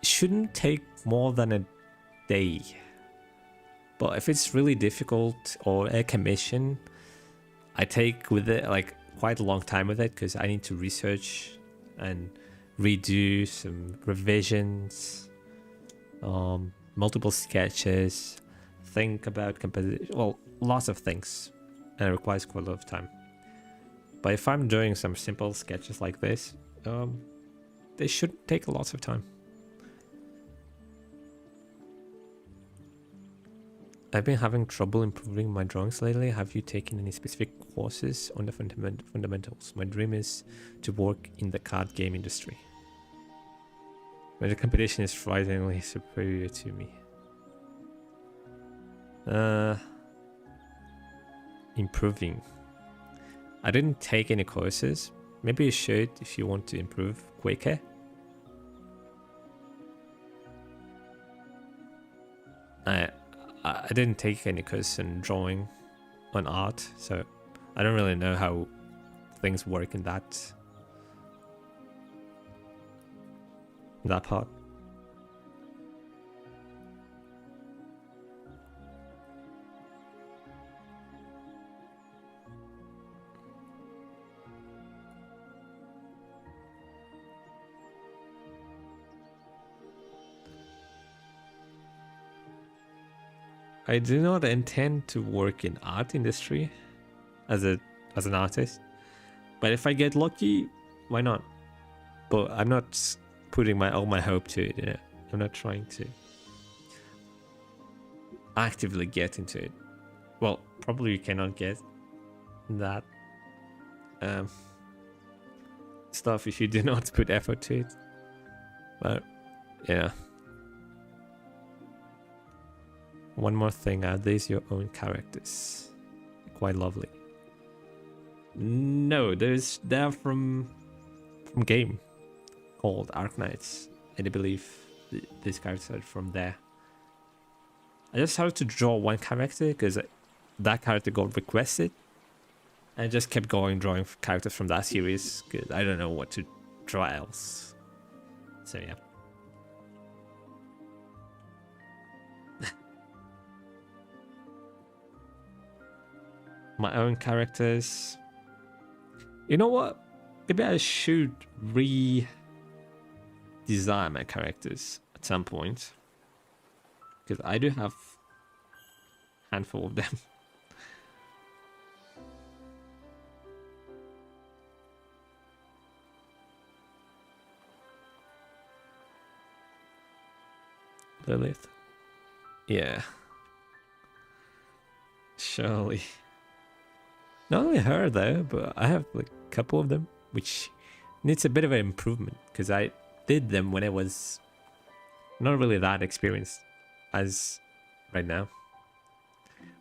it shouldn't take more than a day. But if it's really difficult or a commission, I take with it like quite a long time with it, because I need to research and redo some revisions, multiple sketches, think about composition, well, lots of things, and it requires quite a lot of time. But if I'm doing some simple sketches like this, they shouldn't take lots of time. I've been having trouble improving my drawings lately. Have you taken any specific courses on the fundamentals? My dream is to work in the card game industry, but the competition is frighteningly superior to me. Improving. I didn't take any courses. Maybe you should if you want to improve quicker. I didn't take any course in drawing on art, so I don't really know how things work in that part. I do not intend to work in art industry as an artist, but if I get lucky, why not? But I'm not putting all my hope to it. You know? I'm not trying to actively get into it. Well, probably you cannot get that stuff if you do not put effort to it. But yeah. One more thing, are these your own characters? Quite lovely. No, they're from game called Arknights, and I believe these characters are from there. I just started to draw one character because that character got requested, and I just kept going drawing characters from that series because I don't know what to draw else. So yeah. My own characters. You know what? Maybe I should redesign my characters at some point, because I do have a handful of them. Lilith. Yeah. Surely. Not only her though, but I have like a couple of them, which needs a bit of an improvement because I did them when I was not really that experienced as right now.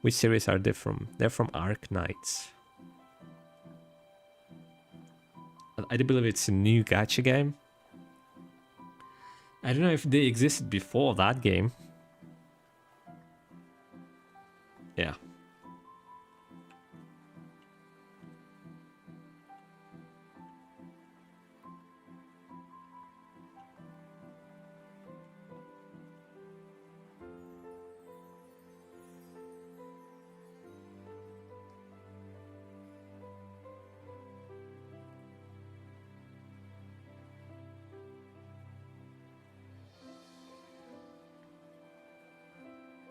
Which series are they from? They're from Arknights. I do believe it's a new gacha game. I don't know if they existed before that game. Yeah.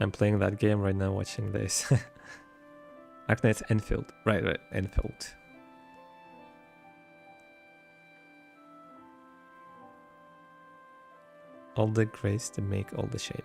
I'm playing that game right now, watching this. Arknights Enfield. Right, Enfield. All the grays to make all the shading.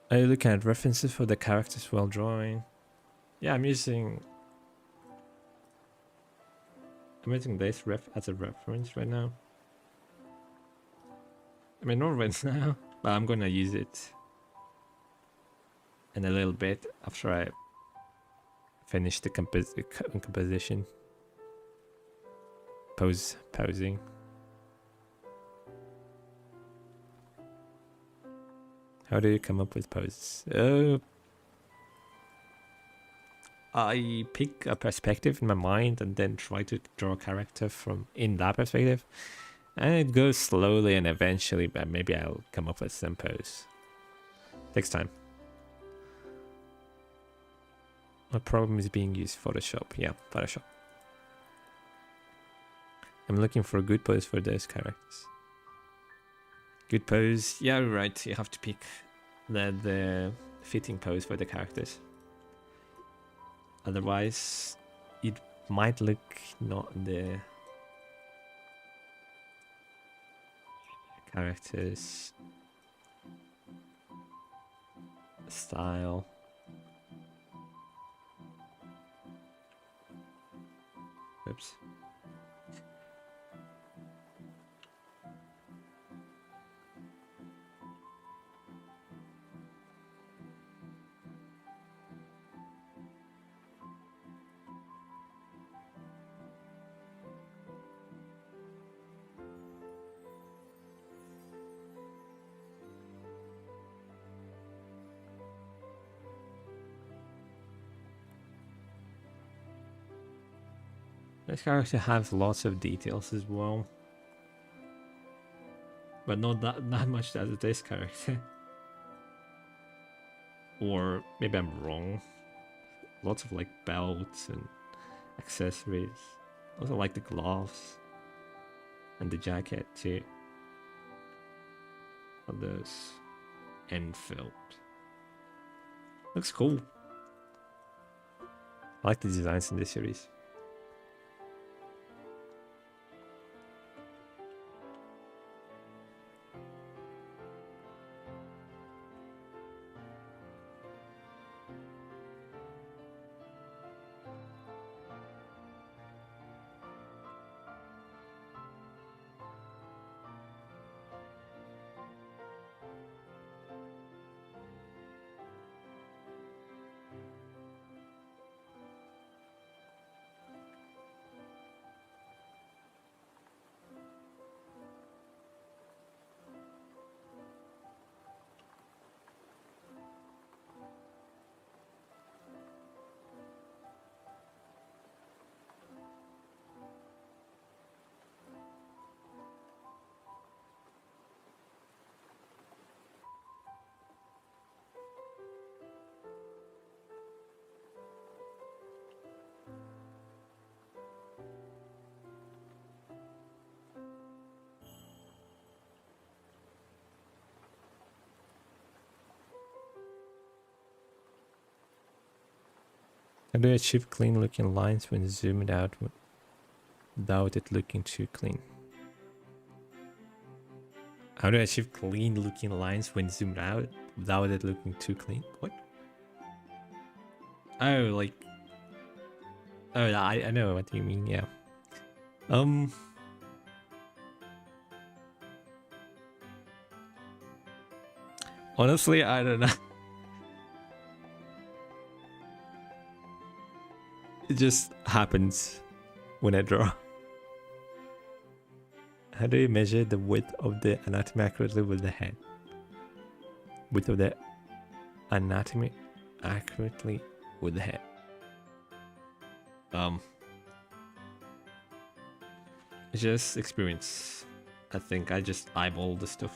Are you looking at references for the characters while drawing? Yeah, I'm using this as a reference right now. I mean, not right now, but I'm gonna use it in a little bit after I finish the composition. Posing. How do you come up with poses? I pick a perspective in my mind and then try to draw a character from in that perspective. And it goes slowly and eventually, but maybe I'll come up with some pose. Takes time. My problem is being used Photoshop. Yeah, Photoshop. I'm looking for a good pose for those characters. Good pose. Yeah, right. You have to pick the fitting pose for the characters. Otherwise, it might look not the characters' style. Oops. This character has lots of details as well, but not that much as this character. Or maybe I'm wrong. Lots of like belts and accessories. Also like the gloves and the jacket too. On this Enfield. Looks cool. I like the designs in this series. How do I achieve clean looking lines when zoomed out without it looking too clean? How do I achieve clean looking lines when zoomed out without it looking too clean? What? Oh, like... Oh, I know what you mean, yeah. Honestly, I don't know. It just happens when I draw. How do you measure the width of the anatomy accurately with the head? Width of the anatomy accurately with the head. Just experience. I think I just eyeball the stuff.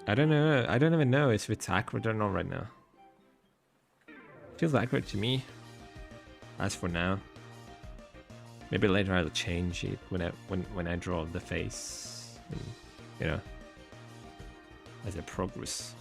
I don't know. I don't even know if it's accurate or not right now. Feels accurate to me. As for now. Maybe later I'll change it when I draw the face. And, you know, as I progress.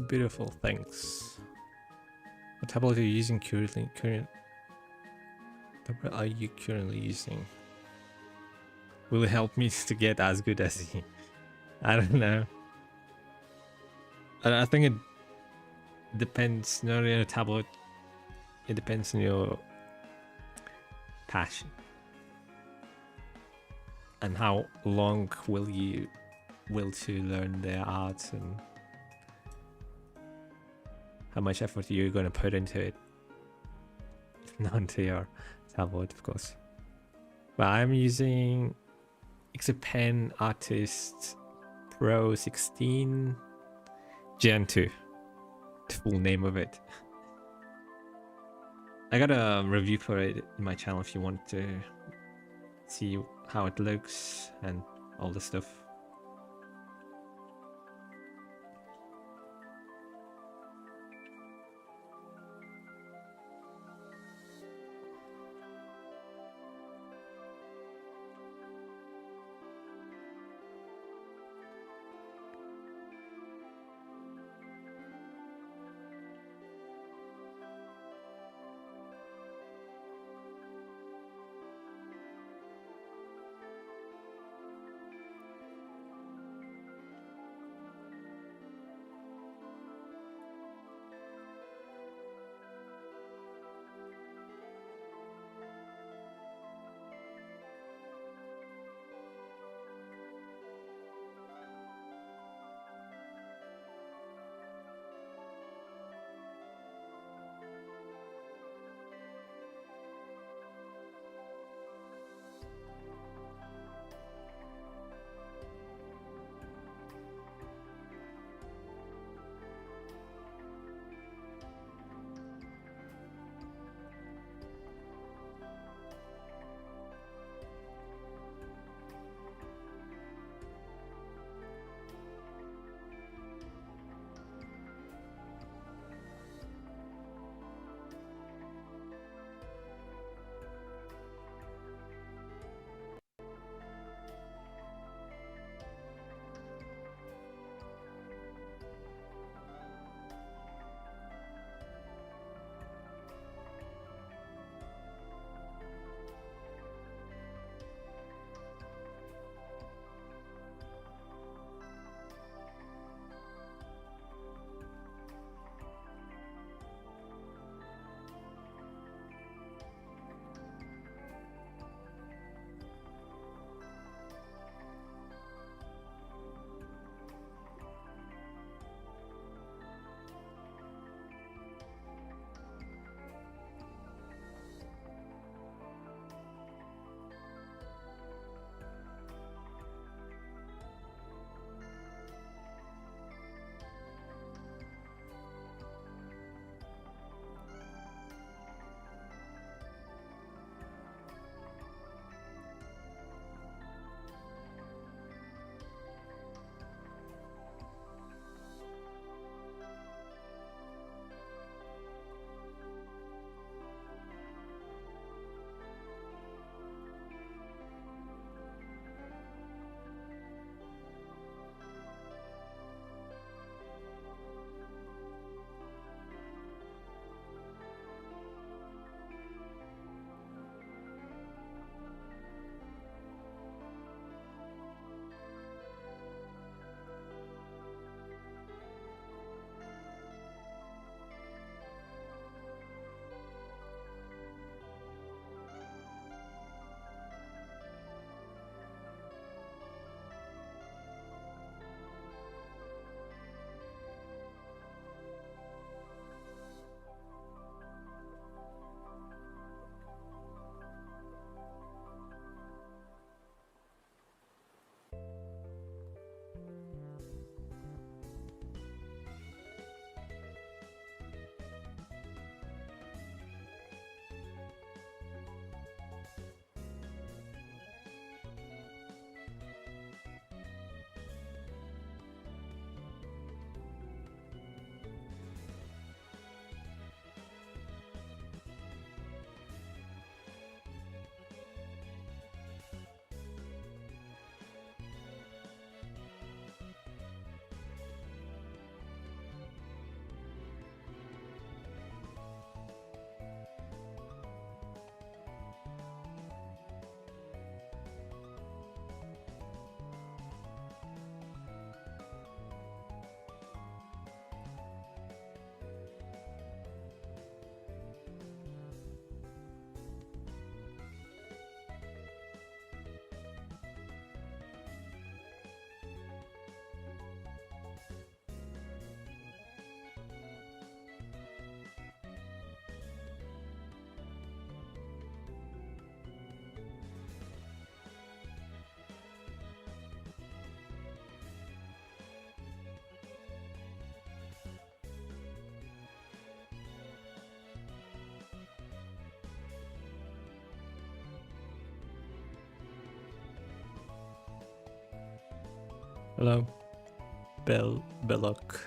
Beautiful, thanks. What tablet are you using currently? Tablet are you currently using? Will it help me to get as good as you? I don't know. I think it depends not on your tablet. It depends on your passion and how long will you will to learn the art and how much effort you're going to put into it. Not into your tablet, of course. But I'm using Xpen Artist Pro 16 Gen 2, the full name of it. I got a review for it in my channel if you want to see how it looks and all the stuff. Hello, Belloc.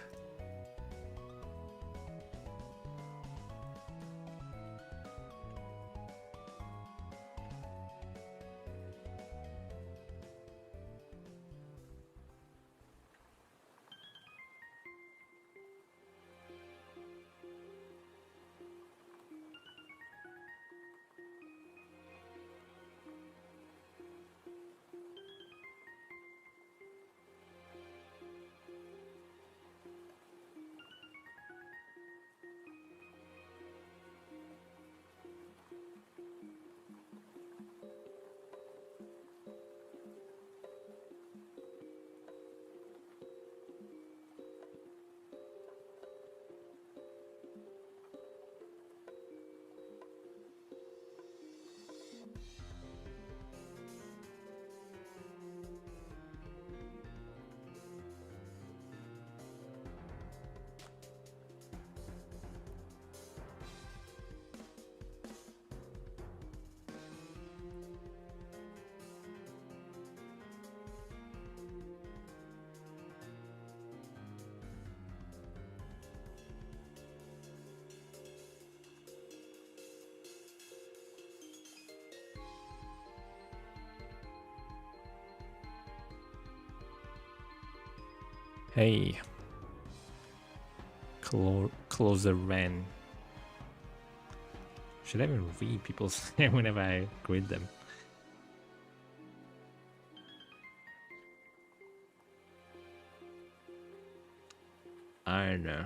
Hey, closer ran. Should I even read people's name whenever I greet them? I don't know.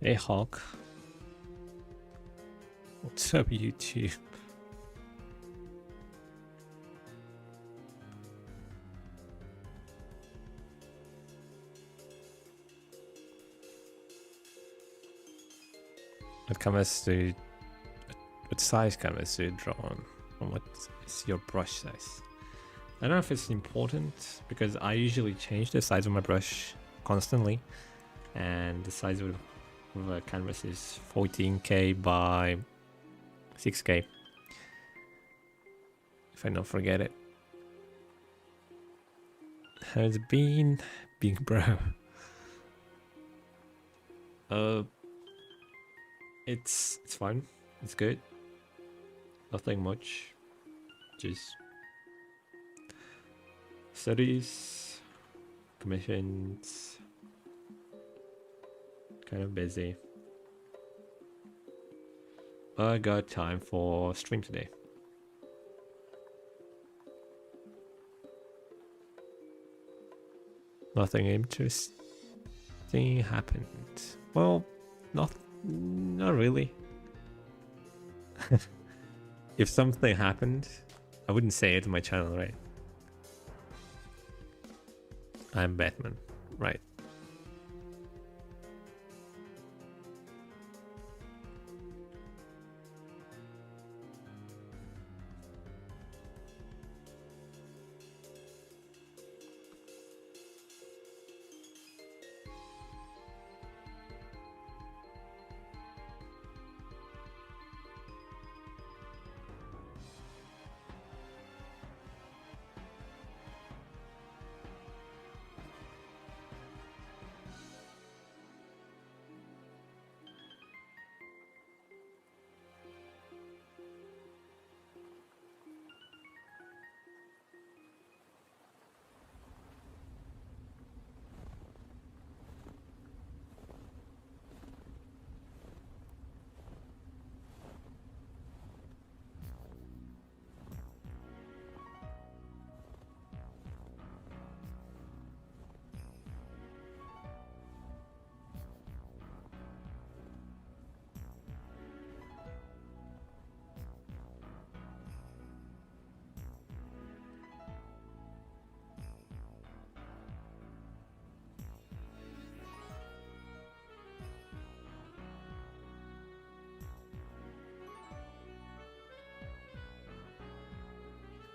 Hey Hawk, what's up YouTube? What canvas do what size canvas do you draw on? And what is your brush size? I don't know if it's important because I usually change the size of my brush constantly, and the size of a canvas is 14K by 6K. If I don't forget it. How's it been, big bro? It's fine. It's good. Nothing much. Just studies, commissions, kind of busy. I got time for stream today. Nothing interesting happened. Well, not really. If something happened, I wouldn't say it on my channel, right? I'm Batman, right?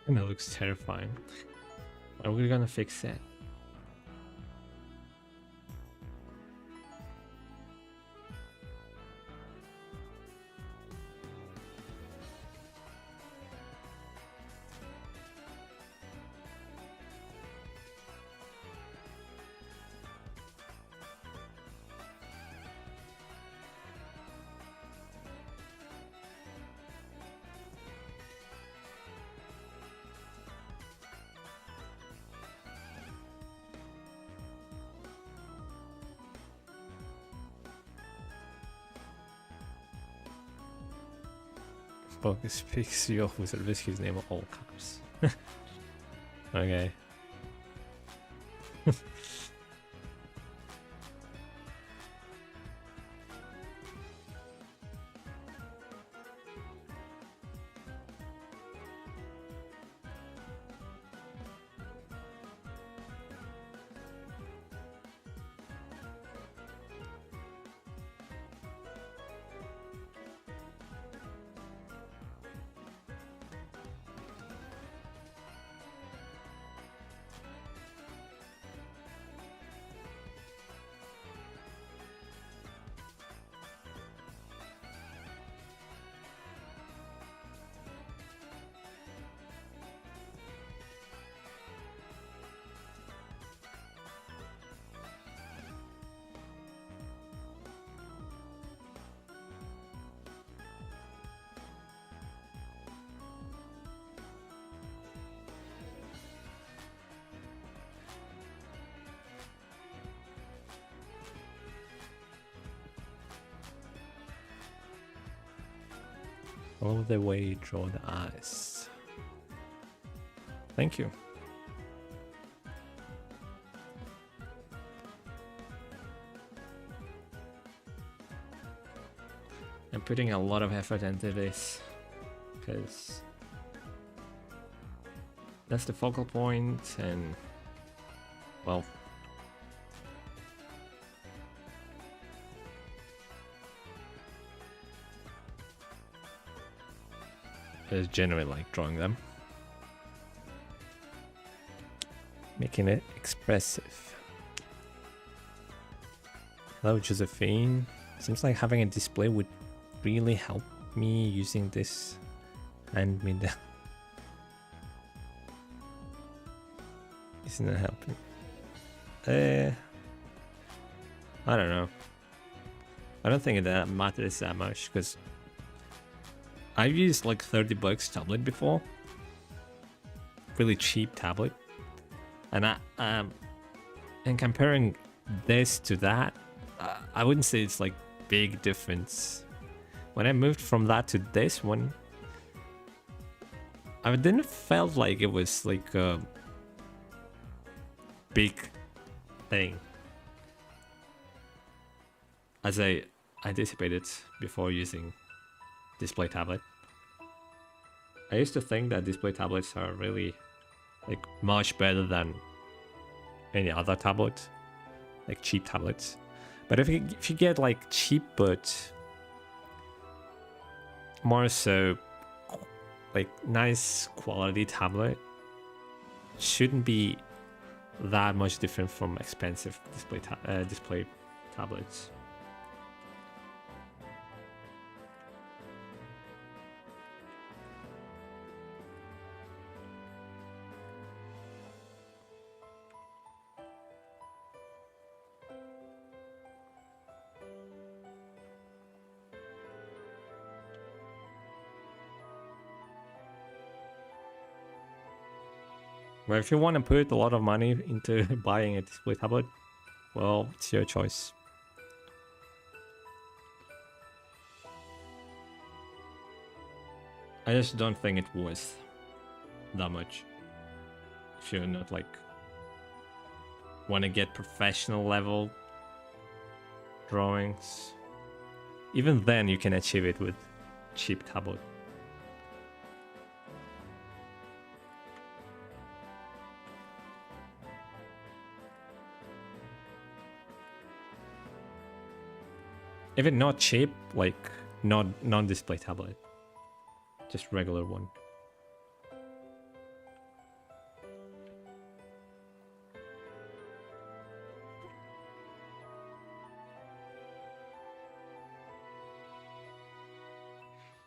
And it looks terrifying. Are we gonna fix it? Focus picks you off with Servisky's name of all caps. Okay. All the way, draw the eyes. Thank you. I'm putting a lot of effort into this because that's the focal point, and well, I just generally like drawing them, making it expressive. Hello, Josephine. Seems like having a display would really help me using this hand me down. Isn't it helping? I don't know. I don't think that matters that much because I've used like $30 tablet before. Really cheap tablet. And and comparing this to that, I wouldn't say it's like big difference. When I moved from that to this one, I didn't felt like it was like a big thing as I anticipated before using display tablet. I used to think that display tablets are really like much better than any other tablet, like cheap tablets. But if you get like cheap but more so like nice quality tablet, shouldn't be that much different from expensive display tablets. Well, if you want to put a lot of money into buying a display tablet, well, it's your choice. I just don't think it was that much. If you're not like want to get professional level drawings, even then you can achieve it with cheap tablet. If it's not cheap, like not non-display tablet, just regular one.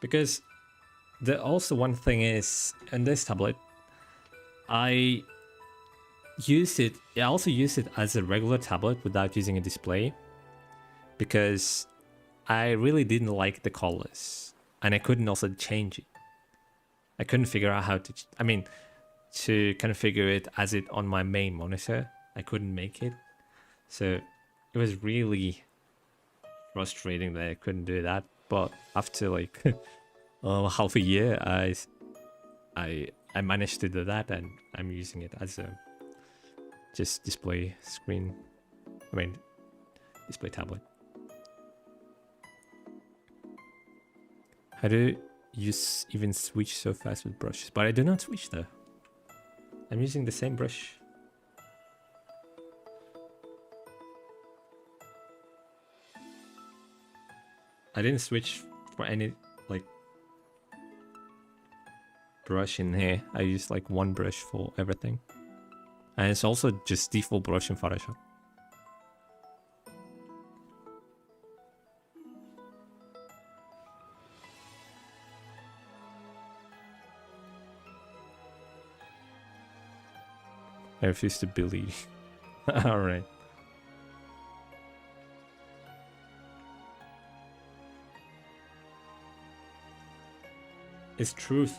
Because the also one thing is in this tablet, I also use it as a regular tablet without using a display, because I really didn't like the colors and I couldn't also change it. I couldn't figure out how to, to configure it as it on my main monitor. I couldn't make it. So it was really frustrating that I couldn't do that. But after like half a year, I managed to do that, and I'm using it as a just display screen. Display tablet. How do you even switch so fast with brushes? But I do not switch though. I'm using the same brush. I didn't switch for any like brush in here. I use like one brush for everything. And it's also just default brush in Photoshop. I refuse to believe. Alright. It's truth.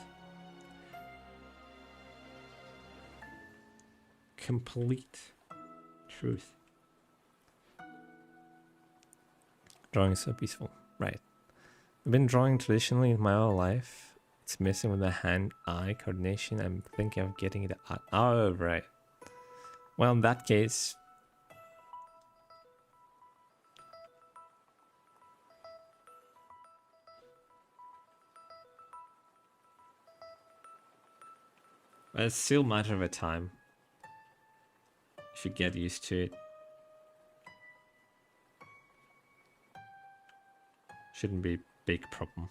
Complete truth. Drawing is so peaceful. Right. I've been drawing traditionally in my whole life. It's messing with the hand-eye coordination. I'm thinking of getting it out. Oh, right. Well, in that case... But it's still a matter of a time. If you get used to it. Shouldn't be a big problem.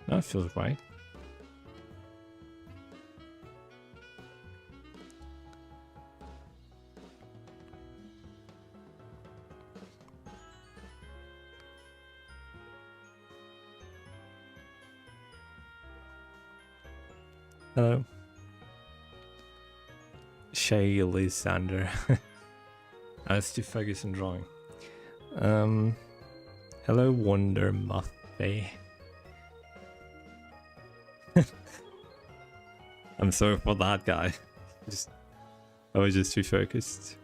That feels right. Hello. Shay Lysander. I was too focused on drawing. Hello, Wonder Muffy. I'm sorry for that guy. I was just too focused.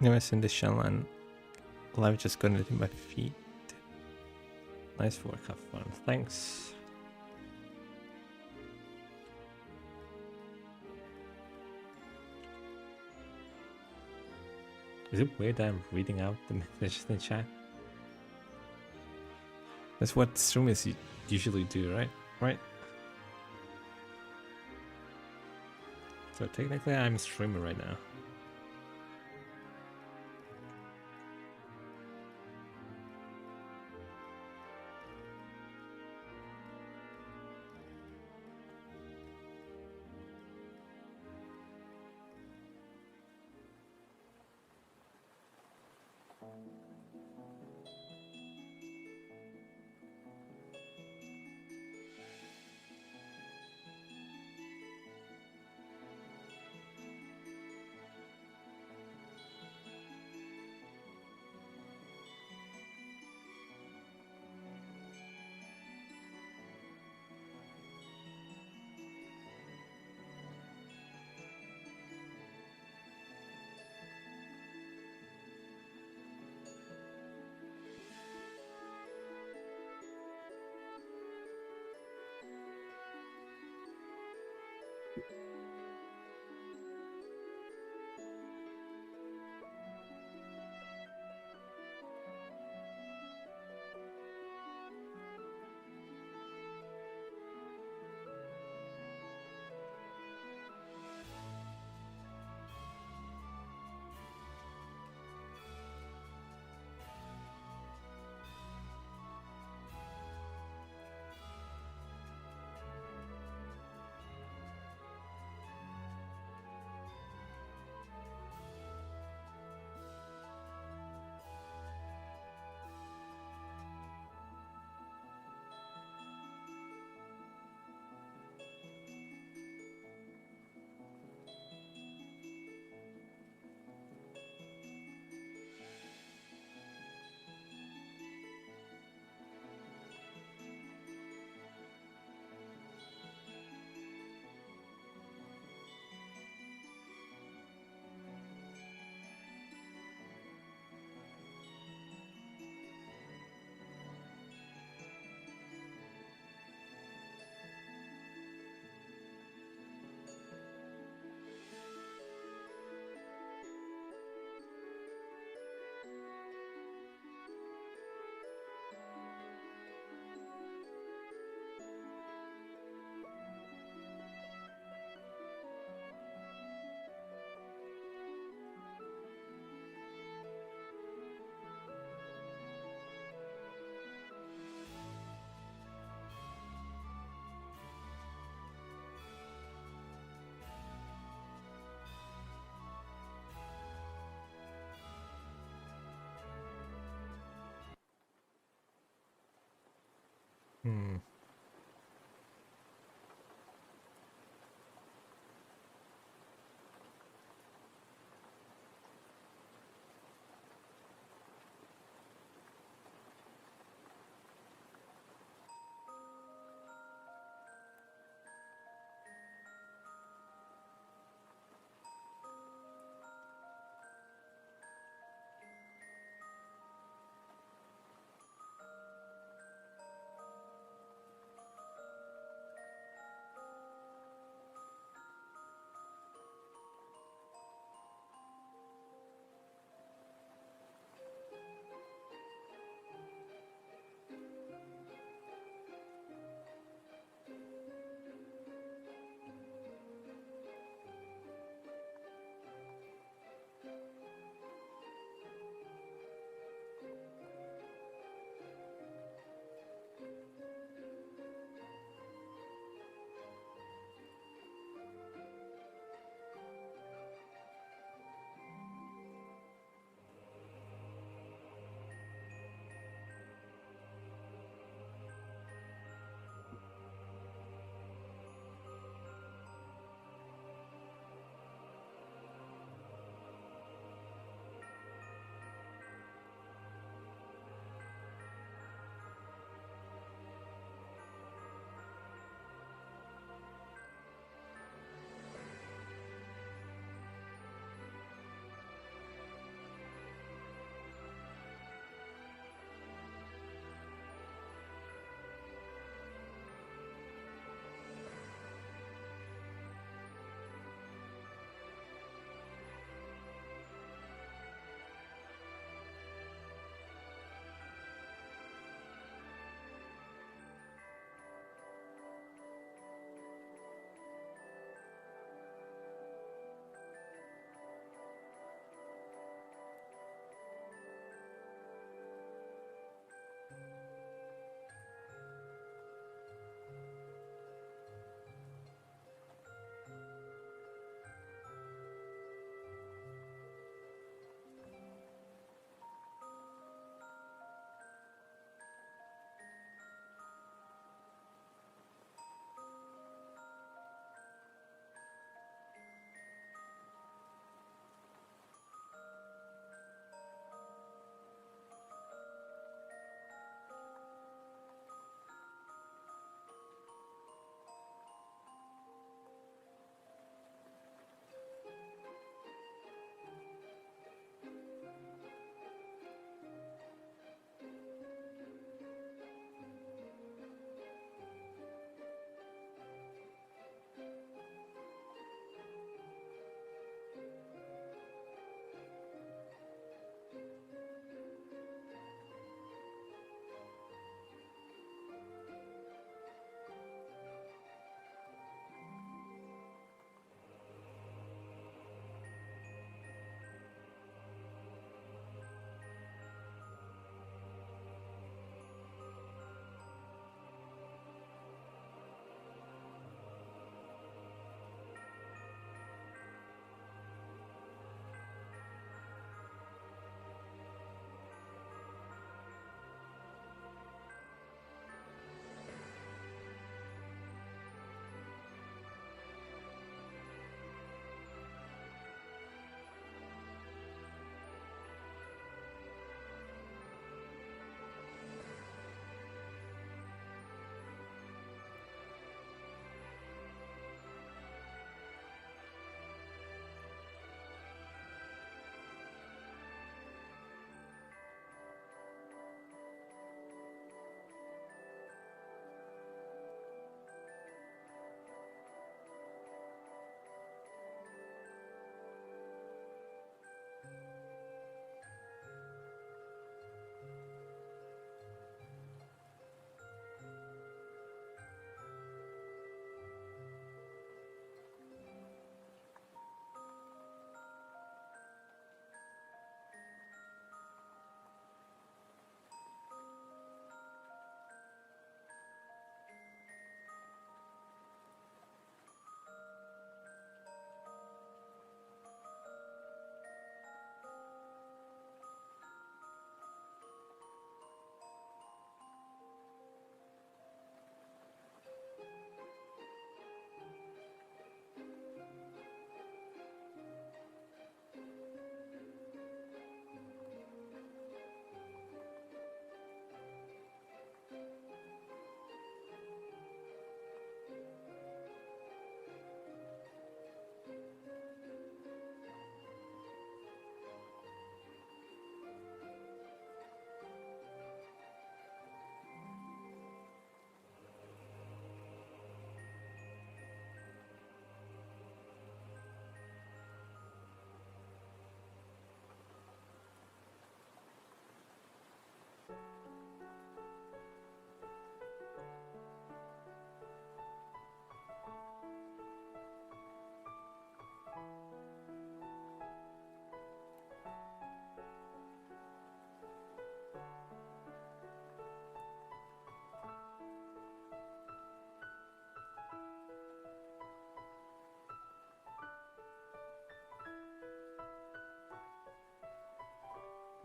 Never seen the shell and live just got into my feet. Nice work, have fun. Thanks. Is it weird that I'm reading out the messages in chat? That's what streamers usually do, right? Right? So technically I'm a streamer right now. Hmm.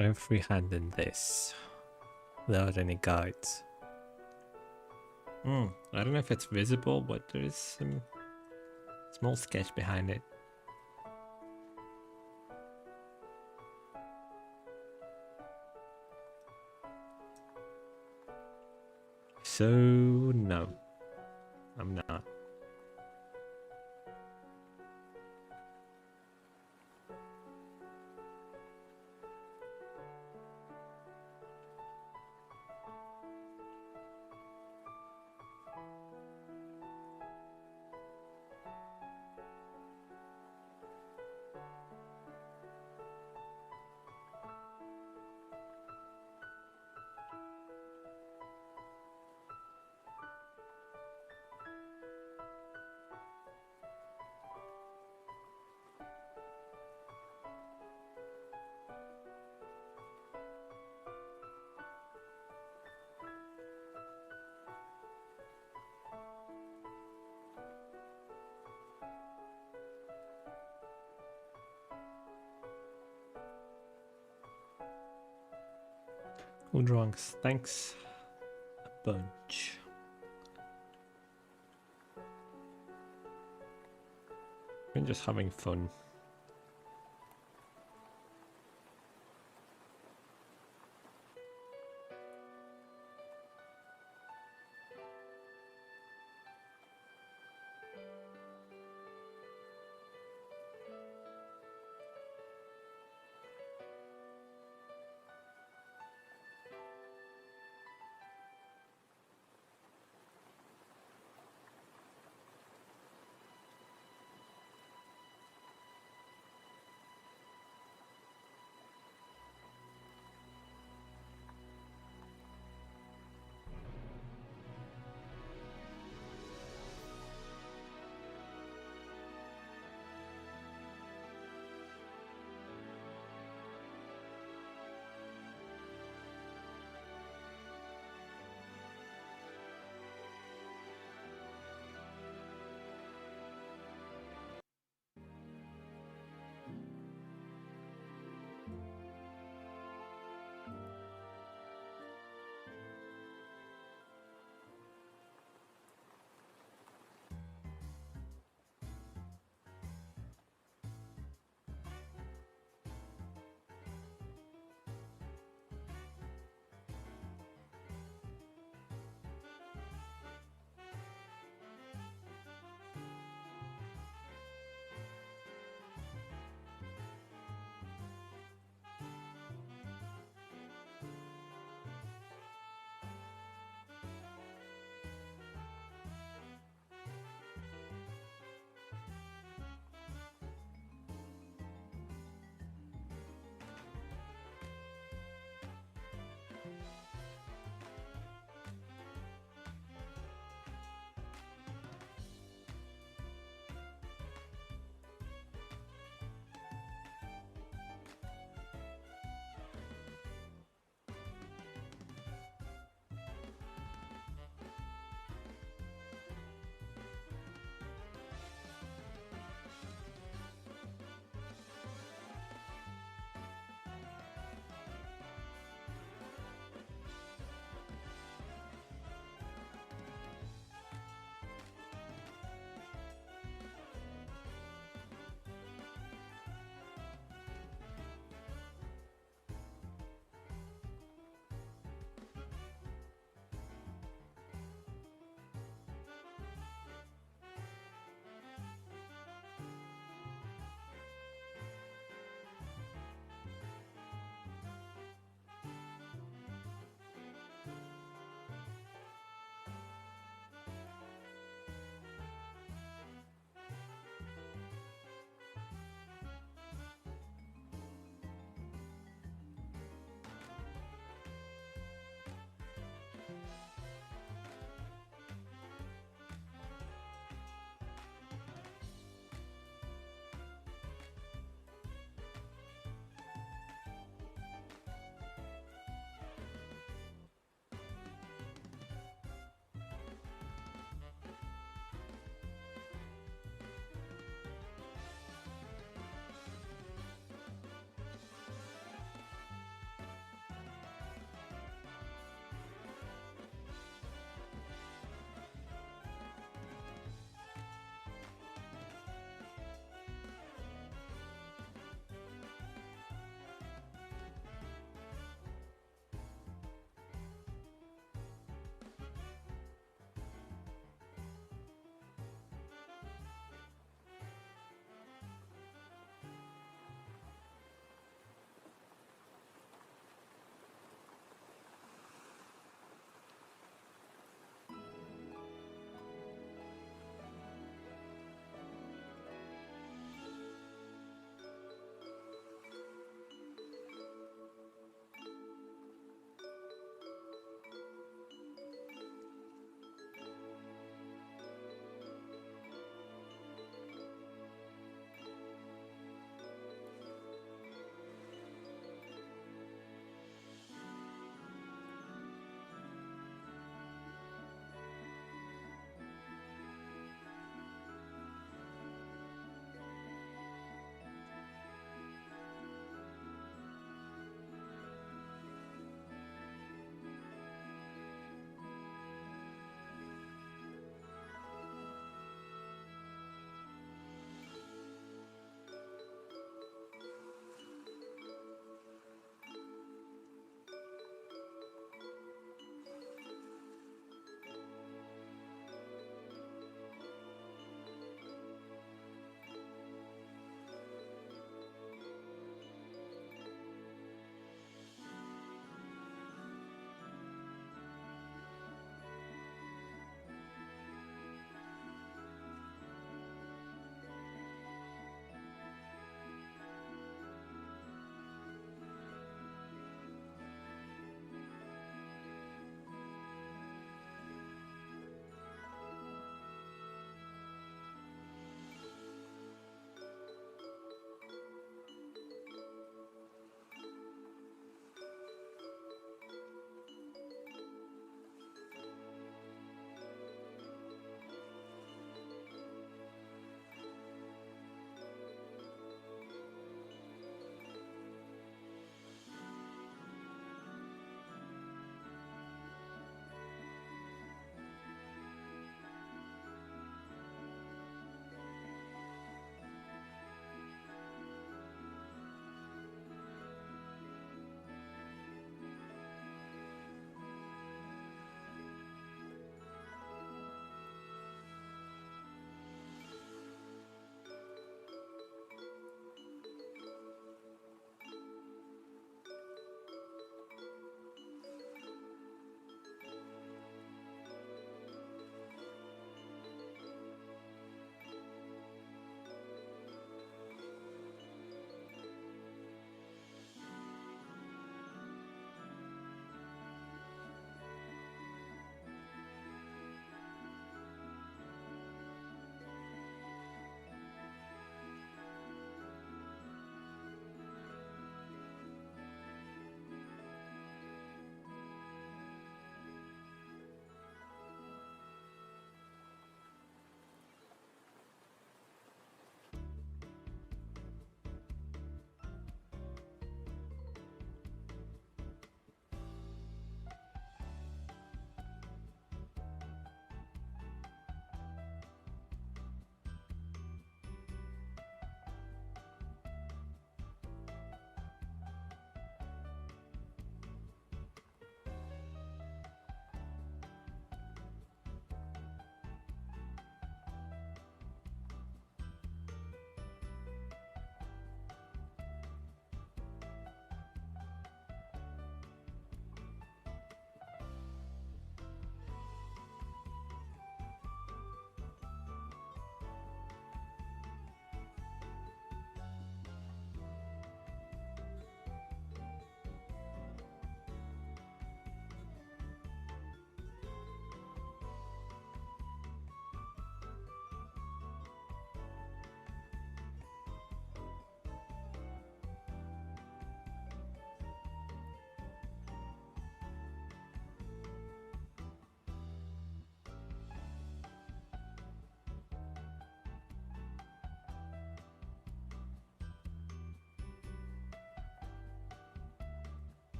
I'm freehanding this without any guides. I don't know if it's visible, but there is some small sketch behind it. So no, I'm not. Udrunks, thanks a bunch. Been just having fun.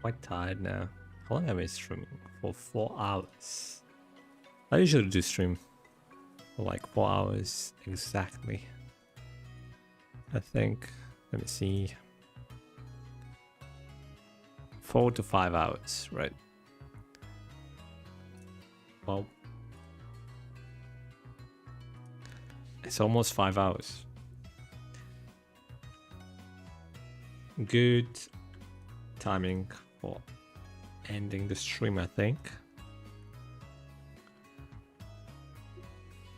quite tired now. How long have I been streaming? For 4 hours. I usually do stream for like 4 hours exactly. I think, let me see. 4 to 5 hours, right? Well, it's almost 5 hours. Good timing for ending the stream, I think.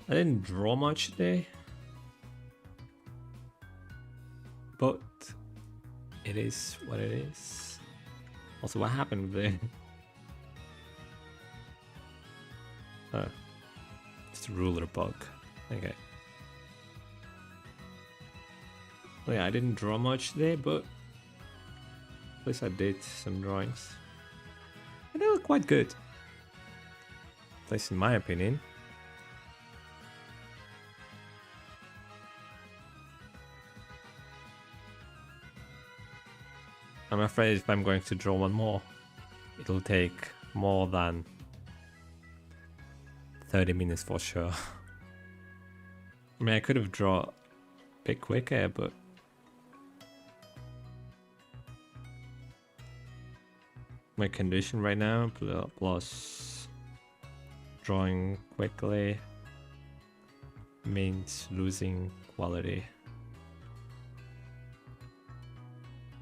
I didn't draw much today, but it is what it is. Also, what happened there? Oh, it's a ruler bug. Okay. Well, yeah, I didn't draw much today, but at least I did some drawings. And they look quite good. At least in my opinion. I'm afraid if I'm going to draw one more, it'll take more than 30 minutes for sure. I mean, I could have drawn a bit quicker, but my condition right now, plus drawing quickly, means losing quality.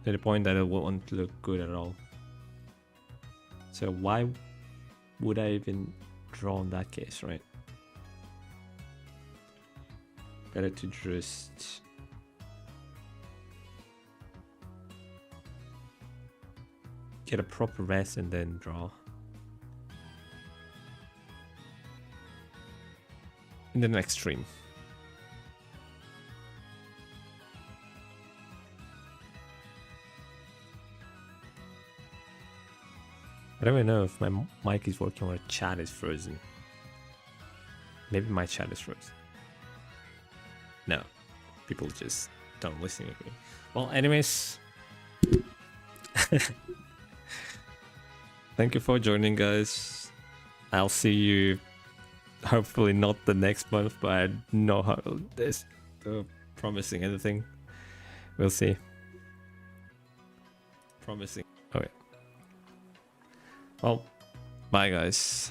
To the point that it won't look good at all. So why would I even draw in that case, right? Better to just get a proper rest and then draw. In the next stream. I don't even know if my mic is working or chat is frozen. Maybe my chat is frozen. No, people just don't listen to me. Well, anyways, thank you for joining, guys. I'll see you hopefully not the next month, but I know how this promising anything. We'll see. Promising. Okay. Well, bye guys.